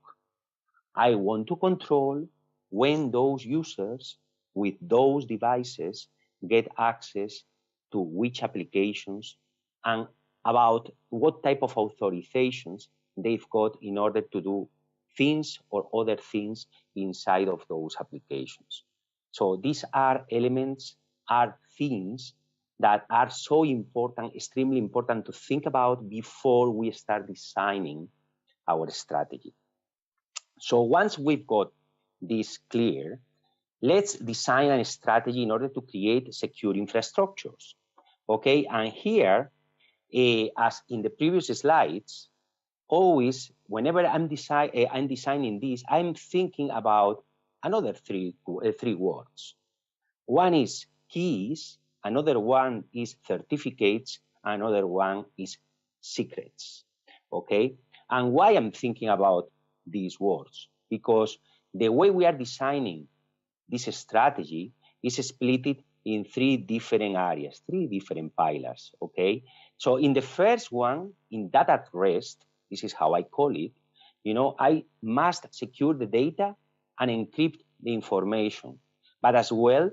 I want to control when those users with those devices get access to which applications and about what type of authorizations they've got in order to do things or other things inside of those applications. So these are elements, are things that are so important, extremely important to think about before we start designing our strategy. So once we've got this clear, let's design a strategy in order to create secure infrastructures. Okay, and here, as in the previous slides, always, whenever I'm designing this, I'm thinking about another three words. One is keys, another one is certificates, another one is secrets. Okay, and why I'm thinking about these words? Because the way we are designing this strategy is split in three different areas, three different pillars, okay? So in the first one, in data at rest, this is how I call it, you know, I must secure the data and encrypt the information, but as well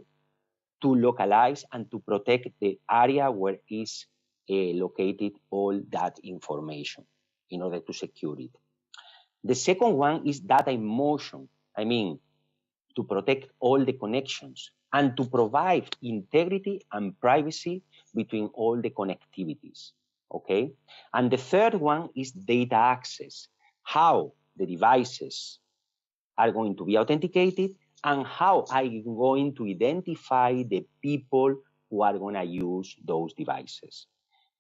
to localize and to protect the area where is located all that information in order to secure it. The second one is data in motion. I mean, to protect all the connections and to provide integrity and privacy between all the connectivities, okay? And the third one is data access, how the devices are going to be authenticated and how I'm going to identify the people who are going to use those devices.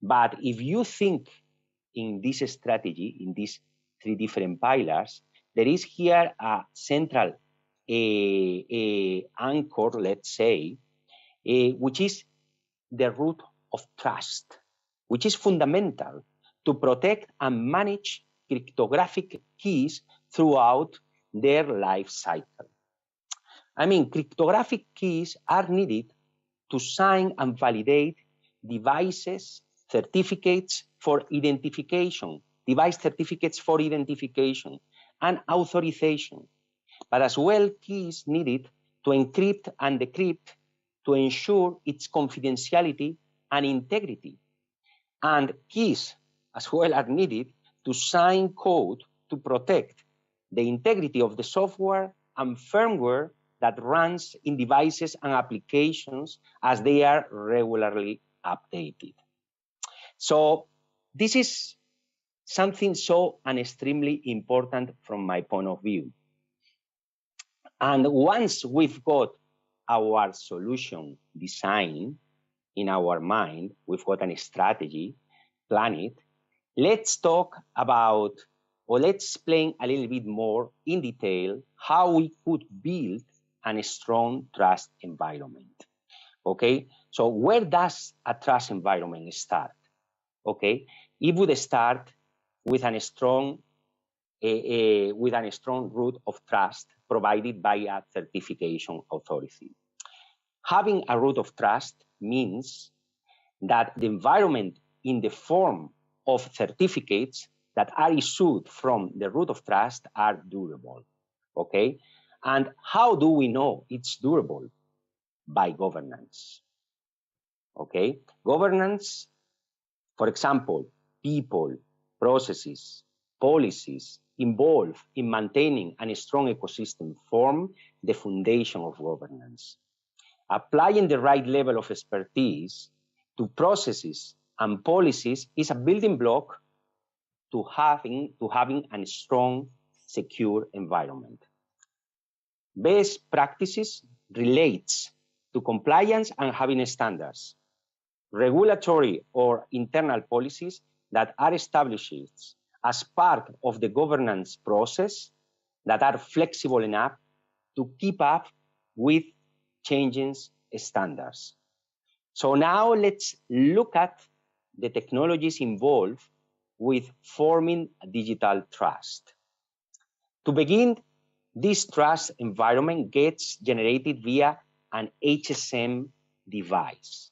But if you think in this strategy, in these three different pillars, there is here a central anchor, let's say, which is the root of trust, which is fundamental to protect and manage cryptographic keys throughout their life cycle. I mean, cryptographic keys are needed to sign and validate devices, certificates for identification, device certificates for identification and authorization, but as well keys needed to encrypt and decrypt to ensure its confidentiality and integrity. And keys as well are needed to sign code to protect the integrity of the software and firmware that runs in devices and applications as they are regularly updated. So this is something so extremely important from my point of view. And once we've got our solution design in our mind, we've got a strategy, plan it, let's talk about, or let's explain a little bit more in detail how we could build a strong trust environment. Okay, so where does a trust environment start? Okay, it would start with a strong root of trust provided by a certification authority. Having a root of trust means that the environment in the form of certificates that are issued from the root of trust are durable, okay? And how do we know it's durable? By governance, okay? Governance, for example, people, processes, policies involved in maintaining a strong ecosystem form the foundation of governance. Applying the right level of expertise to processes and policies is a building block to having a strong, secure environment. Best practices relates to compliance and having standards, regulatory or internal policies that are established as part of the governance process that are flexible enough to keep up with changing standards. So now let's look at the technologies involved with forming a digital trust. To begin, this trust environment gets generated via an HSM device.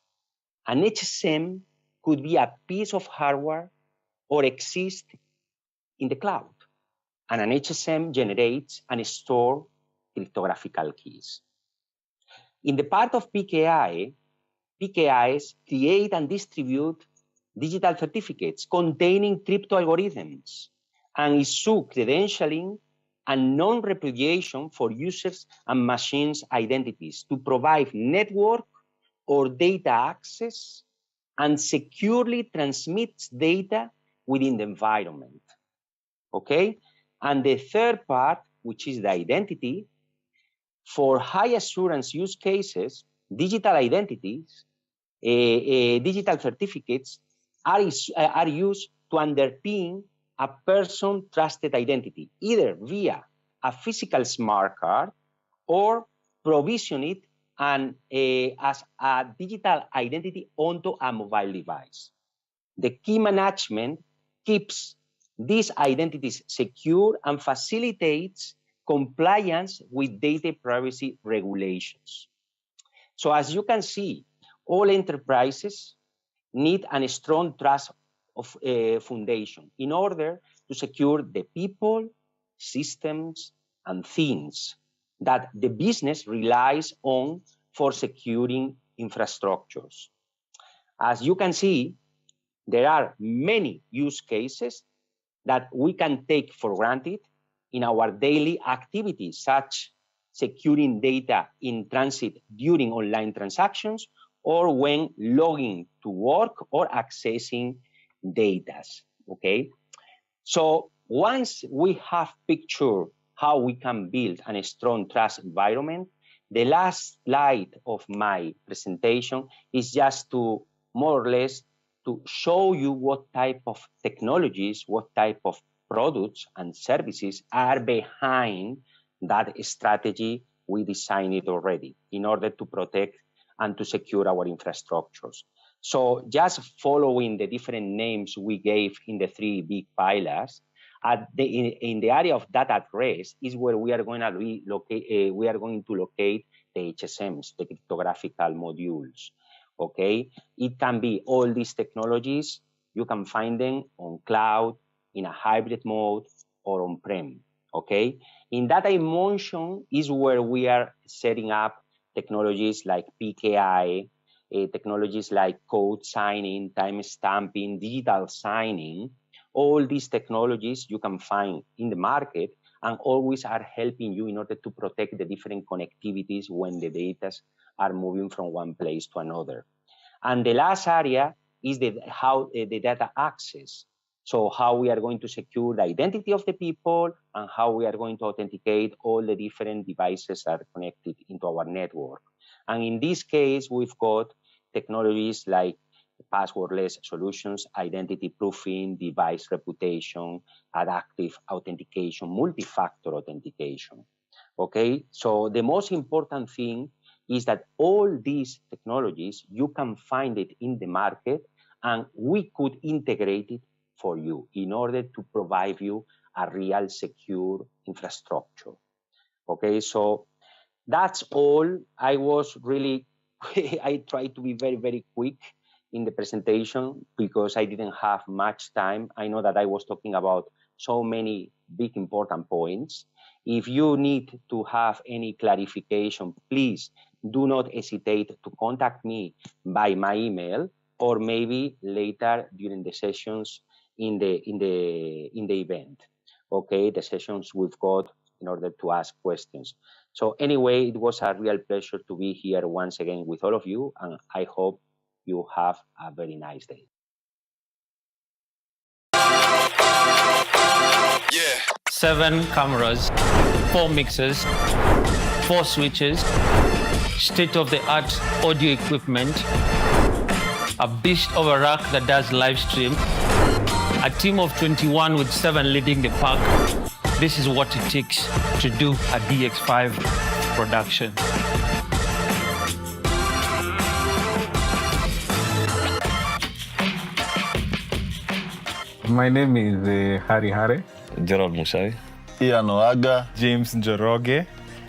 An HSM could be a piece of hardware or exist in the cloud. And an HSM generates and stores cryptographical keys. In the part of PKI, PKIs create and distribute digital certificates containing crypto algorithms and issue credentialing and non-repudiation for users and machines' identities to provide network or data access and securely transmits data within the environment. okay? And the third part, which is the identity, for high assurance use cases, digital identities, digital certificates are used to underpin a person trusted identity, either via a physical smart card or provision it and as a digital identity onto a mobile device. The key management keeps these identities secure and facilitates compliance with data privacy regulations. So as you can see, all enterprises need a strong trust of foundation in order to secure the people, systems, and things that the business relies on for securing infrastructures. As you can see, there are many use cases that we can take for granted in our daily activities, such securing data in transit during online transactions or when logging to work or accessing data, okay? So once we have pictured how we can build a strong trust environment, the last slide of my presentation is just to more or less to show you what type of technologies, what type of products and services are behind that strategy we designed it already in order to protect and to secure our infrastructures. So just following the different names we gave in the three big pillars, in the area of data at rest is where we are going to locate the HSMs, the cryptographical modules. Okay, it can be all these technologies. You can find them on cloud, in a hybrid mode, or on-prem. Okay, in data in motion is where we are setting up technologies like PKI, technologies like code signing, time stamping, digital signing. All these technologies you can find in the market and always are helping you in order to protect the different connectivities when the data are moving from one place to another. And the last area is the data access. So how we are going to secure the identity of the people and how we are going to authenticate all the different devices that are connected into our network. And in this case, we've got technologies like passwordless solutions, identity proofing, device reputation, adaptive authentication, multi-factor authentication. Okay, so the most important thing is that all these technologies, you can find it in the market and we could integrate it for you in order to provide you a real secure infrastructure. Okay, so that's all. I was really, I tried to be very, very quick in the presentation because I didn't have much time. I know that I was talking about so many big important points. If you need to have any clarification, please do not hesitate to contact me by my email or maybe later during the sessions in the event. Okay, the sessions we've got in order to ask questions. So anyway, it was a real pleasure to be here once again with all of you, and I hope you have a very nice day. Yeah. 7 cameras, 4 mixers, 4 switches, state-of-the-art audio equipment, a beast of a rack that does live stream, a team of 21 with 7 leading the pack. This is what it takes to do a DX5 production. My name is Harry Hare. Gerald Mushai. Ian Oaga. James Njoroge,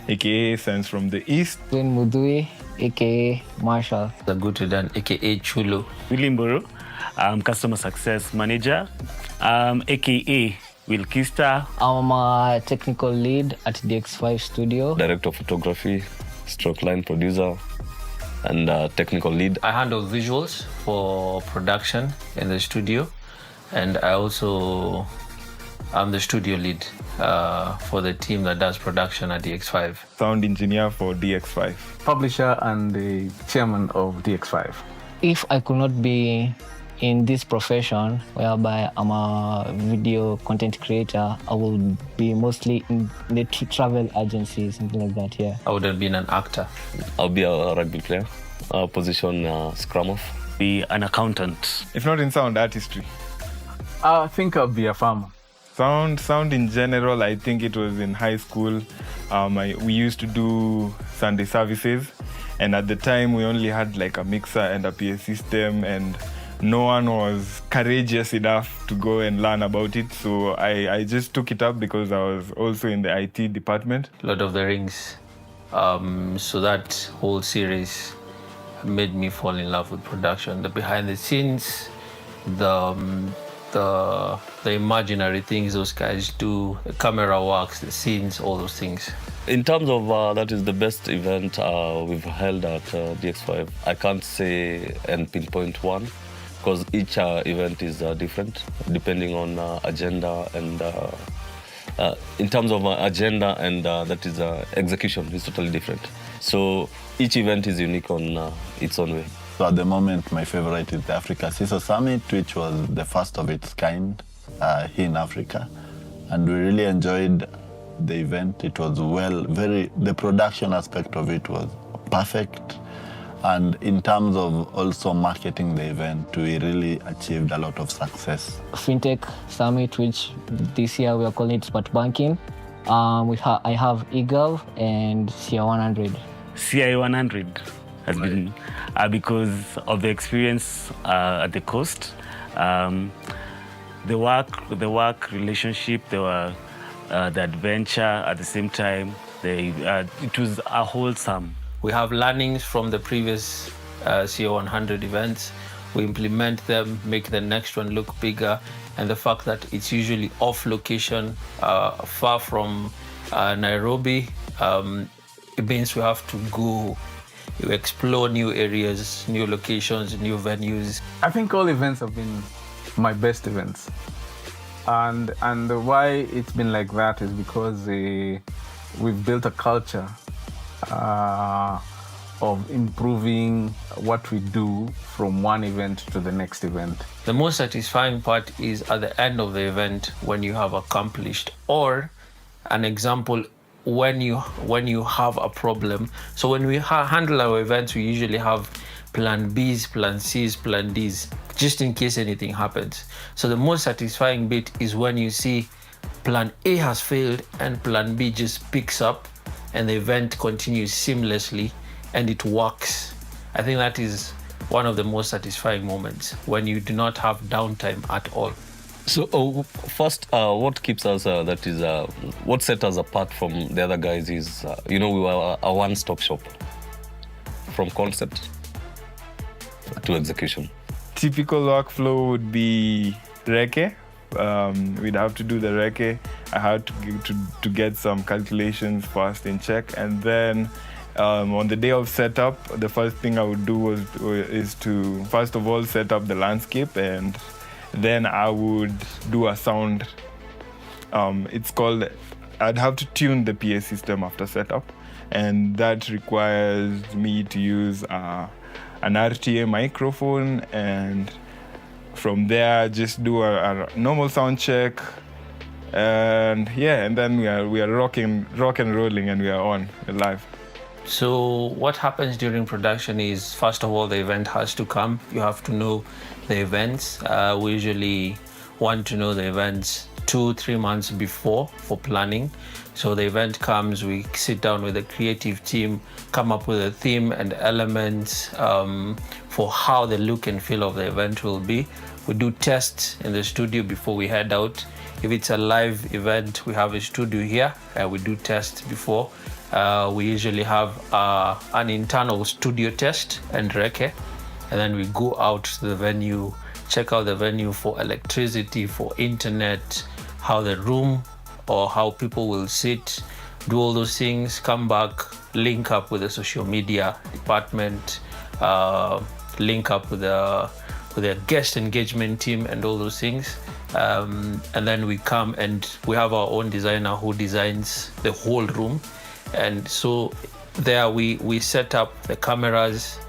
aka Sense from the East. Gwen Mudui, aka Marshall. Zagutudan, aka Chulo. William Buru, I'm Customer Success Manager, aka Will Kista. I'm a technical lead at DX5 Studio. Director of Photography, stroke line producer, and technical lead. I handle visuals for production in the studio, and I'm the studio lead for the team that does production at DX5. Sound engineer for DX5. Publisher and the chairman of DX5. If I could not be in this profession, whereby I'm a video content creator, I will be mostly in the travel agencies, something like that, yeah. I would have been an actor. I'll be a rugby player, position scrum off. Be an accountant. If not in sound artistry. I think I'll be a farmer. Sound in general, I think it was in high school. We used to do Sunday services, and at the time we only had like a mixer and a PA system, and no one was courageous enough to go and learn about it. So I just took it up because I was also in the IT department. Lord of the Rings. So that whole series made me fall in love with production. The behind the scenes, the imaginary things those guys do, the camera works, the scenes, all those things. In terms of that is the best event we've held at DX5. I can't say and pinpoint one, because each event is different depending on agenda and in terms of agenda and that is execution is totally different. So each event is unique on its own way. So at the moment, my favorite is the Africa CISO Summit, which was the first of its kind here in Africa. And we really enjoyed the event. It was the production aspect of it was perfect. And in terms of also marketing the event, we really achieved a lot of success. FinTech Summit, which this year we are calling it Smart Banking. I have eGov and CIO100. CIO100 has been because of the experience at the coast, the work relationship, the adventure at the same time. It was a wholesome. We have learnings from the previous CIO100 events. We implement them, make the next one look bigger, and the fact that it's usually off location, far from Nairobi, it means we have to go explore new areas, new locations, new venues. I think all events have been my best events. And why it's been like that is because we've built a culture of improving what we do from one event to the next event. The most satisfying part is at the end of the event when you have accomplished, or an example, when you have a problem. So when we handle our events, we usually have plan Bs, plan Cs, plan Ds, just in case anything happens. So the most satisfying bit is when you see plan A has failed and plan B just picks up and the event continues seamlessly and it works. I think that is one of the most satisfying moments, when you do not have downtime at all. So first, what keeps us, what set us apart from the other guys is, we were a one-stop shop from concept to execution. Typical workflow would be Reke. We'd have to do the Reke. I had to get some calculations first in check, and then on the day of setup, the first thing I would do is to first of all set up the landscape, and then I would do a sound. I'd have to tune the PA system after setup, and that requires me to use an RTA microphone, and from there just do a normal sound check, and then we are rock and rolling, and we are on live. So what happens during production is, first of all, the event has to come. You have to know the events. We usually want to know the events 2-3 months before for planning. So the event comes, we sit down with the creative team, come up with a theme and elements for how the look and feel of the event will be. We do tests in the studio before we head out. If it's a live event, we have a studio here. We do tests before. We usually have an internal studio test and Reke, and then we go out to the venue, check out the venue for electricity, for internet, how the room or how people will sit, do all those things, come back, link up with the social media department, link up with the guest engagement team and all those things. And then we come and we have our own designer who designs the whole room. And so there we set up the cameras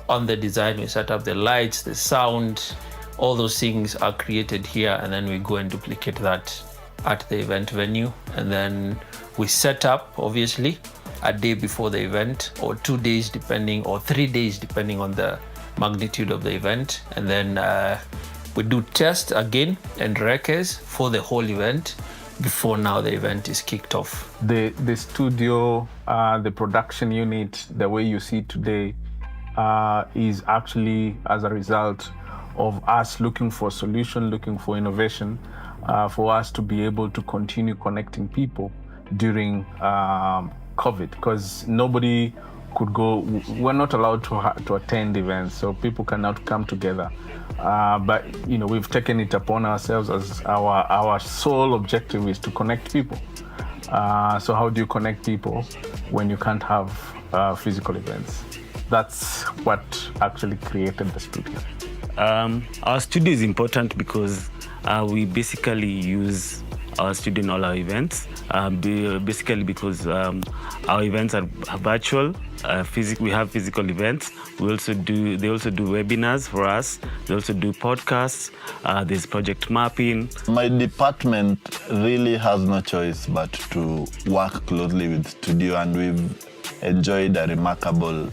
on the design, we set up the lights, the sound, all those things are created here, and then we go and duplicate that at the event venue. And then we set up, obviously, a day before the event, or 2 days depending, or 3 days depending on the magnitude of the event. And then we do tests again and recs for the whole event before now the event is kicked off. The studio, the production unit, the way you see today, is actually as a result of us looking for solution, looking for innovation, for us to be able to continue connecting people during COVID, because nobody could go. We're not allowed to attend events, so people cannot come together. But we've taken it upon ourselves as our sole objective is to connect people. So how do you connect people when you can't have physical events? That's what actually created the studio. Our studio is important because we basically use our studio in all our events, basically because our events are virtual. We have physical events. They also do webinars for us. They also do podcasts. There's project mapping. My department really has no choice but to work closely with studio, and we've enjoyed a remarkable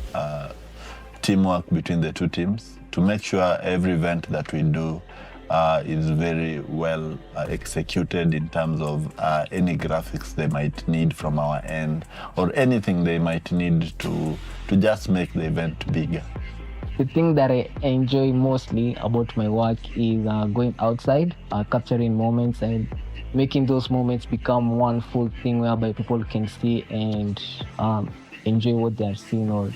teamwork between the two teams to make sure every event that we do is very well executed in terms of any graphics they might need from our end, or anything they might need to just make the event bigger. The thing that I enjoy mostly about my work is going outside, capturing moments and making those moments become one full thing whereby people can see and enjoy what they are seeing, or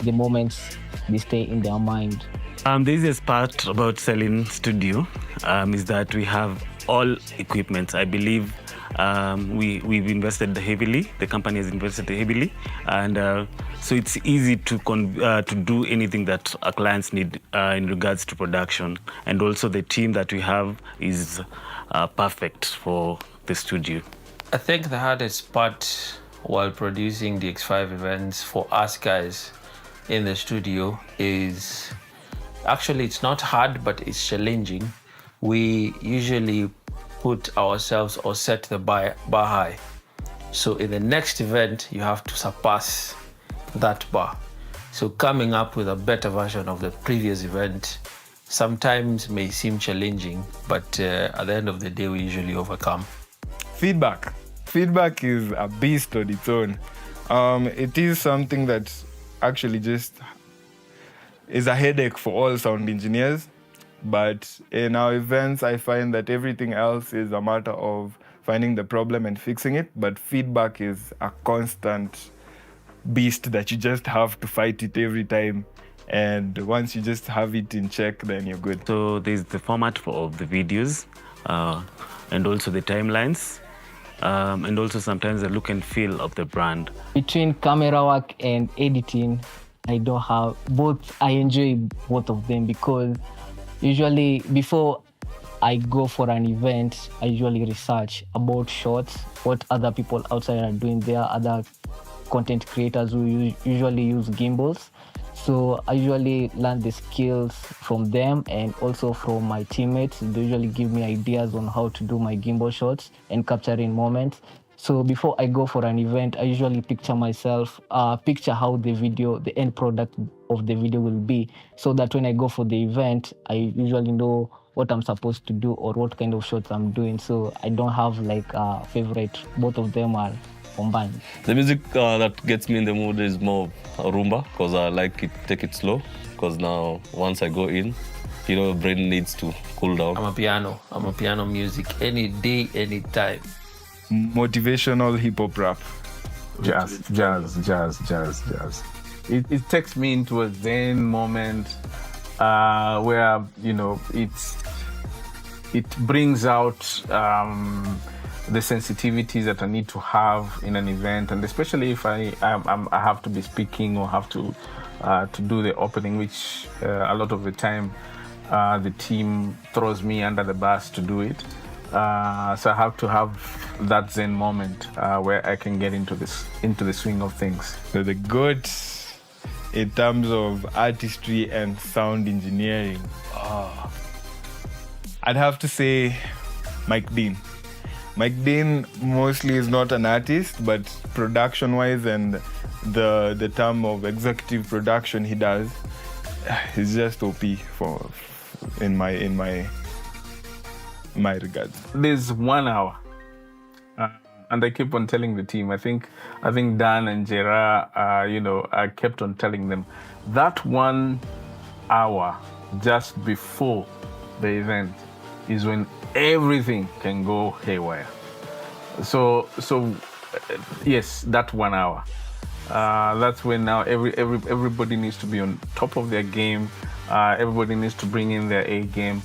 the moments they stay in their mind. The easiest part about selling studio is that we have all equipment. I believe we've invested heavily. The company has invested heavily, and so it's easy to do anything that our clients need in regards to production. And also the team that we have is perfect for the studio. I think the hardest part while producing the X5 events for us guys in the studio is, actually it's not hard, but it's challenging. We usually put ourselves or set the bar high. So in the next event, you have to surpass that bar. So coming up with a better version of the previous event sometimes may seem challenging, but at the end of the day, we usually overcome. Feedback. Feedback is a beast on its own. It is something that actually just is a headache for all sound engineers. But in our events, I find that everything else is a matter of finding the problem and fixing it. But feedback is a constant beast that you just have to fight it every time. And once you just have it in check, then you're good. So there's the format of the videos, and also the timelines, and also sometimes the look and feel of the brand. Between camera work and editing, I don't have both. I enjoy both of them because usually before I go for an event, I usually research about shots, what other people outside are doing there, other content creators who usually use gimbals. So I usually learn the skills from them and also from my teammates. They usually give me ideas on how to do my gimbal shots and capturing moments. So before I go for an event, I usually picture myself, picture how the end product of the video will be, so that when I go for the event, I usually know what I'm supposed to do or what kind of shots I'm doing. So I don't have like a favorite. Both of them are combined. The music that gets me in the mood is more rumba, because I like it, take it slow, because now once I go in, brain needs to cool down. I'm a piano music, any day, any time. Motivational hip-hop rap. Jazz. It takes me into a zen moment where, it brings out the sensitivities that I need to have in an event, and especially if I have to be speaking or have to do the opening, which a lot of the time the team throws me under the bus to do it. So I have to have that zen moment where I can get into the swing of things. So the GOAT in terms of artistry and sound engineering. I'd have to say Mike Dean. Mike Dean mostly is not an artist, but production-wise and the term of executive production he does, is just OP in my regards. There's 1 hour, and I keep on telling the team. I think Dan and Gerard, I kept on telling them that 1 hour just before the event is when everything can go haywire. So yes, that 1 hour. That's when now everybody needs to be on top of their game. Everybody needs to bring in their A game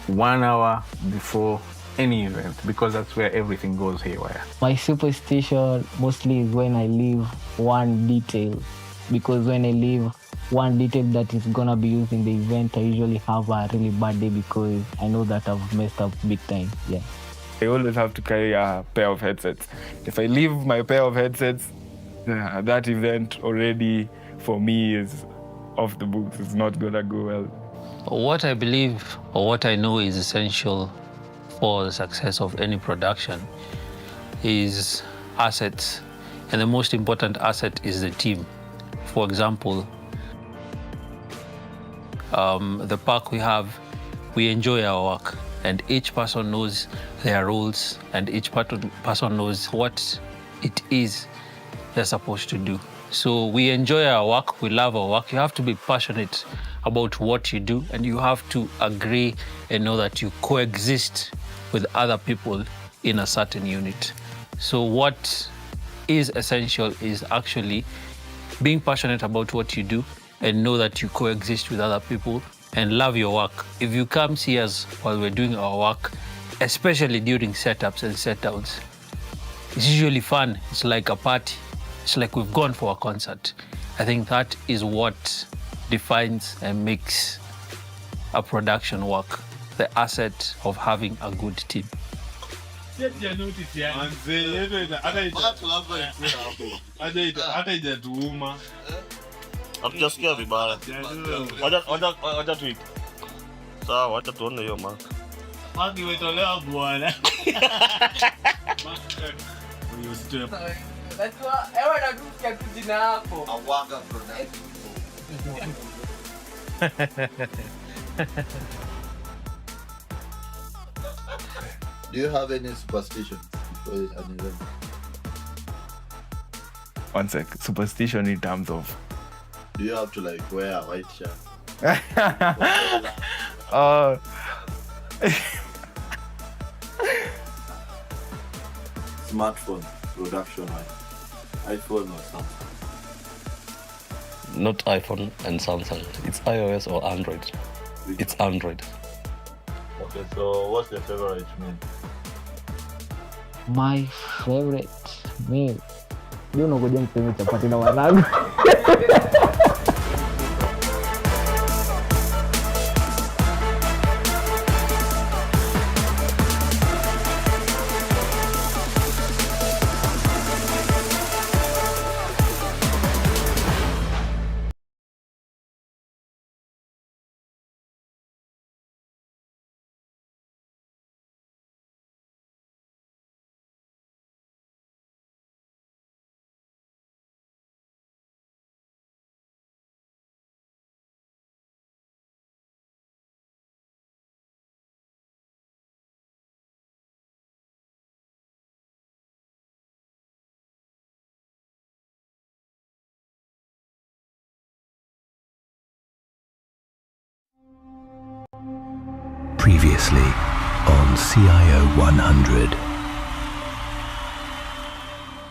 1 hour before any event, because that's where everything goes haywire. My superstition mostly is when I leave one detail, because when I leave one detail that is gonna be used in the event, I usually have a really bad day because I know that I've messed up big time. Yeah. I always have to carry a pair of headsets. If I leave my pair of headsets, that event already for me is off the books. It's not gonna go well. What I believe or what I know is essential for the success of any production is assets. And the most important asset is the team. For example, the park we enjoy our work, and each person knows their roles, and each person knows what it is they're supposed to do. So we enjoy our work, we love our work. You have to be passionate about what you do, and you have to agree and know that you coexist with other people in a certain unit. So what is essential is actually being passionate about what you do and know that you coexist with other people and love your work. If you come see us while we're doing our work, especially during setups and set-downs, it's usually fun. It's like a party. It's like we've gone for a concert. I think that is what defines and makes a production work, the asset of having a good team. Hatujasikia vibaya. Wacha tweet. Sawa, wacha tuone hiyo mark. Mark imetolewa bwana. Ewa na tukia kujina hapo. Awanga product. Do you have any superstitions before an event? One sec. Superstition in terms of? Do you have to wear a white shirt? Smartphone production, iPhone or Samsung? Not iPhone and Samsung. It's iOS or Android. It's Android. Okay, so what's your favorite meal? My favorite meal. You know, go chapati na wanagu. Previously on CIO100.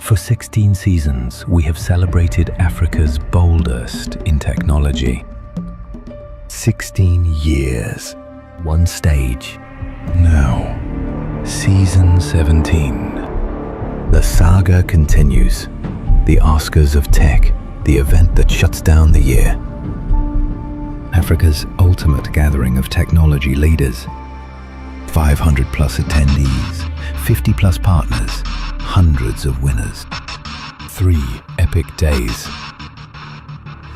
For 16 seasons, we have celebrated Africa's boldest in technology. 16 years, one stage. Now, season 17. The saga continues. The Oscars of Tech, the event that shuts down the year. Africa's ultimate gathering of technology leaders. 500 plus attendees, 50 plus partners, hundreds of winners. 3 epic days.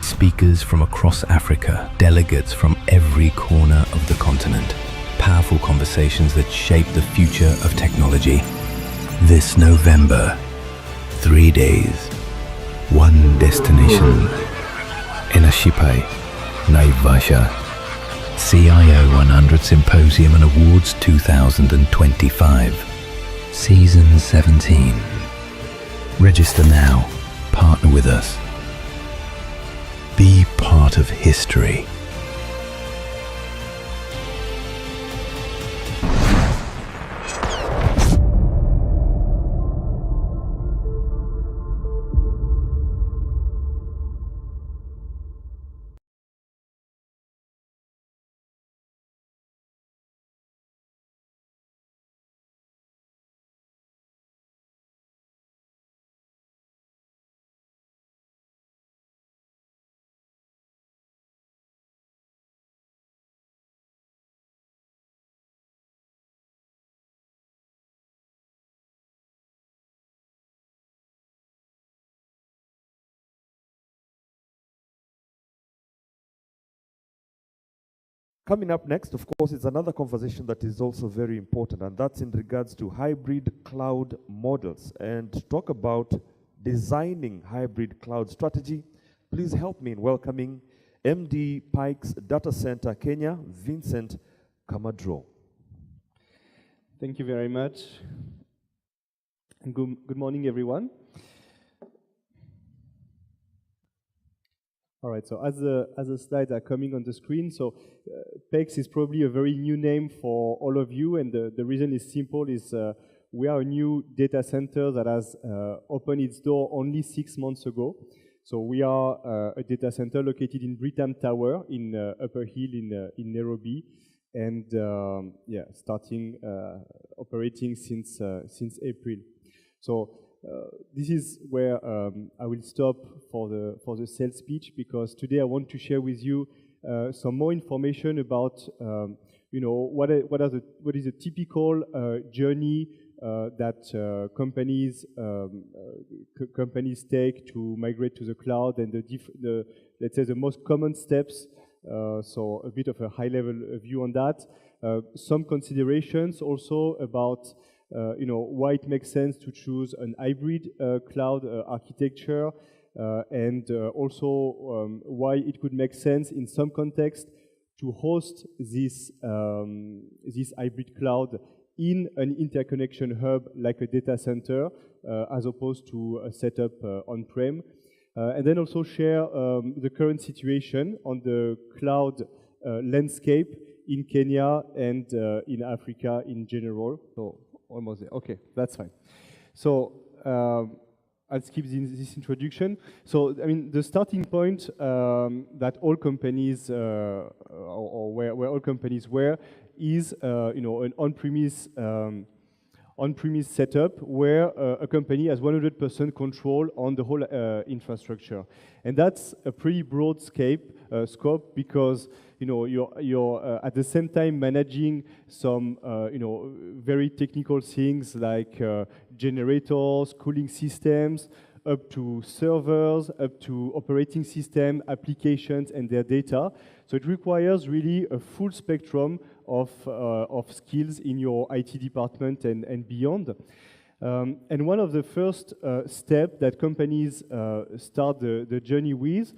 Speakers from across Africa, delegates from every corner of the continent. Powerful powerful conversations that shape the future of technology. This November, 3 days, one destination. Inashipai, Naivasha. CIO100 Symposium and Awards 2025. Season 17. Register now. Partner with us. Be part of history. Coming up next, of course, is another conversation that is also very important, and that's in regards to hybrid cloud models. And to talk about designing hybrid cloud strategy, please help me in welcoming MD Pikes Data Center Kenya, Vincent Kamadro. Thank you very much. And good morning, everyone. All right, so as the slides are coming on the screen, so PEX is probably a very new name for all of you, and the reason is simple, is we are a new data center that has opened its door only 6 months ago. So we are a data center located in Britam Tower in Upper Hill in Nairobi, and yeah, starting operating since April. So this is where I will stop for the sales speech, because today I want to share with you some more information about you know, what is a typical journey that companies take to migrate to the cloud, and let's say the most common steps. So a bit of a high-level view on that. Some considerations also about you know, why it makes sense to choose an hybrid cloud architecture, and also why it could make sense in some context to host this hybrid cloud in an interconnection hub like a data center, as opposed to a setup on-prem. And then also share the current situation on the cloud landscape in Kenya and in Africa in general. So almost there. Okay, that's fine. So I'll skip this introduction. So I mean, the starting point that all companies or where all companies were is you know, an on-premise setup where a company has 100% control on the whole infrastructure, and that's a pretty broad scope, because you know, you're at the same time managing some you know, very technical things like generators, cooling systems, up to servers, up to operating system, applications, and their data. So it requires really a full spectrum of skills in your IT department and beyond. And one of the first steps that companies start the journey with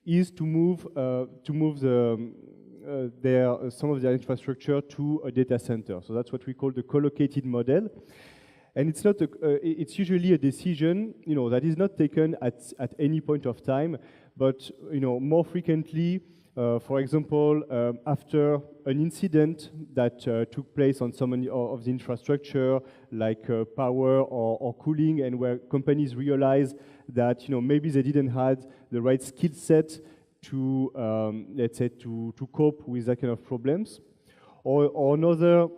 is to move some of their infrastructure to a data center. So that's what we call the co-located model. And it's not it's usually a decision, you know, that is not taken at any point of time, but you know, more frequently, for example, after an incident that took place on some of the infrastructure, like power or cooling, and where companies realize that, you know, maybe they didn't have the right skill set to let's say to cope with that kind of problems, or another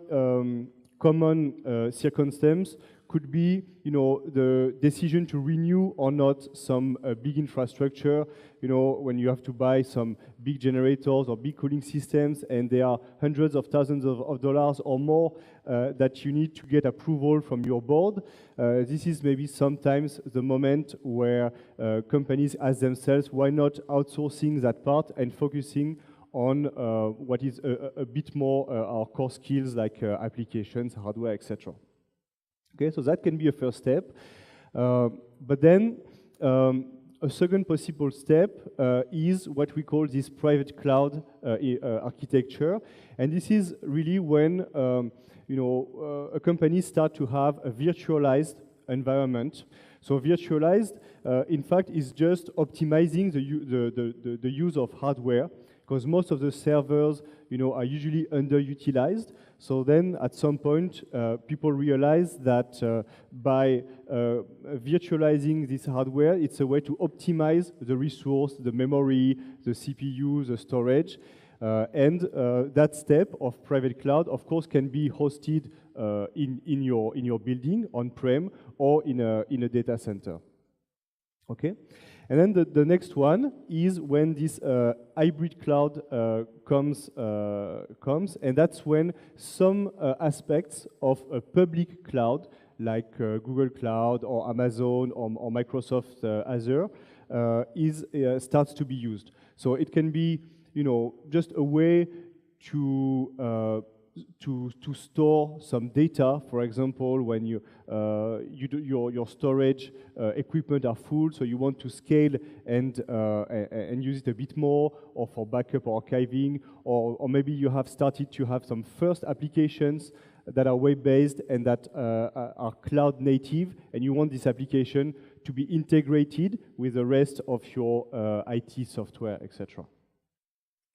common circumstance could be, you know, the decision to renew or not some big infrastructure. You know, when you have to buy some big generators or big cooling systems, and there are hundreds of thousands of dollars or more that you need to get approval from your board. This is maybe sometimes the moment where companies ask themselves, why not outsourcing that part and focusing on what is a bit more our core skills like applications, hardware, etc. Okay, so that can be a first step. But then a second possible step is what we call this private cloud architecture, and this is really when a company starts to have a virtualized environment. So virtualized, in fact, is just optimizing the use of hardware, because most of the servers, are usually underutilized. So then, at some point, people realize that by virtualizing this hardware, it's a way to optimize the resource, the memory, the CPU, the storage, and that step of private cloud, of course, can be hosted in your building on-prem or in a data center. Okay. And then the next one is when this hybrid cloud comes, and that's when some aspects of a public cloud, like Google Cloud or Amazon or Microsoft Azure, starts to be used. So it can be, just a way to store some data. For example, when your storage equipment are full, so you want to scale and use it a bit more, or for backup or archiving, or maybe you have started to have some first applications that are web-based and that are cloud native, and you want this application to be integrated with the rest of your IT software, etc.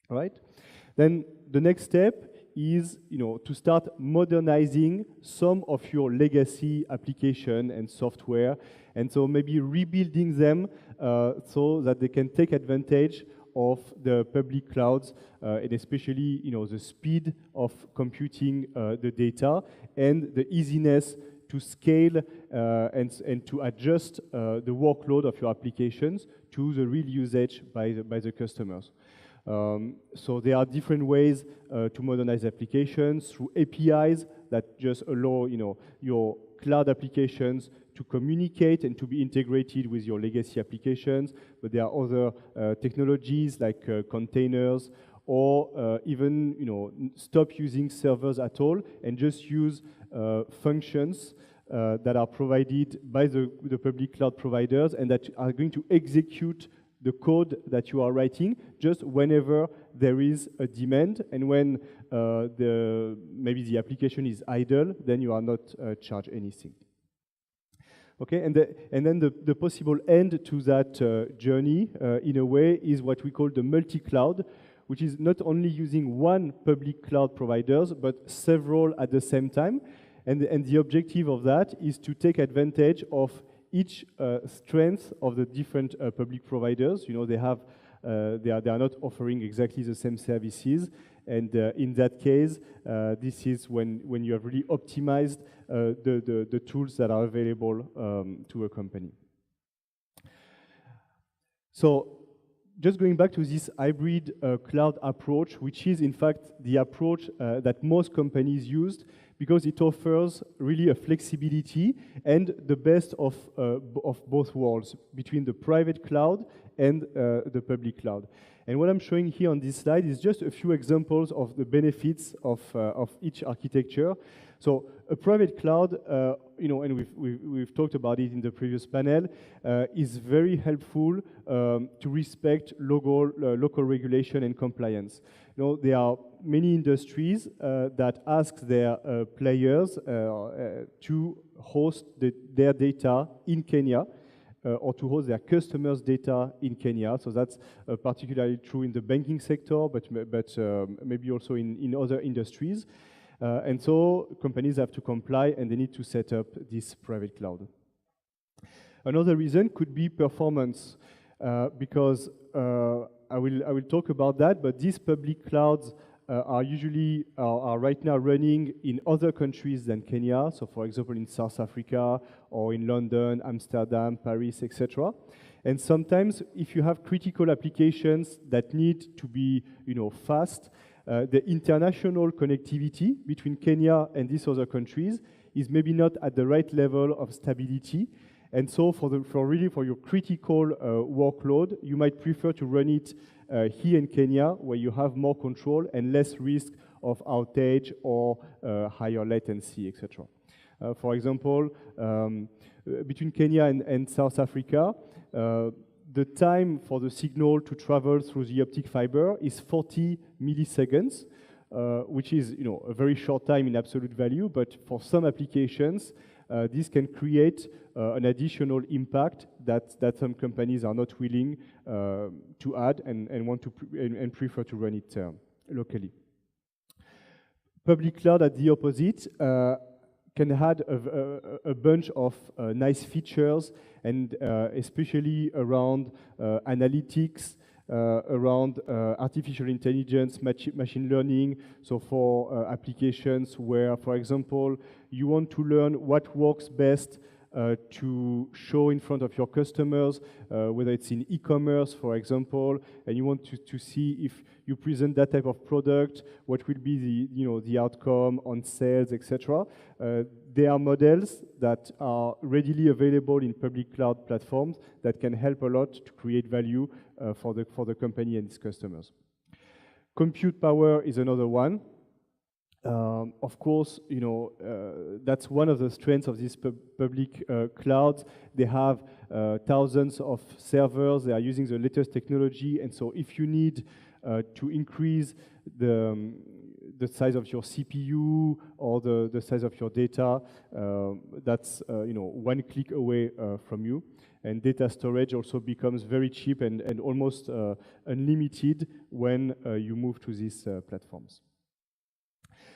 All right? Then the next step is to start modernizing some of your legacy application and software, and so maybe rebuilding them so that they can take advantage of the public clouds, and especially the speed of computing the data and the easiness to scale and to adjust the workload of your applications to the real usage by the customers. So there are different ways to modernize applications through APIs that just allow your cloud applications to communicate and to be integrated with your legacy applications. But there are other technologies like containers, or even stop using servers at all and just use functions that are provided by the public cloud providers and that are going to execute the code that you are writing just whenever there is a demand, and when maybe the application is idle, then you are not charged anything. Okay, and then the possible end to that journey, in a way, is what we call the multi-cloud, which is not only using one public cloud providers, but several at the same time. And the objective of that is to take advantage of each strength of the different public providers. They are not offering exactly the same services, and in that case, this is when you have really optimized the tools that are available to a company. So, just going back to this hybrid cloud approach, which is in fact the approach that most companies used, because it offers really a flexibility and the best of both worlds between the private cloud and the public cloud. And what I'm showing here on this slide is just a few examples of the benefits of each architecture. So a private cloud, and we've talked about it in the previous panel, is very helpful to respect local regulation and compliance. There are many industries that ask their players to host their data in Kenya, or to host their customers' data in Kenya. So that's particularly true in the banking sector, but maybe also in other industries. And so companies have to comply, and they need to set up this private cloud. Another reason could be performance, because I will talk about that, but these public clouds are usually right now running in other countries than Kenya. So, for example, in South Africa or in London, Amsterdam, Paris, etc. And sometimes, if you have critical applications that need to be, fast, the international connectivity between Kenya and these other countries is maybe not at the right level of stability. And so for your critical workload, you might prefer to run it here in Kenya, where you have more control and less risk of outage or higher latency, etc. For example, between Kenya and South Africa, the time for the signal to travel through the optic fiber is 40 milliseconds, which is a very short time in absolute value, but for some applications, this can create an additional impact that some companies are not willing to add and want to and prefer to run it locally. Public cloud, at the opposite, can add a bunch of nice features, and especially around analytics, around artificial intelligence, machine learning. So for applications where, for example, you want to learn what works best to show in front of your customers, whether it's in e-commerce, for example, and you want to see if you present that type of product, what will be the outcome on sales, etc. There are models that are readily available in public cloud platforms that can help a lot to create value for the company and its customers. Compute power is another one. Of course, that's one of the strengths of these public clouds. They have thousands of servers. They are using the latest technology, and so if you need to increase the size of your CPU or the size of your data, that's one click away from you. And data storage also becomes very cheap and almost unlimited when you move to these platforms.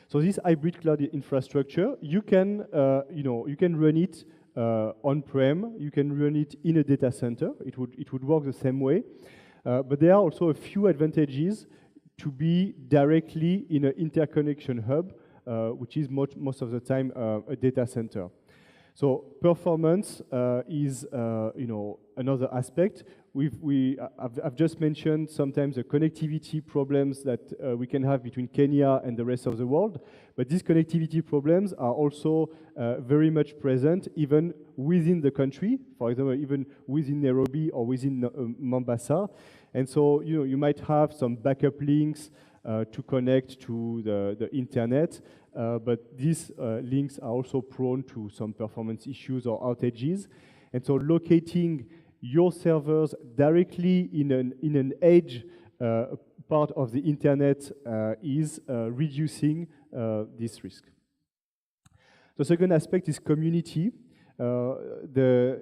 So this hybrid cloud infrastructure, you can run it on-prem, you can run it in a data center. It would work the same way, but there are also a few advantages to be directly in an interconnection hub, which is most of the time a data center. So performance is another aspect. I've just mentioned sometimes the connectivity problems that we can have between Kenya and the rest of the world, but these connectivity problems are also very much present even within the country, for example, even within Nairobi or within Mombasa. And so you might have some backup links to connect to the internet, but these links are also prone to some performance issues or outages. And so locating your servers directly in an edge part of the internet is reducing this risk. The second aspect is community. The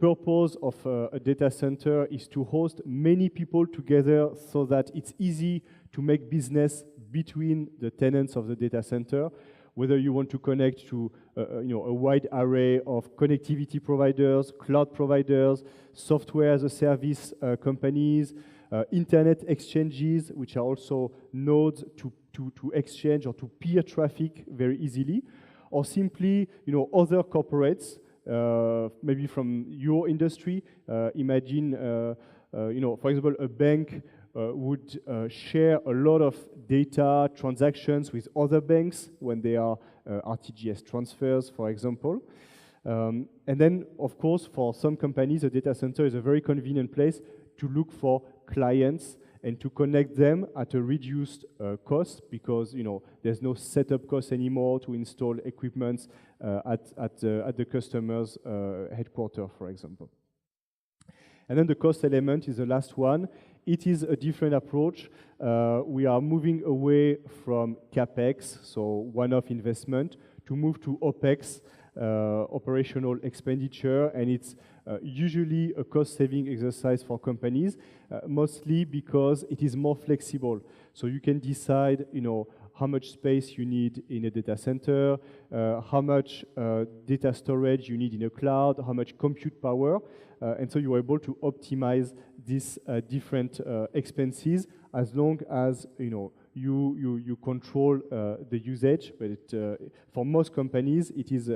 purpose of a data center is to host many people together so that it's easy to make business between the tenants of the data center, whether you want to connect to a wide array of connectivity providers, cloud providers, software as a service companies, internet exchanges, which are also nodes to exchange or to peer traffic very easily, or simply other corporates, maybe from your industry. Imagine, for example, a bank would share a lot of data transactions with other banks when they are RTGS transfers, for example. And then, of course, for some companies, a data center is a very convenient place to look for clients and to connect them at a reduced cost, because there's no setup cost anymore to install equipment at the customer's headquarters, for example. And then the cost element is the last one. It is a different approach. We are moving away from CapEx, so one-off investment, to move to OpEx, operational expenditure, and it's usually a cost-saving exercise for companies, mostly because it is more flexible. So you can decide, how much space you need in a data center, how much data storage you need in a cloud, how much compute power, and so you are able to optimize these different expenses as long as you control the usage. But for most companies, it is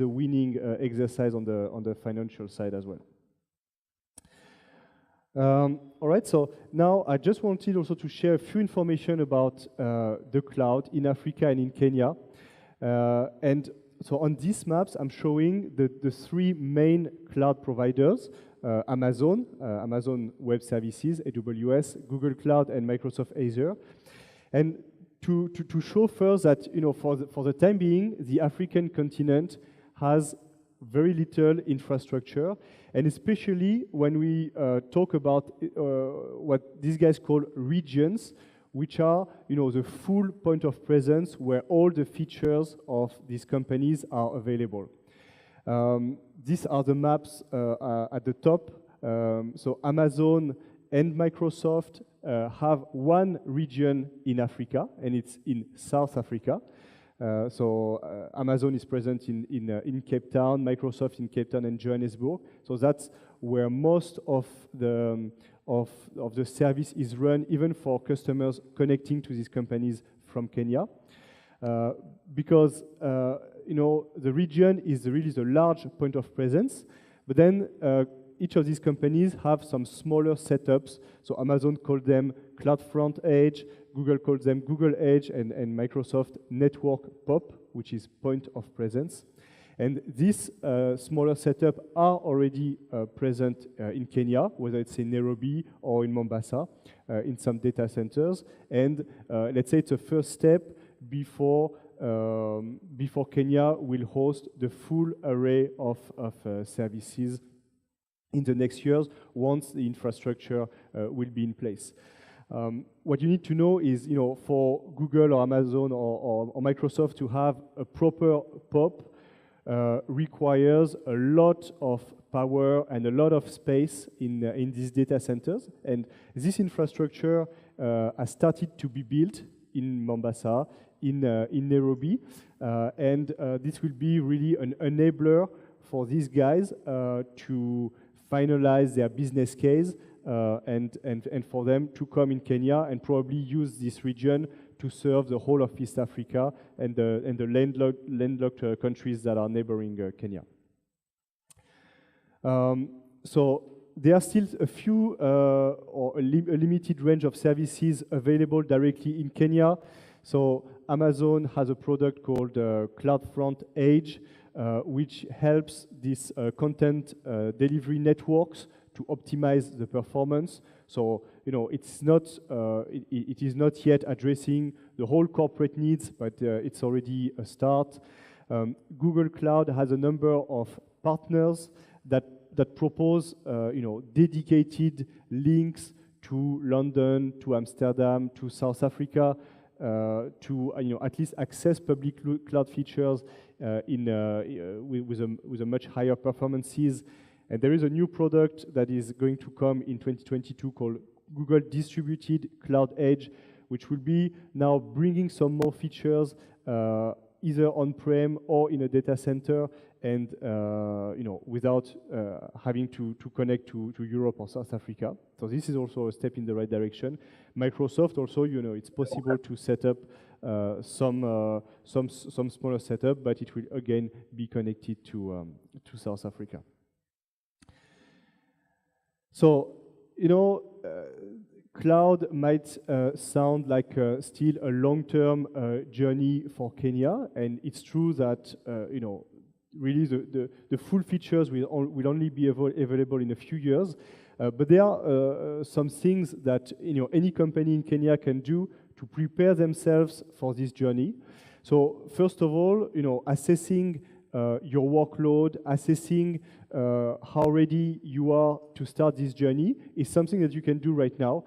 a winning exercise on the financial side as well. All right, so now I just wanted also to share a few information about the cloud in Africa and in Kenya. And so on these maps, I'm showing the three main cloud providers, Amazon, Amazon Web Services, AWS, Google Cloud, and Microsoft Azure. And to show first that, for the time being, the African continent has very little infrastructure, and especially when we talk about what these guys call regions, which are, the full point of presence where all the features of these companies are available. These are the maps at the top. So Amazon and Microsoft have one region in Africa, and it's in South Africa. Amazon is present in Cape Town, Microsoft in Cape Town and Johannesburg. So that's where most of the service is run, even for customers connecting to these companies from Kenya. Because the region is really the large point of presence, but then each of these companies have some smaller setups. So Amazon called them CloudFront Edge, Google calls them Google Edge, and Microsoft Network POP, which is point of presence. And these smaller setups are already present in Kenya, whether it's in Nairobi or in Mombasa, in some data centers. And let's say it's a first step before Kenya will host the full array of services in the next years, once the infrastructure will be in place. What you need to know is, for Google or Amazon or Microsoft to have a proper POP requires a lot of power and a lot of space in these data centers. And this infrastructure has started to be built in Mombasa, in Nairobi, and this will be really an enabler for these guys to finalize their business case and for them to come in Kenya and probably use this region to serve the whole of East Africa and the landlocked countries that are neighboring Kenya. So there are still a few or a limited range of services available directly in Kenya. So Amazon has a product called CloudFront Edge, which helps these content delivery networks to optimize the performance. So, it's not, it is not yet addressing the whole corporate needs, but it's already a start. Google Cloud has a number of partners that propose, dedicated links to London, to Amsterdam, to South Africa, to at least access public cloud features with a much higher performances. And there is a new product that is going to come in 2022 called Google Distributed Cloud Edge, which will be now bringing some more features either on-prem or in a data center, and without having to connect to Europe or South Africa. So this is also a step in the right direction. Microsoft also, it's possible to set up some smaller setup, but it will again be connected to South Africa. So, cloud might sound like still a long-term journey for Kenya, and it's true that really the full features will only be available in a few years. But there are some things that any company in Kenya can do to prepare themselves for this journey. So first of all, assessing your workload, assessing how ready you are to start this journey is something that you can do right now.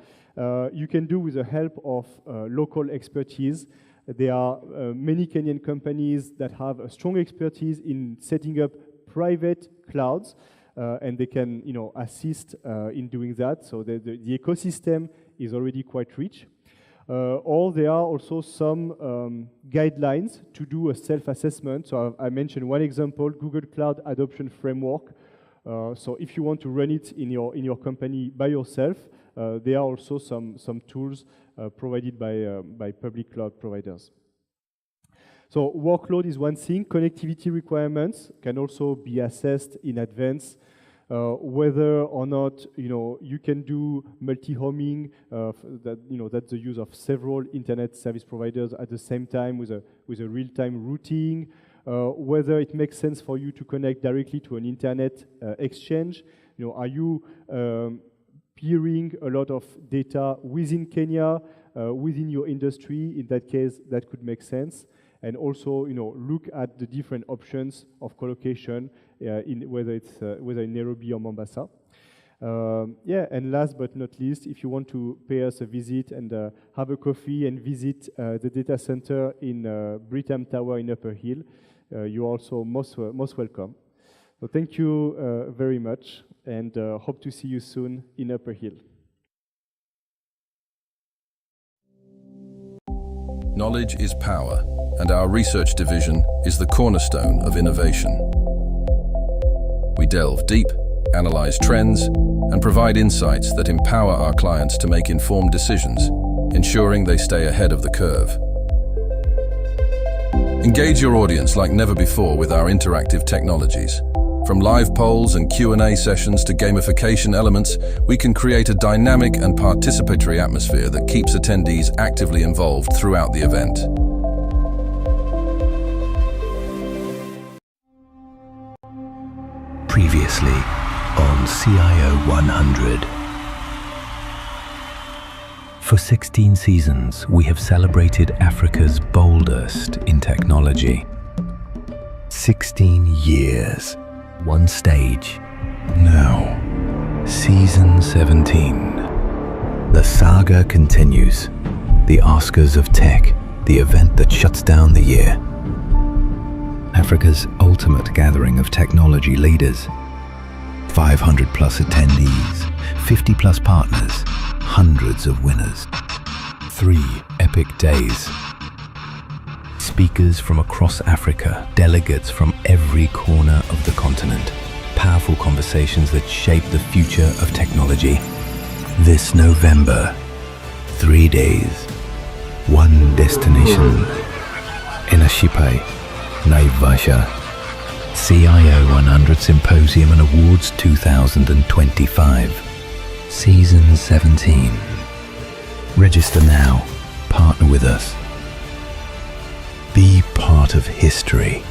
You can do with the help of local expertise. There are many Kenyan companies that have a strong expertise in setting up private clouds, and they can assist in doing that. So the ecosystem is already quite rich. Or there are also some guidelines to do a self-assessment. So I mentioned one example, Google Cloud Adoption Framework. So if you want to run it in your company by yourself, there are also some tools provided by public cloud providers. So workload is one thing. Connectivity requirements can also be assessed in advance. Whether or not you can do multi-homing, that's the use of several internet service providers at the same time with a real-time routing. whether it makes sense for you to connect directly to an internet exchange. Are you peering a lot of data within Kenya, within your industry? In that case, that could make sense. And also, look at the different options of collocation, whether in Nairobi or Mombasa. And last but not least, if you want to pay us a visit and have a coffee and visit the data center in Britam Tower in Upper Hill, you're also most welcome. So thank you very much, and hope to see you soon in Upper Hill. Knowledge is power, and our research division is the cornerstone of innovation. We delve deep, analyze trends, and provide insights that empower our clients to make informed decisions, ensuring they stay ahead of the curve. Engage your audience like never before with our interactive technologies. From live polls and Q&A sessions to gamification elements, we can create a dynamic and participatory atmosphere that keeps attendees actively involved throughout the event. Previously on CIO100. For 16 seasons, we have celebrated Africa's boldest in technology. 16 years, one stage. Now, season 17. The saga continues. The Oscars of Tech, the event that shuts down the year. Africa's ultimate gathering of technology leaders. 500 plus attendees, 50 plus partners, hundreds of winners. 3 epic days. Speakers from across Africa, delegates from every corner of the continent. Powerful conversations that shape the future of technology. This November, 3 days, one destination. Inashipai, Naivasha. CIO100 Symposium and Awards 2025. Season 17. Register now. Partner with us. Be part of history.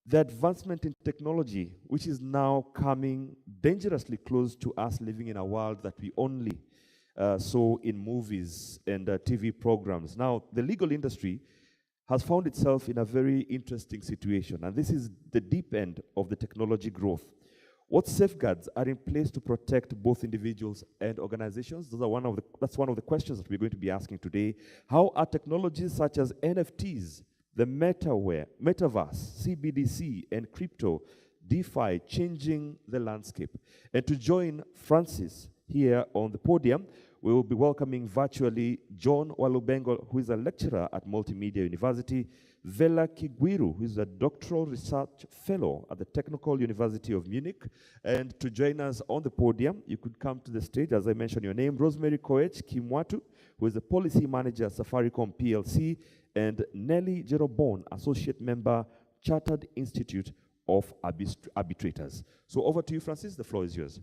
The advancement in technology, which is now coming dangerously close to us living in a world that we only saw in movies and TV programs. Now, the legal industry has found itself in a very interesting situation, and this is the deep end of the technology growth. What safeguards are in place to protect both individuals and organizations? That's one of the questions that we're going to be asking today. How are technologies such as NFTs, the metaverse, CBDC, and crypto, DeFi changing the landscape? And to join Francis here on the podium, we will be welcoming virtually John Walubengo, who is a lecturer at Multimedia University, Vela Kigwiru, who is a doctoral research fellow at the Technical University of Munich. And to join us on the podium, you could come to the stage, as I mentioned your name, Rosemary Koech Kimwatu, who is the policy manager at Safaricom PLC, and Nelly Jerobon, associate member, Chartered Institute of Arbitrators. So over to you, Francis, the floor is yours.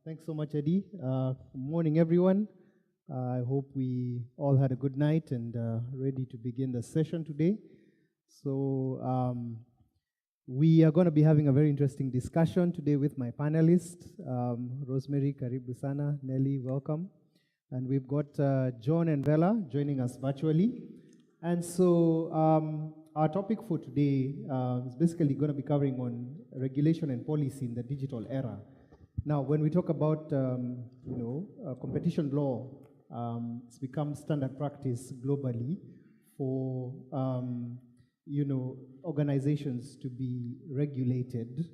Thanks so much, Eddie. Good morning, everyone. I hope we all had a good night and ready to begin the session today. So we are going to be having a very interesting discussion today with my panelists. Rosemary, karibu sana. Nelly, welcome. And we've got John and Vela joining us virtually. And so our topic for today is basically going to be covering on regulation and policy in the digital era. Now, when we talk about competition law, it's become standard practice globally for organizations to be regulated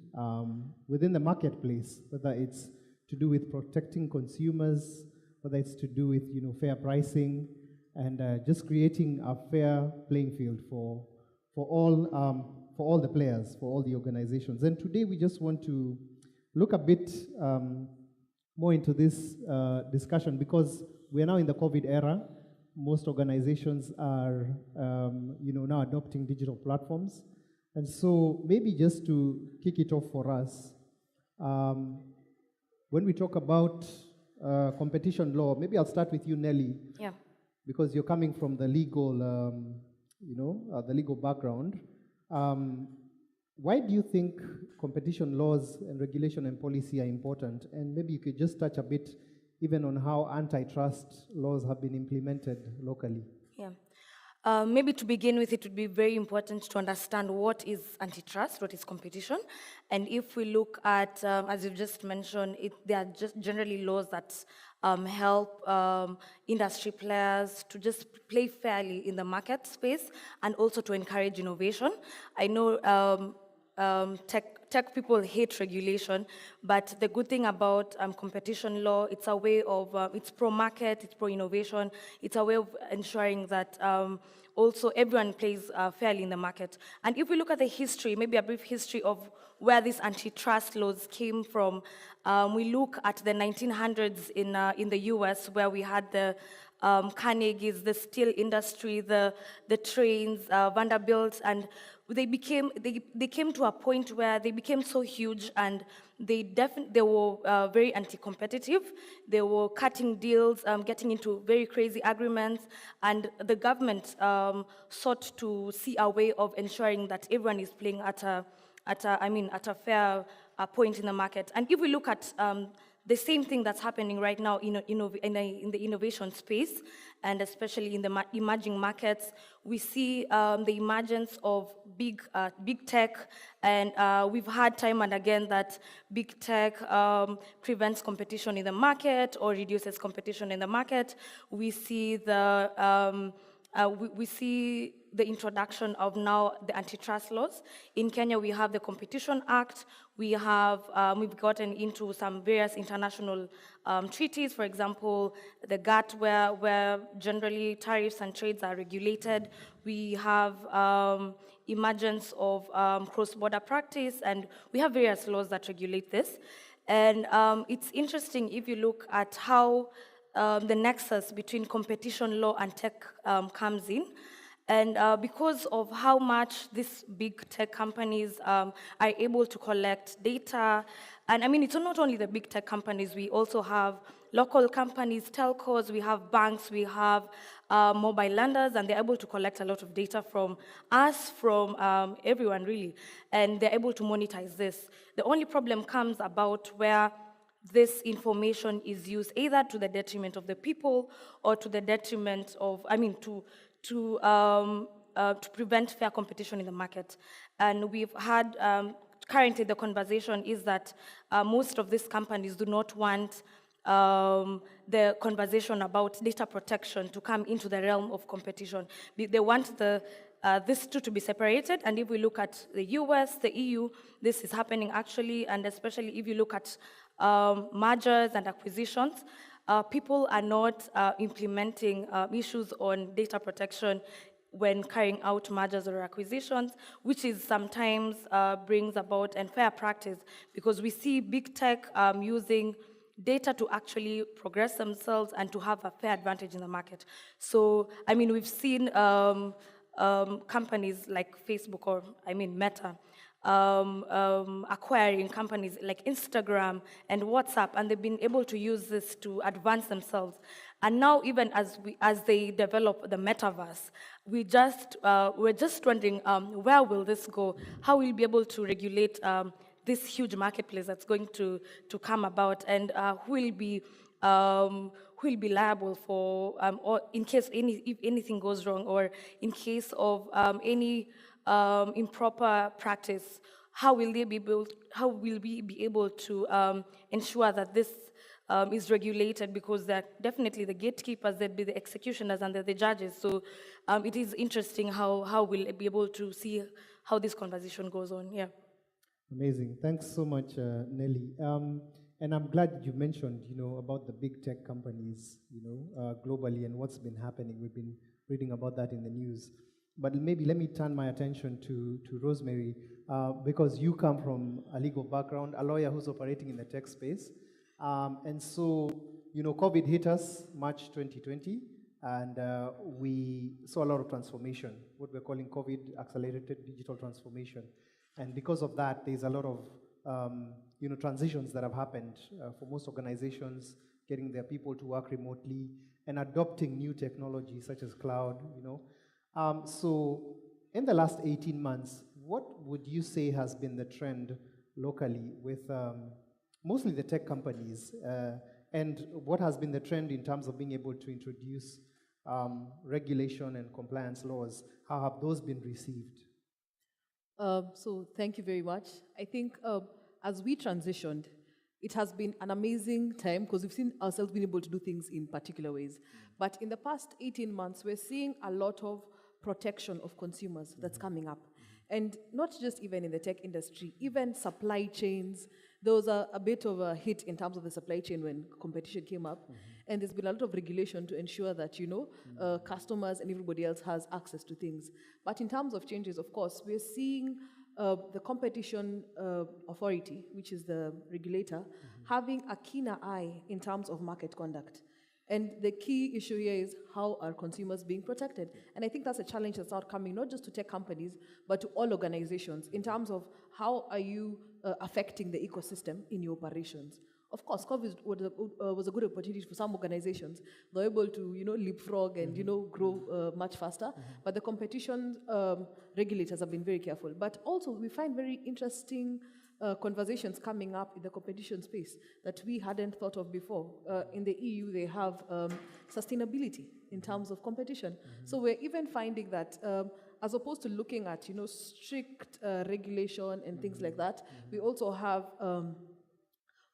within the marketplace, whether it's to do with protecting consumers, whether it's to do with fair pricing, and just creating a fair playing field for all the players, for all the organizations. And today we just want to look a bit more into this discussion, because we are now in the COVID era. Most organizations are now adopting digital platforms. And so maybe just to kick it off for us, when we talk about competition law, maybe I'll start with you, Nelly. Yeah. Because you're coming from the legal, the legal background. Why do you think competition laws and regulation and policy are important? And maybe you could just touch a bit even on how antitrust laws have been implemented locally. Yeah. Maybe to begin with, it would be very important to understand what is antitrust, what is competition. And if we look at, as you've just mentioned, they are just generally laws that help industry players to just play fairly in the market space and also to encourage innovation. I know tech people hate regulation, but the good thing about competition law, it's a way of, it's pro-market, it's pro-innovation, it's a way of ensuring that also everyone plays fairly in the market. And if we look at the history, maybe a brief history of where these antitrust laws came from, we look at the 1900s in the US, where we had the Carnegie's, the steel industry, the trains, Vanderbilt, and they came to a point where they became so huge, and they were very anti-competitive. They were cutting deals, getting into very crazy agreements, and the government sought to see a way of ensuring that everyone is playing at a fair point in the market. And if we look at the same thing that's happening right now in the innovation space, and especially in the emerging markets, we see the emergence of big tech, and we've had time and again that big tech prevents competition in the market or reduces competition in the market. We see the introduction of now the antitrust laws. In Kenya, we have the Competition Act. We've gotten into some various international treaties, for example, the GATT, where generally tariffs and trades are regulated. We have emergence of cross-border practice, and we have various laws that regulate this. And it's interesting if you look at how the nexus between competition law and tech comes in. And because of how much these big tech companies are able to collect data, and I mean, it's not only the big tech companies, we also have local companies, telcos, we have banks, we have mobile lenders, and they're able to collect a lot of data from us, from everyone really, and they're able to monetize this. The only problem comes about where this information is used either to the detriment of the people or to the detriment of, to prevent fair competition in the market. And we've had, currently the conversation is that most of these companies do not want the conversation about data protection to come into the realm of competition. They want these two to be separated, and if we look at the US, the EU, this is happening actually, and especially if you look at mergers and acquisitions, people are not implementing issues on data protection when carrying out mergers or acquisitions, which is sometimes brings about unfair practice, because we see big tech using data to actually progress themselves and to have a fair advantage in the market. So, I mean, we've seen companies like Facebook, or Meta, acquiring companies like Instagram and WhatsApp, and they've been able to use this to advance themselves. And now, even as they develop the metaverse, we're just wondering where will this go? How will we be able to regulate this huge marketplace that's going to come about, and who will be liable for, or in case if anything goes wrong, or in case of any improper practice, how will we be able to ensure that this is regulated, because they're definitely the gatekeepers, they'd be the executioners and they're the judges. So it is interesting how we'll be able to see how this conversation goes on. Yeah. Amazing. Thanks so much, Nelly. And I'm glad you mentioned, about the big tech companies, globally and what's been happening. We've been reading about that in the news. But maybe let me turn my attention to Rosemary, because you come from a legal background, a lawyer who's operating in the tech space. And so, COVID hit us March 2020, and we saw a lot of transformation, what we're calling COVID accelerated digital transformation. And because of that, there's a lot of transitions that have happened for most organizations, getting their people to work remotely and adopting new technologies such as cloud. So in the last 18 months, what would you say has been the trend locally with mostly the tech companies, and what has been the trend in terms of being able to introduce regulation and compliance laws? How have those been received? So thank you very much. I think as we transitioned, it has been an amazing time because we've seen ourselves being able to do things in particular ways. But in the past 18 months, we're seeing a lot of protection of consumers that's coming up. And not just even in the tech industry, even supply chains. There was a bit of a hit in terms of the supply chain when competition came up. And there's been a lot of regulation to ensure that, customers and everybody else has access to things. But in terms of changes, of course, we're seeing the competition authority, which is the regulator, having a keener eye in terms of market conduct. And the key issue here is how are consumers being protected? And I think that's a challenge that's not coming not just to tech companies, but to all organizations in terms of how are you affecting the ecosystem in your operations. Of course, COVID was a good opportunity for some organizations. They're able to, leapfrog and, grow much faster. But the competition regulators have been very careful. But also, we find very interesting conversations coming up in the competition space that we hadn't thought of before. In the EU, they have sustainability in terms of competition. So we're even finding that as opposed to looking at, strict regulation and things like that, we also have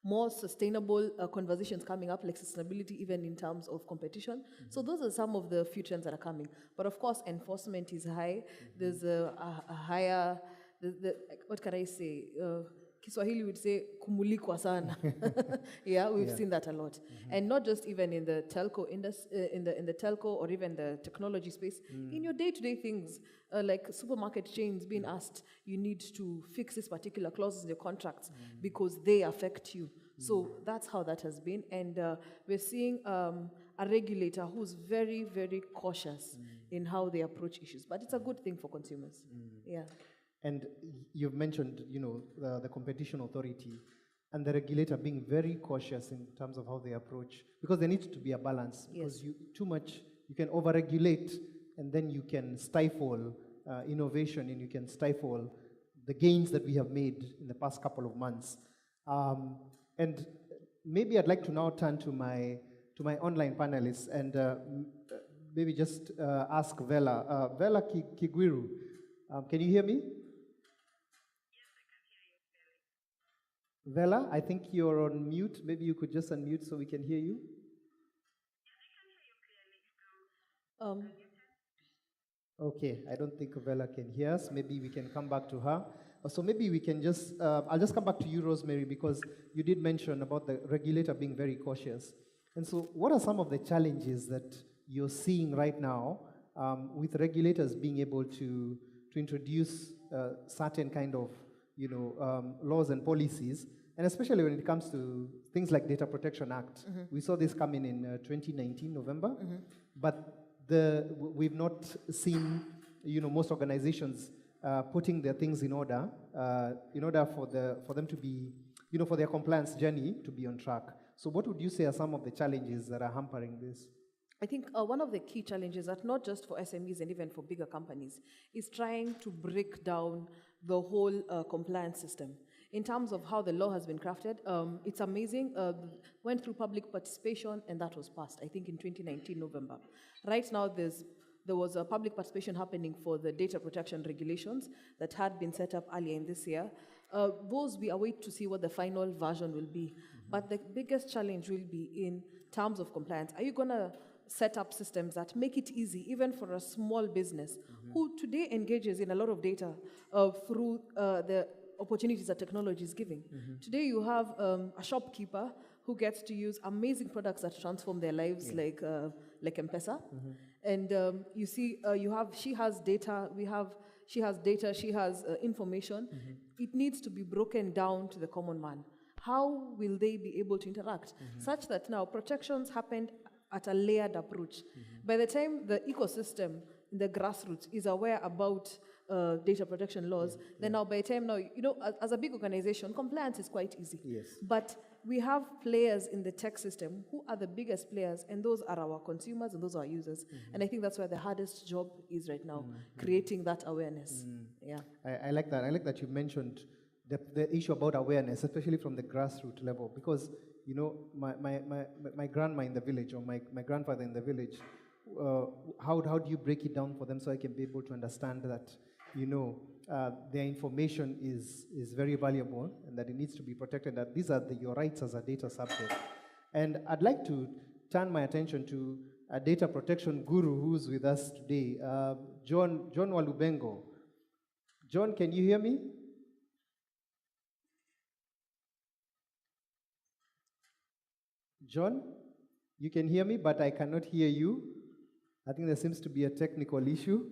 more sustainable conversations coming up, like sustainability even in terms of competition. So those are some of the few trends that are coming. But of course, enforcement is high. There's a higher, what can I say? Kiswahili would say kumulikwa sana. Yeah, we've seen that a lot. And not just even in the telco industry, in the telco or even the technology space. In your day-to-day things, like supermarket chains being asked, you need to fix this particular clauses in your contracts because they affect you. So that's how that has been. And we're seeing a regulator who's very, very cautious in how they approach issues. But it's a good thing for consumers. Yeah. And you've mentioned, the competition authority and the regulator being very cautious in terms of how they approach, because there needs to be a balance. Because you can overregulate, and then you can stifle innovation, and you can stifle the gains that we have made in the past couple of months. And maybe I'd like to now turn to my online panelists and maybe just ask Vela. Vela Kigwiru, can you hear me? Vela, I think you're on mute. Maybe you could just unmute so we can hear you. Okay, I don't think Vela can hear us. Maybe we can come back to her. So maybe we can just, I'll just come back to you, Rosemary, because you did mention about the regulator being very cautious. And so what are some of the challenges that you're seeing right now with regulators being able to introduce certain kind of laws and policies, and especially when it comes to things like Data Protection Act. We saw this coming in 2019, November, but we've not seen, most organizations putting their things in order for them to be, for their compliance journey to be on track. So what would you say are some of the challenges that are hampering this? I think one of the key challenges, that not just for SMEs and even for bigger companies, is trying to break down the whole compliance system. In terms of how the law has been crafted, it's amazing. Went through public participation, and that was passed, I think, in 2019, November. Right now, there was a public participation happening for the data protection regulations that had been set up earlier in this year. Those we await to see what the final version will be. But the biggest challenge will be in terms of compliance. Are you going to set up systems that make it easy, even for a small business who today engages in a lot of data through the opportunities that technology is giving? Today you have a shopkeeper who gets to use amazing products that transform their lives, like M-Pesa. And you see, she has data, she has information. It needs to be broken down to the common man. How will they be able to interact? Such that now protections happened at a layered approach. By the time the ecosystem, the grassroots, is aware about data protection laws, then now by the time now, as a big organization, compliance is quite easy. Yes. But we have players in the tech system who are the biggest players, and those are our consumers and those are our users. And I think that's where the hardest job is right now, creating that awareness. Yeah. I like that. I like that you mentioned the issue about awareness, especially from the grassroots level, because my grandma in the village or my grandfather in the village, how do you break it down for them so I can be able to understand that their information is very valuable and that it needs to be protected, that these are your rights as a data subject. And I'd like to turn my attention to a data protection guru who's with us today, John Walubengo. John, can you hear me? John, you can hear me, but I cannot hear you. I think there seems to be a technical issue.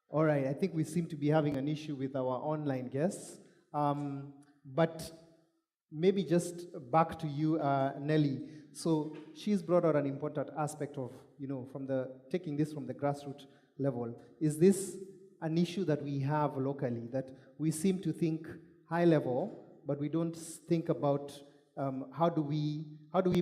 All right, I think we seem to be having an issue with our online guests. But maybe just back to you, Nelly. So she's brought out an important aspect of, taking this from the grassroots level. Is this an issue that we have locally, that we seem to think high level, but we don't think about how do we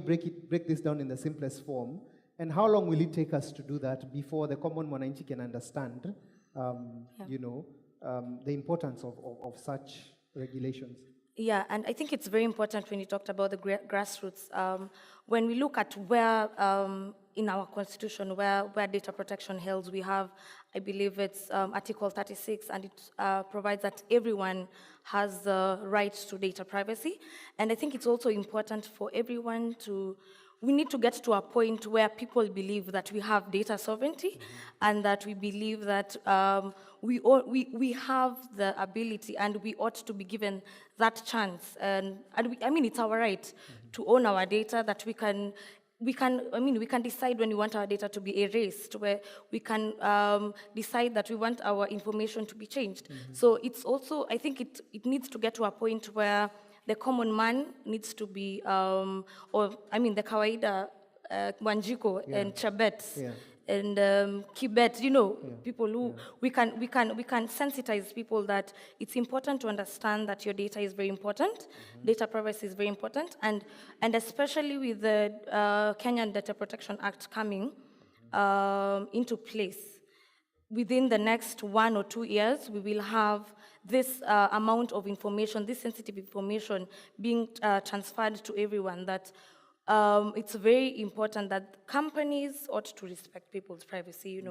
break this down in the simplest form, and how long will it take us to do that before the common mwananchi can understand, the importance of such regulations? Yeah, and I think it's very important when you talked about the grassroots. When we look at where in our constitution, where data protection holds, we have, I believe it's Article 36, and it provides that everyone has the right to data privacy. And I think it's also important for everyone we need to get to a point where people believe that we have data sovereignty, and that we believe that we have the ability and we ought to be given that chance. And it's our right to own our data, that we can decide when we want our data to be erased, where we can decide that we want our information to be changed. So it's also, I think it needs to get to a point where the common man needs to be, the kawaida, Wanjiko and Chabets and Kibet, people who we can sensitize people that it's important to understand that your data is very important, data privacy is very important, and especially with the Kenyan Data Protection Act coming into place. Within the next 1 or 2 years, we will have this amount of information, this sensitive information being transferred to everyone, that it's very important that companies ought to respect people's privacy,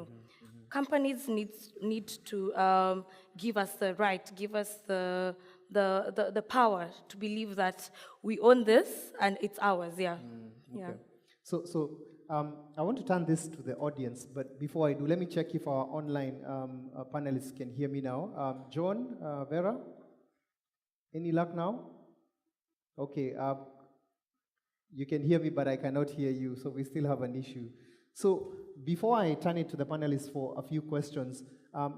Companies need to give us the right, give us the power to believe that we own this and it's ours, Okay. Yeah. So I want to turn this to the audience, but before I do, let me check if our online panelists can hear me now. John, Vera, any luck now? Okay, you can hear me, but I cannot hear you, so we still have an issue. So before I turn it to the panelists for a few questions,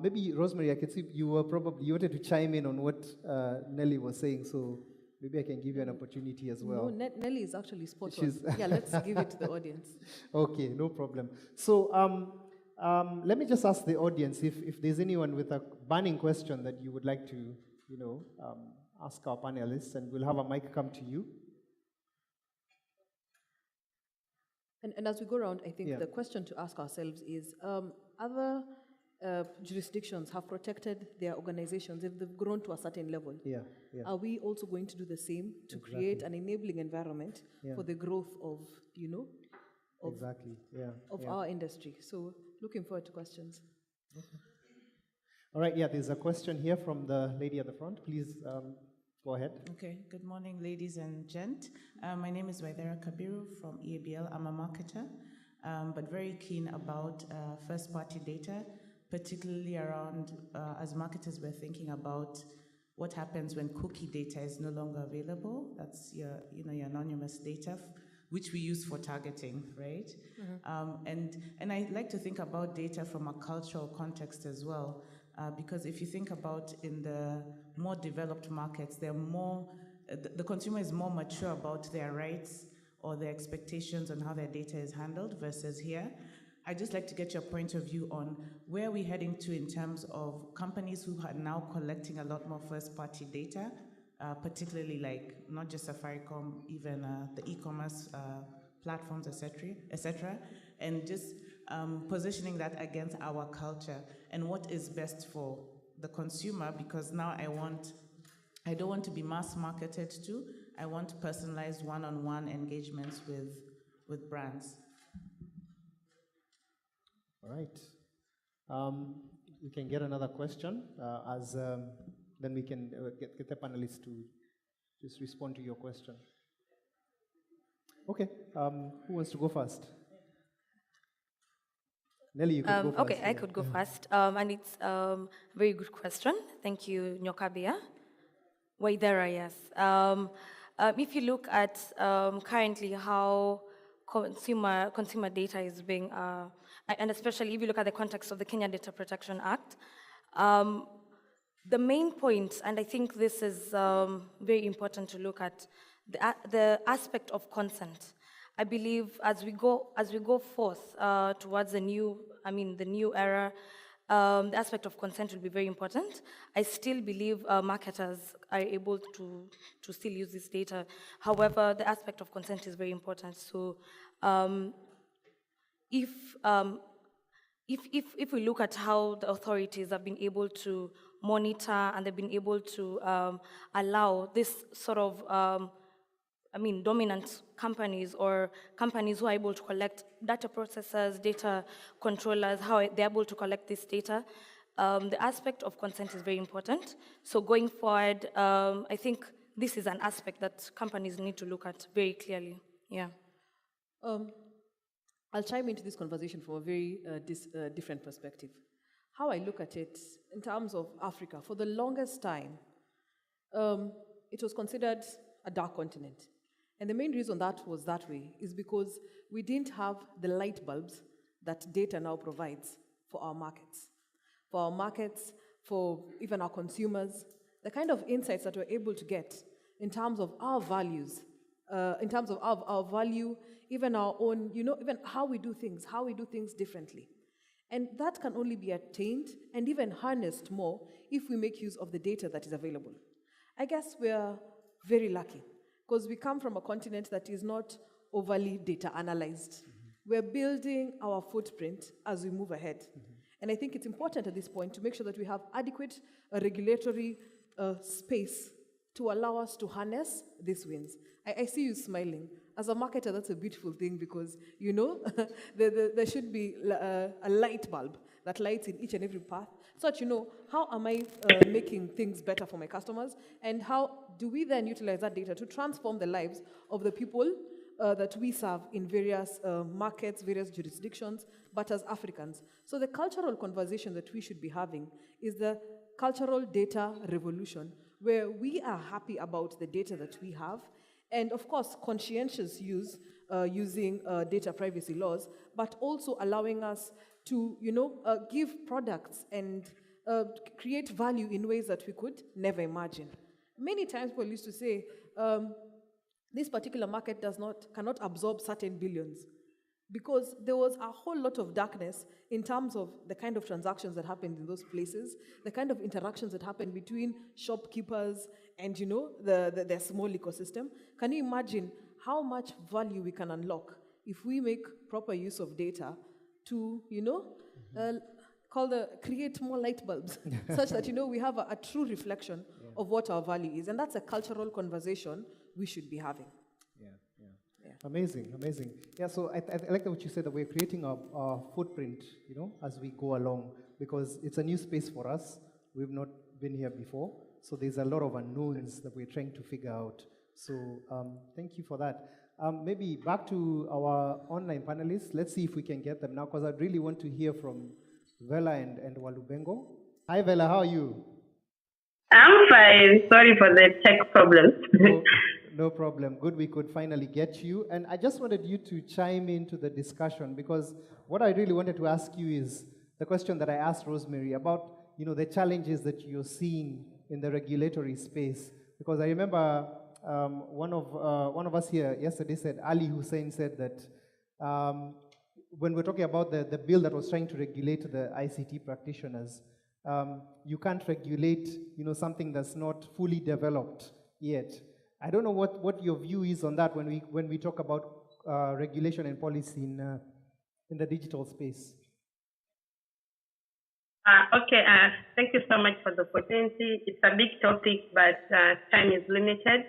maybe Rosemary, I can see you wanted to chime in on what Nelly was saying, so maybe I can give you an opportunity as well. No, Nelly is actually spot on. Yeah, let's give it to the audience. Okay, no problem. So let me just ask the audience if there's anyone with a burning question that you would like to, ask our panelists, and we'll have a mic come to you. And as we go around, I think the question to ask ourselves is, other jurisdictions have protected their organizations if they've grown to a certain level. Are we also going to do the same to create an enabling environment for the growth of, of our industry? So looking forward to questions. Okay. All right, yeah, there's a question here from the lady at the front. Please go ahead. Okay, good morning, ladies and gent. My name is Waidera Kabiru from EABL. I'm a marketer, but very keen about first-party data, particularly around, as marketers, we're thinking about what happens when cookie data is no longer available. That's your anonymous data, which we use for targeting, right? And I like to think about data from a cultural context as well, because if you think about in the more developed markets, they're more, the consumer is more mature about their rights or their expectations on how their data is handled versus here. I'd just like to get your point of view on where we're heading to in terms of companies who are now collecting a lot more first-party data, particularly like not just Safaricom, even the e-commerce platforms, etc., and just positioning that against our culture and what is best for the consumer, because now I don't want to be mass marketed to. I want personalized one-on-one engagements with brands. All right. We can get another question then we can get the panelists to just respond to your question. Okay. Who wants to go first? Nelly, you could go first. Okay, I could go first. And it's a very good question. Thank you, Nyokabia. Waidera, yes. If you look at currently how consumer data is being, and especially if you look at the context of the Kenya Data Protection Act, the main point, and I think this is very important to look at, the aspect of consent. I believe as we go forth towards the new era, the aspect of consent will be very important. I still believe marketers are able to still use this data. However, the aspect of consent is very important. So if we look at how the authorities have been able to monitor and they've been able to allow this sort of dominant companies or companies who are able to collect data processors, data controllers, how they're able to collect this data. The aspect of consent is very important. So going forward, I think this is an aspect that companies need to look at very clearly. Yeah. I'll chime into this conversation from a very different perspective. How I look at it in terms of Africa, for the longest time, it was considered a dark continent. And the main reason that was that way is because we didn't have the light bulbs that data now provides for our markets. For our markets, for even our consumers, the kind of insights that we're able to get in terms of our values, in terms of our value, even our own, even how we do things differently. And that can only be attained and even harnessed more if we make use of the data that is available. I guess we're very lucky, because we come from a continent that is not overly data analyzed. We're building our footprint as we move ahead. And I think it's important at this point to make sure that we have adequate regulatory space to allow us to harness these wins. I see you smiling. As a marketer, that's a beautiful thing, because, there should be a light bulb that lights in each and every path, so that how am I making things better for my customers, and how do we then utilize that data to transform the lives of the people that we serve in various markets, various jurisdictions, but as Africans. So the cultural conversation that we should be having is the cultural data revolution, where we are happy about the data that we have, and of course conscientious use using data privacy laws, but also allowing us to give products and create value in ways that we could never imagine. Many times people used to say, this particular market cannot absorb certain billions, because there was a whole lot of darkness in terms of the kind of transactions that happened in those places, the kind of interactions that happened between shopkeepers and their small ecosystem. Can you imagine how much value we can unlock if we make proper use of data to create more light bulbs such that we have a true reflection of what our value is? And that's a cultural conversation we should be having. Amazing, amazing. Yeah, so I like what you said, that we're creating a footprint, as we go along, because it's a new space for us. We've not been here before, so there's a lot of unknowns that we're trying to figure out. So thank you for that. Maybe back to our online panelists. Let's see if we can get them now, because I'd really want to hear from Vela and Walubengo. Hi, Vela, how are you? I'm fine. Sorry for the tech problems. No problem. Good, we could finally get you. And I just wanted you to chime into the discussion, because what I really wanted to ask you is the question that I asked Rosemary about, the challenges that you're seeing in the regulatory space. Because I remember one of us here yesterday said, Ali Hussein said that when we're talking about the bill that was trying to regulate the ICT practitioners, you can't regulate, something that's not fully developed yet. I don't know what your view is on that when we talk about regulation and policy in the digital space. Okay, thank you so much for the opportunity. It's a big topic, but time is limited.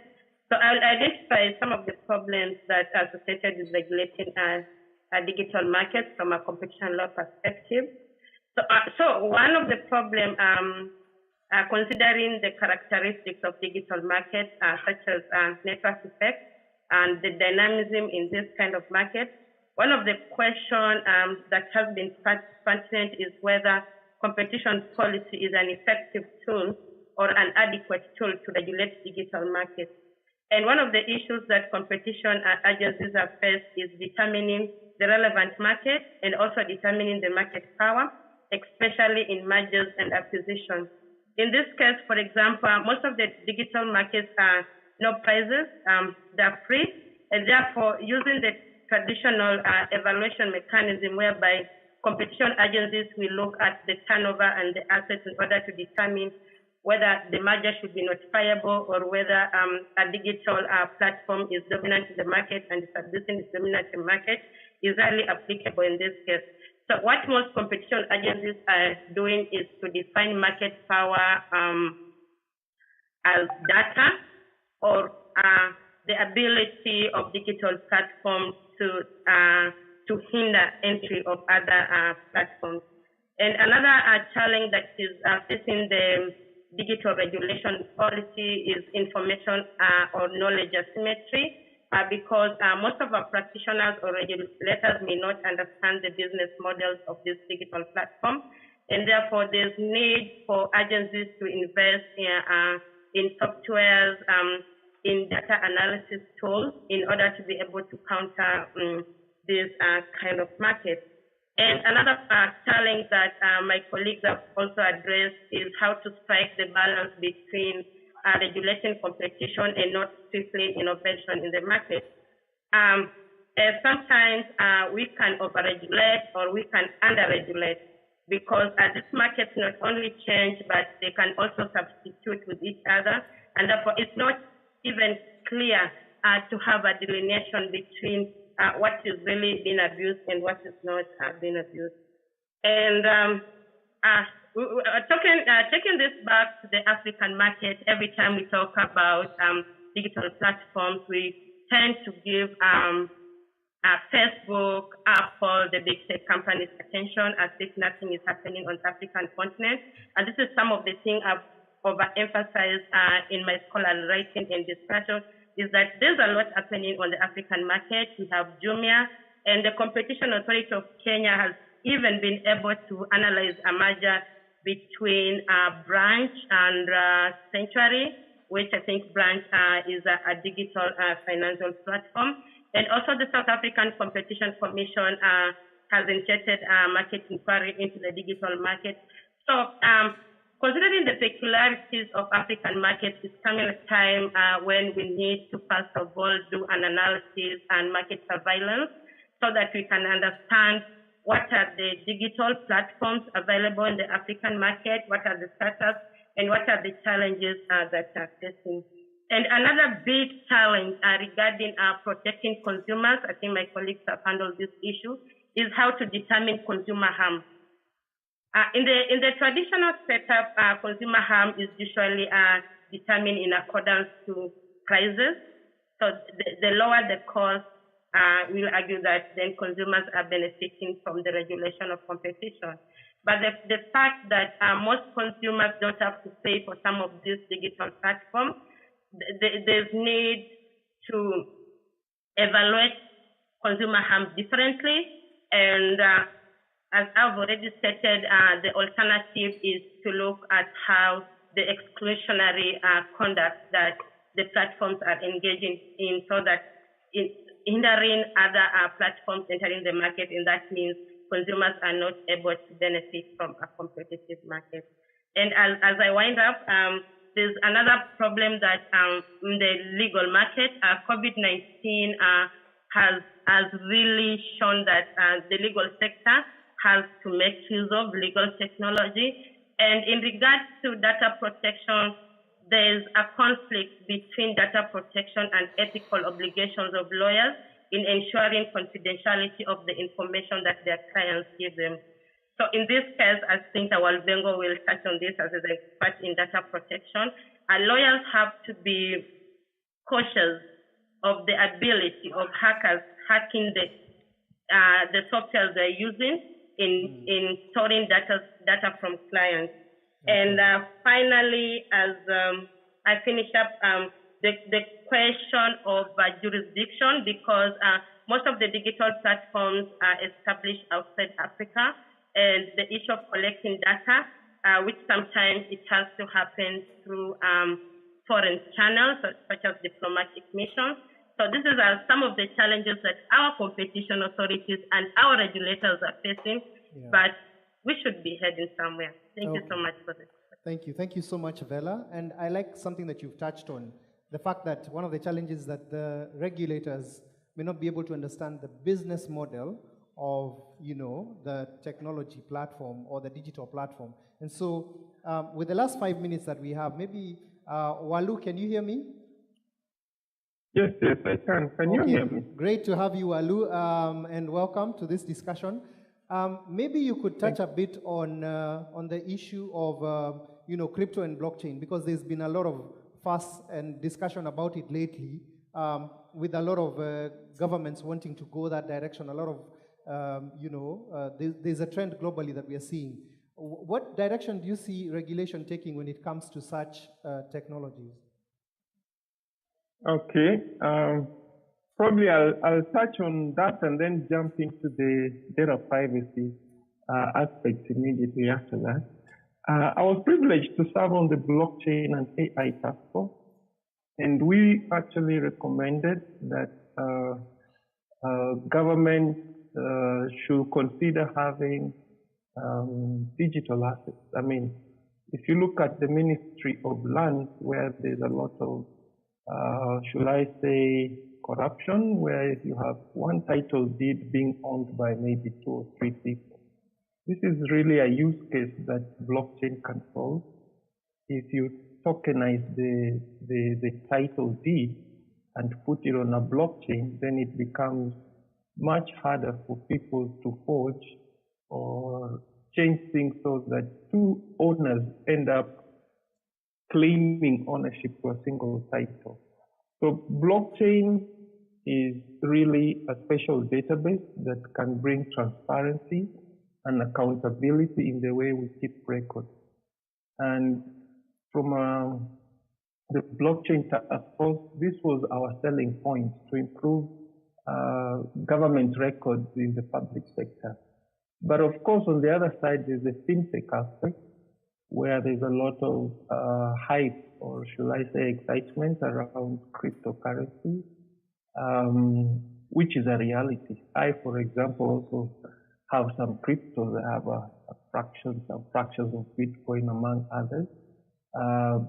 So I'll identify some of the problems that are associated with regulating digital markets from a competition law perspective. So one of the problems, considering the characteristics of digital markets, such as network effects and the dynamism in this kind of market, one of the questions that has been pertinent is whether competition policy is an effective tool or an adequate tool to regulate digital markets. And one of the issues that competition agencies have faced is determining the relevant market and also determining the market power, especially in mergers and acquisitions. In this case, for example, most of the digital markets are no prizes, they're free, and therefore using the traditional evaluation mechanism whereby competition agencies will look at the turnover and the assets in order to determine whether the merger should be notifiable or whether a digital platform is dominant in the market and establishing its dominant in the market is highly applicable in this case. So what most competition agencies are doing is to define market power as data or the ability of digital platforms to hinder entry of other platforms. And another challenge that is facing the digital regulation policy is information or knowledge asymmetry, because most of our practitioners or regulators may not understand the business models of this digital platform, and therefore there's need for agencies to invest in softwares, in data analysis tools in order to be able to counter this kind of market. And another challenge that my colleagues have also addressed is how to strike the balance between regulating competition and not stifling innovation in the market. Sometimes we can over-regulate or we can under-regulate, because these markets not only change, but they can also substitute with each other. And therefore, it's not even clear to have a delineation between what is really being abused and what is not being abused. And taking this back to the African market, every time we talk about digital platforms, we tend to give Facebook, Apple, the big tech companies attention as if nothing is happening on the African continent. And this is some of the things I've overemphasized in my scholarly writing and discussion, is that there's a lot happening on the African market. We have Jumia, and the Competition Authority of Kenya has even been able to analyze a merger between Branch and Sanctuary, which I think Branch is a digital financial platform. And also the South African Competition Commission has initiated market inquiry into the digital market. So considering the peculiarities of African markets, it's coming a time when we need to first of all do an analysis and market surveillance so that we can understand what are the digital platforms available in the African market, what are the status, and what are the challenges that are facing. And another big challenge regarding protecting consumers, I think my colleagues have handled this issue, is how to determine consumer harm. In the traditional setup, consumer harm is usually determined in accordance to prices. So the lower the cost, will argue that then consumers are benefiting from the regulation of competition. But the fact that most consumers don't have to pay for some of these digital platforms, there's need to evaluate consumer harm differently. And as I've already stated, the alternative is to look at how the exclusionary conduct that the platforms are engaging in, so that hindering other platforms entering the market, and that means consumers are not able to benefit from a competitive market. And as I wind up, there's another problem that in the legal market, COVID-19 has really shown that the legal sector has to make use of legal technology. And in regards to data protection, there's a conflict between data protection and ethical obligations of lawyers in ensuring confidentiality of the information that their clients give them. So in this case, I think our Bengo will touch on this as an expert in data protection. Lawyers have to be cautious of the ability of hackers hacking the software they're using in storing data from clients. And finally, as I finish up, the question of jurisdiction, because most of the digital platforms are established outside Africa, and the issue of collecting data, which sometimes it has to happen through foreign channels, such as diplomatic missions. So this is some of the challenges that our competition authorities and our regulators are facing, but we should be heading somewhere. Thank you so much for this. Thank you. Thank you so much, Vela. And I like something that you've touched on, the fact that one of the challenges is that the regulators may not be able to understand the business model of, the technology platform or the digital platform. And so with the last 5 minutes that we have, maybe, Walu, can you hear me? Yes, I can. Can you hear me? Great to have you, Walu, and welcome to this discussion. Maybe you could touch a bit on the issue of crypto and blockchain, because there's been a lot of fuss and discussion about it lately, with a lot of governments wanting to go that direction. A lot of there's a trend globally that we are seeing. What direction do you see regulation taking when it comes to such technologies? Okay. Probably I'll touch on that and then jump into the data privacy aspect immediately after that. I was privileged to serve on the blockchain and AI task force, and we actually recommended that government should consider having digital assets. I mean, if you look at the Ministry of Lands, where there's a lot of, should I say, corruption, where you have one title deed being owned by maybe 2 or 3 people. This is really a use case that blockchain can solve. If you tokenize the title deed and put it on a blockchain, then it becomes much harder for people to forge or change things so that 2 owners end up claiming ownership to a single title. So blockchain is really a special database that can bring transparency and accountability in the way we keep records. And from the blockchain task force, this was our selling point, to improve government records in the public sector. But of course, on the other side, there's the fintech aspect, where there's a lot of hype, or should I say excitement, around cryptocurrency, which is a reality. I, for example, also have some cryptos. I have some fractions of Bitcoin among others.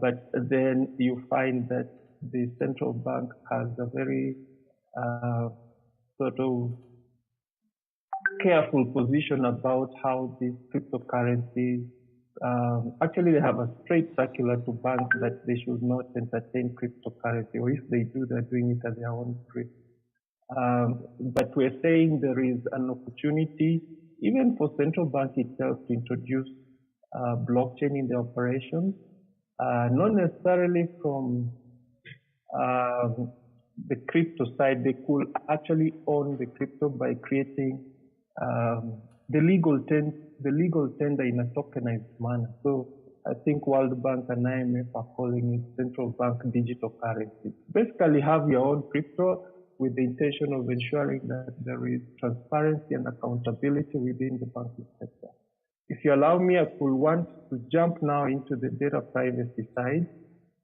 But then you find that the central bank has a very sort of careful position about how these cryptocurrencies, actually they have a straight circular to banks that they should not entertain cryptocurrency, or if they do, they're doing it at their own risk. But we're saying there is an opportunity, even for central bank itself, to introduce blockchain in the operations, not necessarily from the crypto side, they could actually own the crypto by creating the legal tender in a tokenized manner. So I think World Bank and IMF are calling it central bank digital currency. Basically have your own crypto with the intention of ensuring that there is transparency and accountability within the banking sector. If you allow me, I could want to jump now into the data privacy side.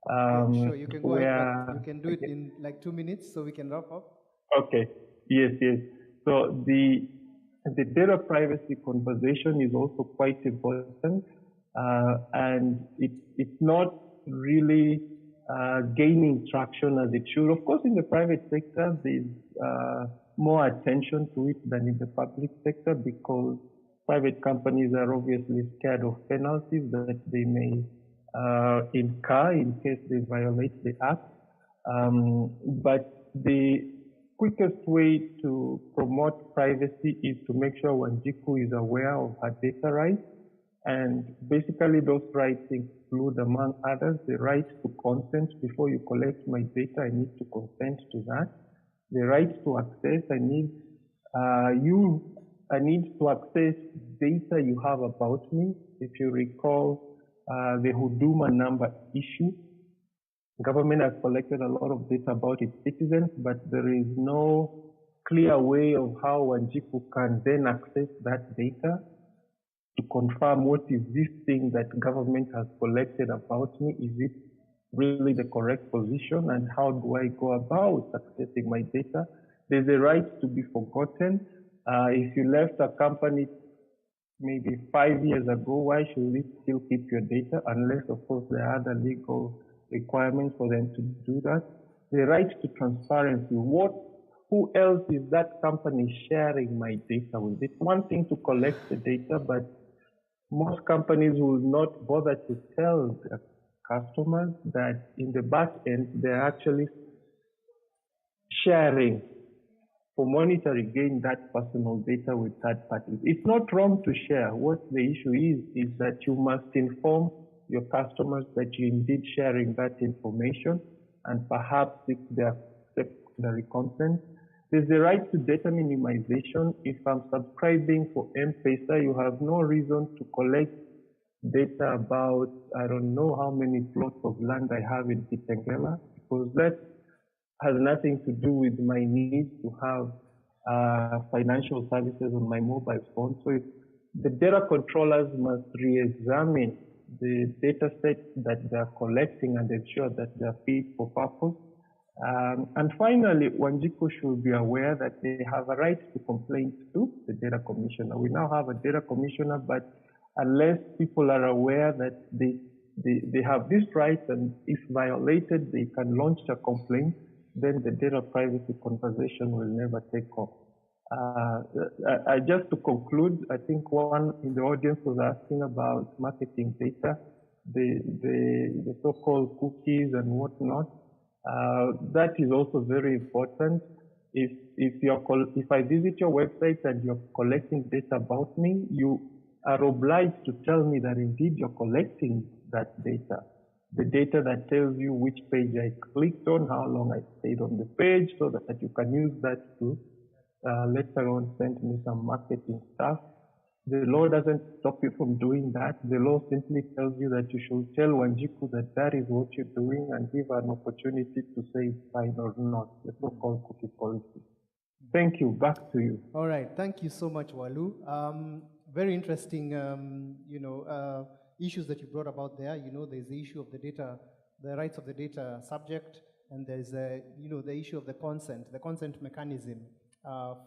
Sure, you can go ahead, but you can do it in like 2 minutes so we can wrap up. Okay, yes. So the data privacy conversation is also quite important, and it's not really gaining traction as it should. Of course, in the private sector, there's more attention to it than in the public sector because private companies are obviously scared of penalties that they may incur in case they violate the act. But the quickest way to promote privacy is to make sure Wanjiku is aware of her data rights. And basically those rights include, among others, the right to consent. Before you collect my data, I need to consent to that. The right to access, I need to access data you have about me. If you recall the Huduma number issue, government has collected a lot of data about its citizens, but there is no clear way of how Wanjiku can then access that data to confirm what is this thing that government has collected about me. Is it really the correct position, and how do I go about accessing my data? There's a right to be forgotten. If you left a company maybe 5 years ago, why should we still keep your data? Unless, of course, there are other legal requirements for them to do that. The right to transparency. Who else is that company sharing my data with? It's one thing to collect the data, but most companies will not bother to tell their customers that in the back end, they're actually sharing for monetary gain that personal data with third parties. It's not wrong to share. What the issue is that you must inform your customers that you're indeed sharing that information and perhaps seek their secondary consent. There's the right to data minimization. If I'm subscribing for M-Pesa, you have no reason to collect data about, I don't know how many plots of land I have in Kitengela, because that has nothing to do with my need to have financial services on my mobile phone. So the data controllers must re-examine the data set that they're collecting and ensure that they're fit for purpose. And finally, Wanjiku should be aware that they have a right to complain to the data commissioner. We now have a data commissioner, but unless people are aware that they have this right and if violated, they can launch a complaint, then the data privacy conversation will never take off. Just to conclude, I think one in the audience was asking about marketing data, the so-called cookies and whatnot. That is also very important. If I visit your website and you're collecting data about me, you are obliged to tell me that indeed you're collecting that data. The data that tells you which page I clicked on, how long I stayed on the page, so that you can use that to later on send me some marketing stuff. The law doesn't stop you from doing that. The law simply tells you that you should tell Wanjiku that that is what you're doing and give an opportunity to say it's fine or not, the so-called cookie policy. Thank you. Back to you. All right. Thank you so much, Walu. Very interesting, issues that you brought about there. There's the issue of the data, the rights of the data subject, and there's the issue of the consent mechanism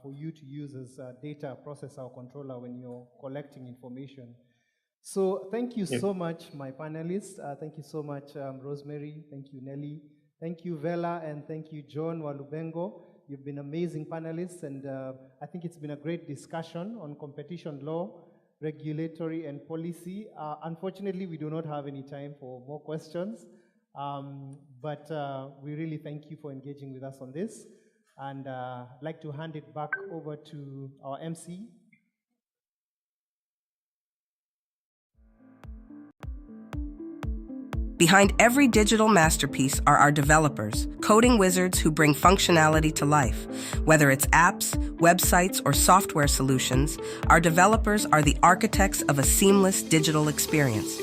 for you to use as a data processor or controller when you're collecting information. So thank you so much, my panelists. Thank you so much, Rosemary. Thank you, Nelly. Thank you, Vela, and thank you, John Walubengo. You've been amazing panelists, and I think it's been a great discussion on competition law, regulatory, and policy. Unfortunately, we do not have any time for more questions, but we really thank you for engaging with us on this. And I'd like to hand it back over to our MC. Behind every digital masterpiece are our developers, coding wizards who bring functionality to life. Whether it's apps, websites, or software solutions, our developers are the architects of a seamless digital experience.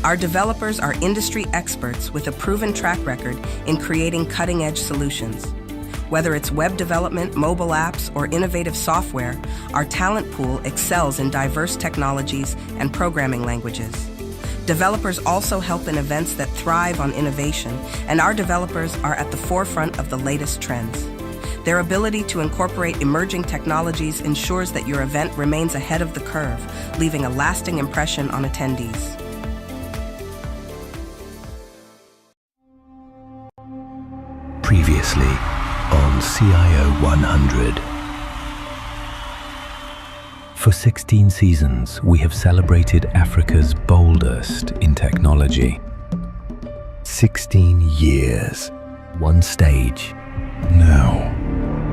Our developers are industry experts with a proven track record in creating cutting-edge solutions. Whether it's web development, mobile apps, or innovative software, our talent pool excels in diverse technologies and programming languages. Developers also help in events that thrive on innovation, and our developers are at the forefront of the latest trends. Their ability to incorporate emerging technologies ensures that your event remains ahead of the curve, leaving a lasting impression on attendees. Previously on CIO100. For 16 seasons, we have celebrated Africa's boldest in technology. 16 years, one stage. Now,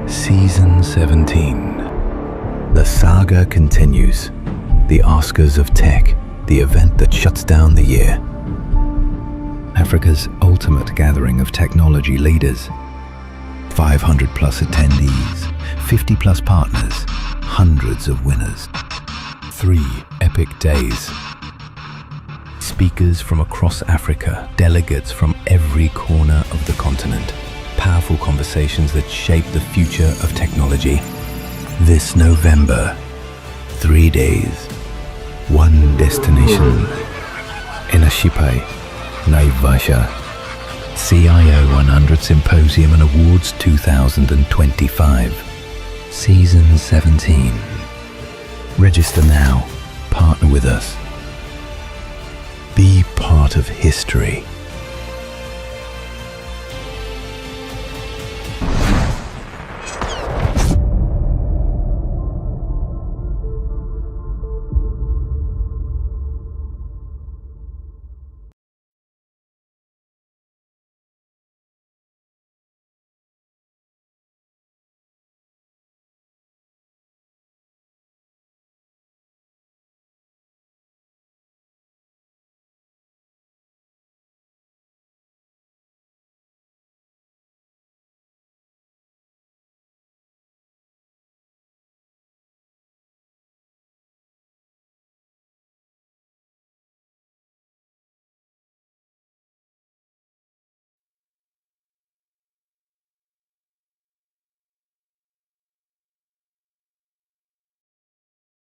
season 17. The saga continues. The Oscars of Tech, the event that shuts down the year. Africa's ultimate gathering of technology leaders. 500 plus attendees, 50 plus partners, hundreds of winners. 3 epic days. Speakers from across Africa, delegates from every corner of the continent. Powerful conversations that shape the future of technology. This November, 3 days, one destination. Inashipai, Naivasha. CIO100 Symposium and Awards 2025. Season 17. Register now. Partner with us. Be part of history.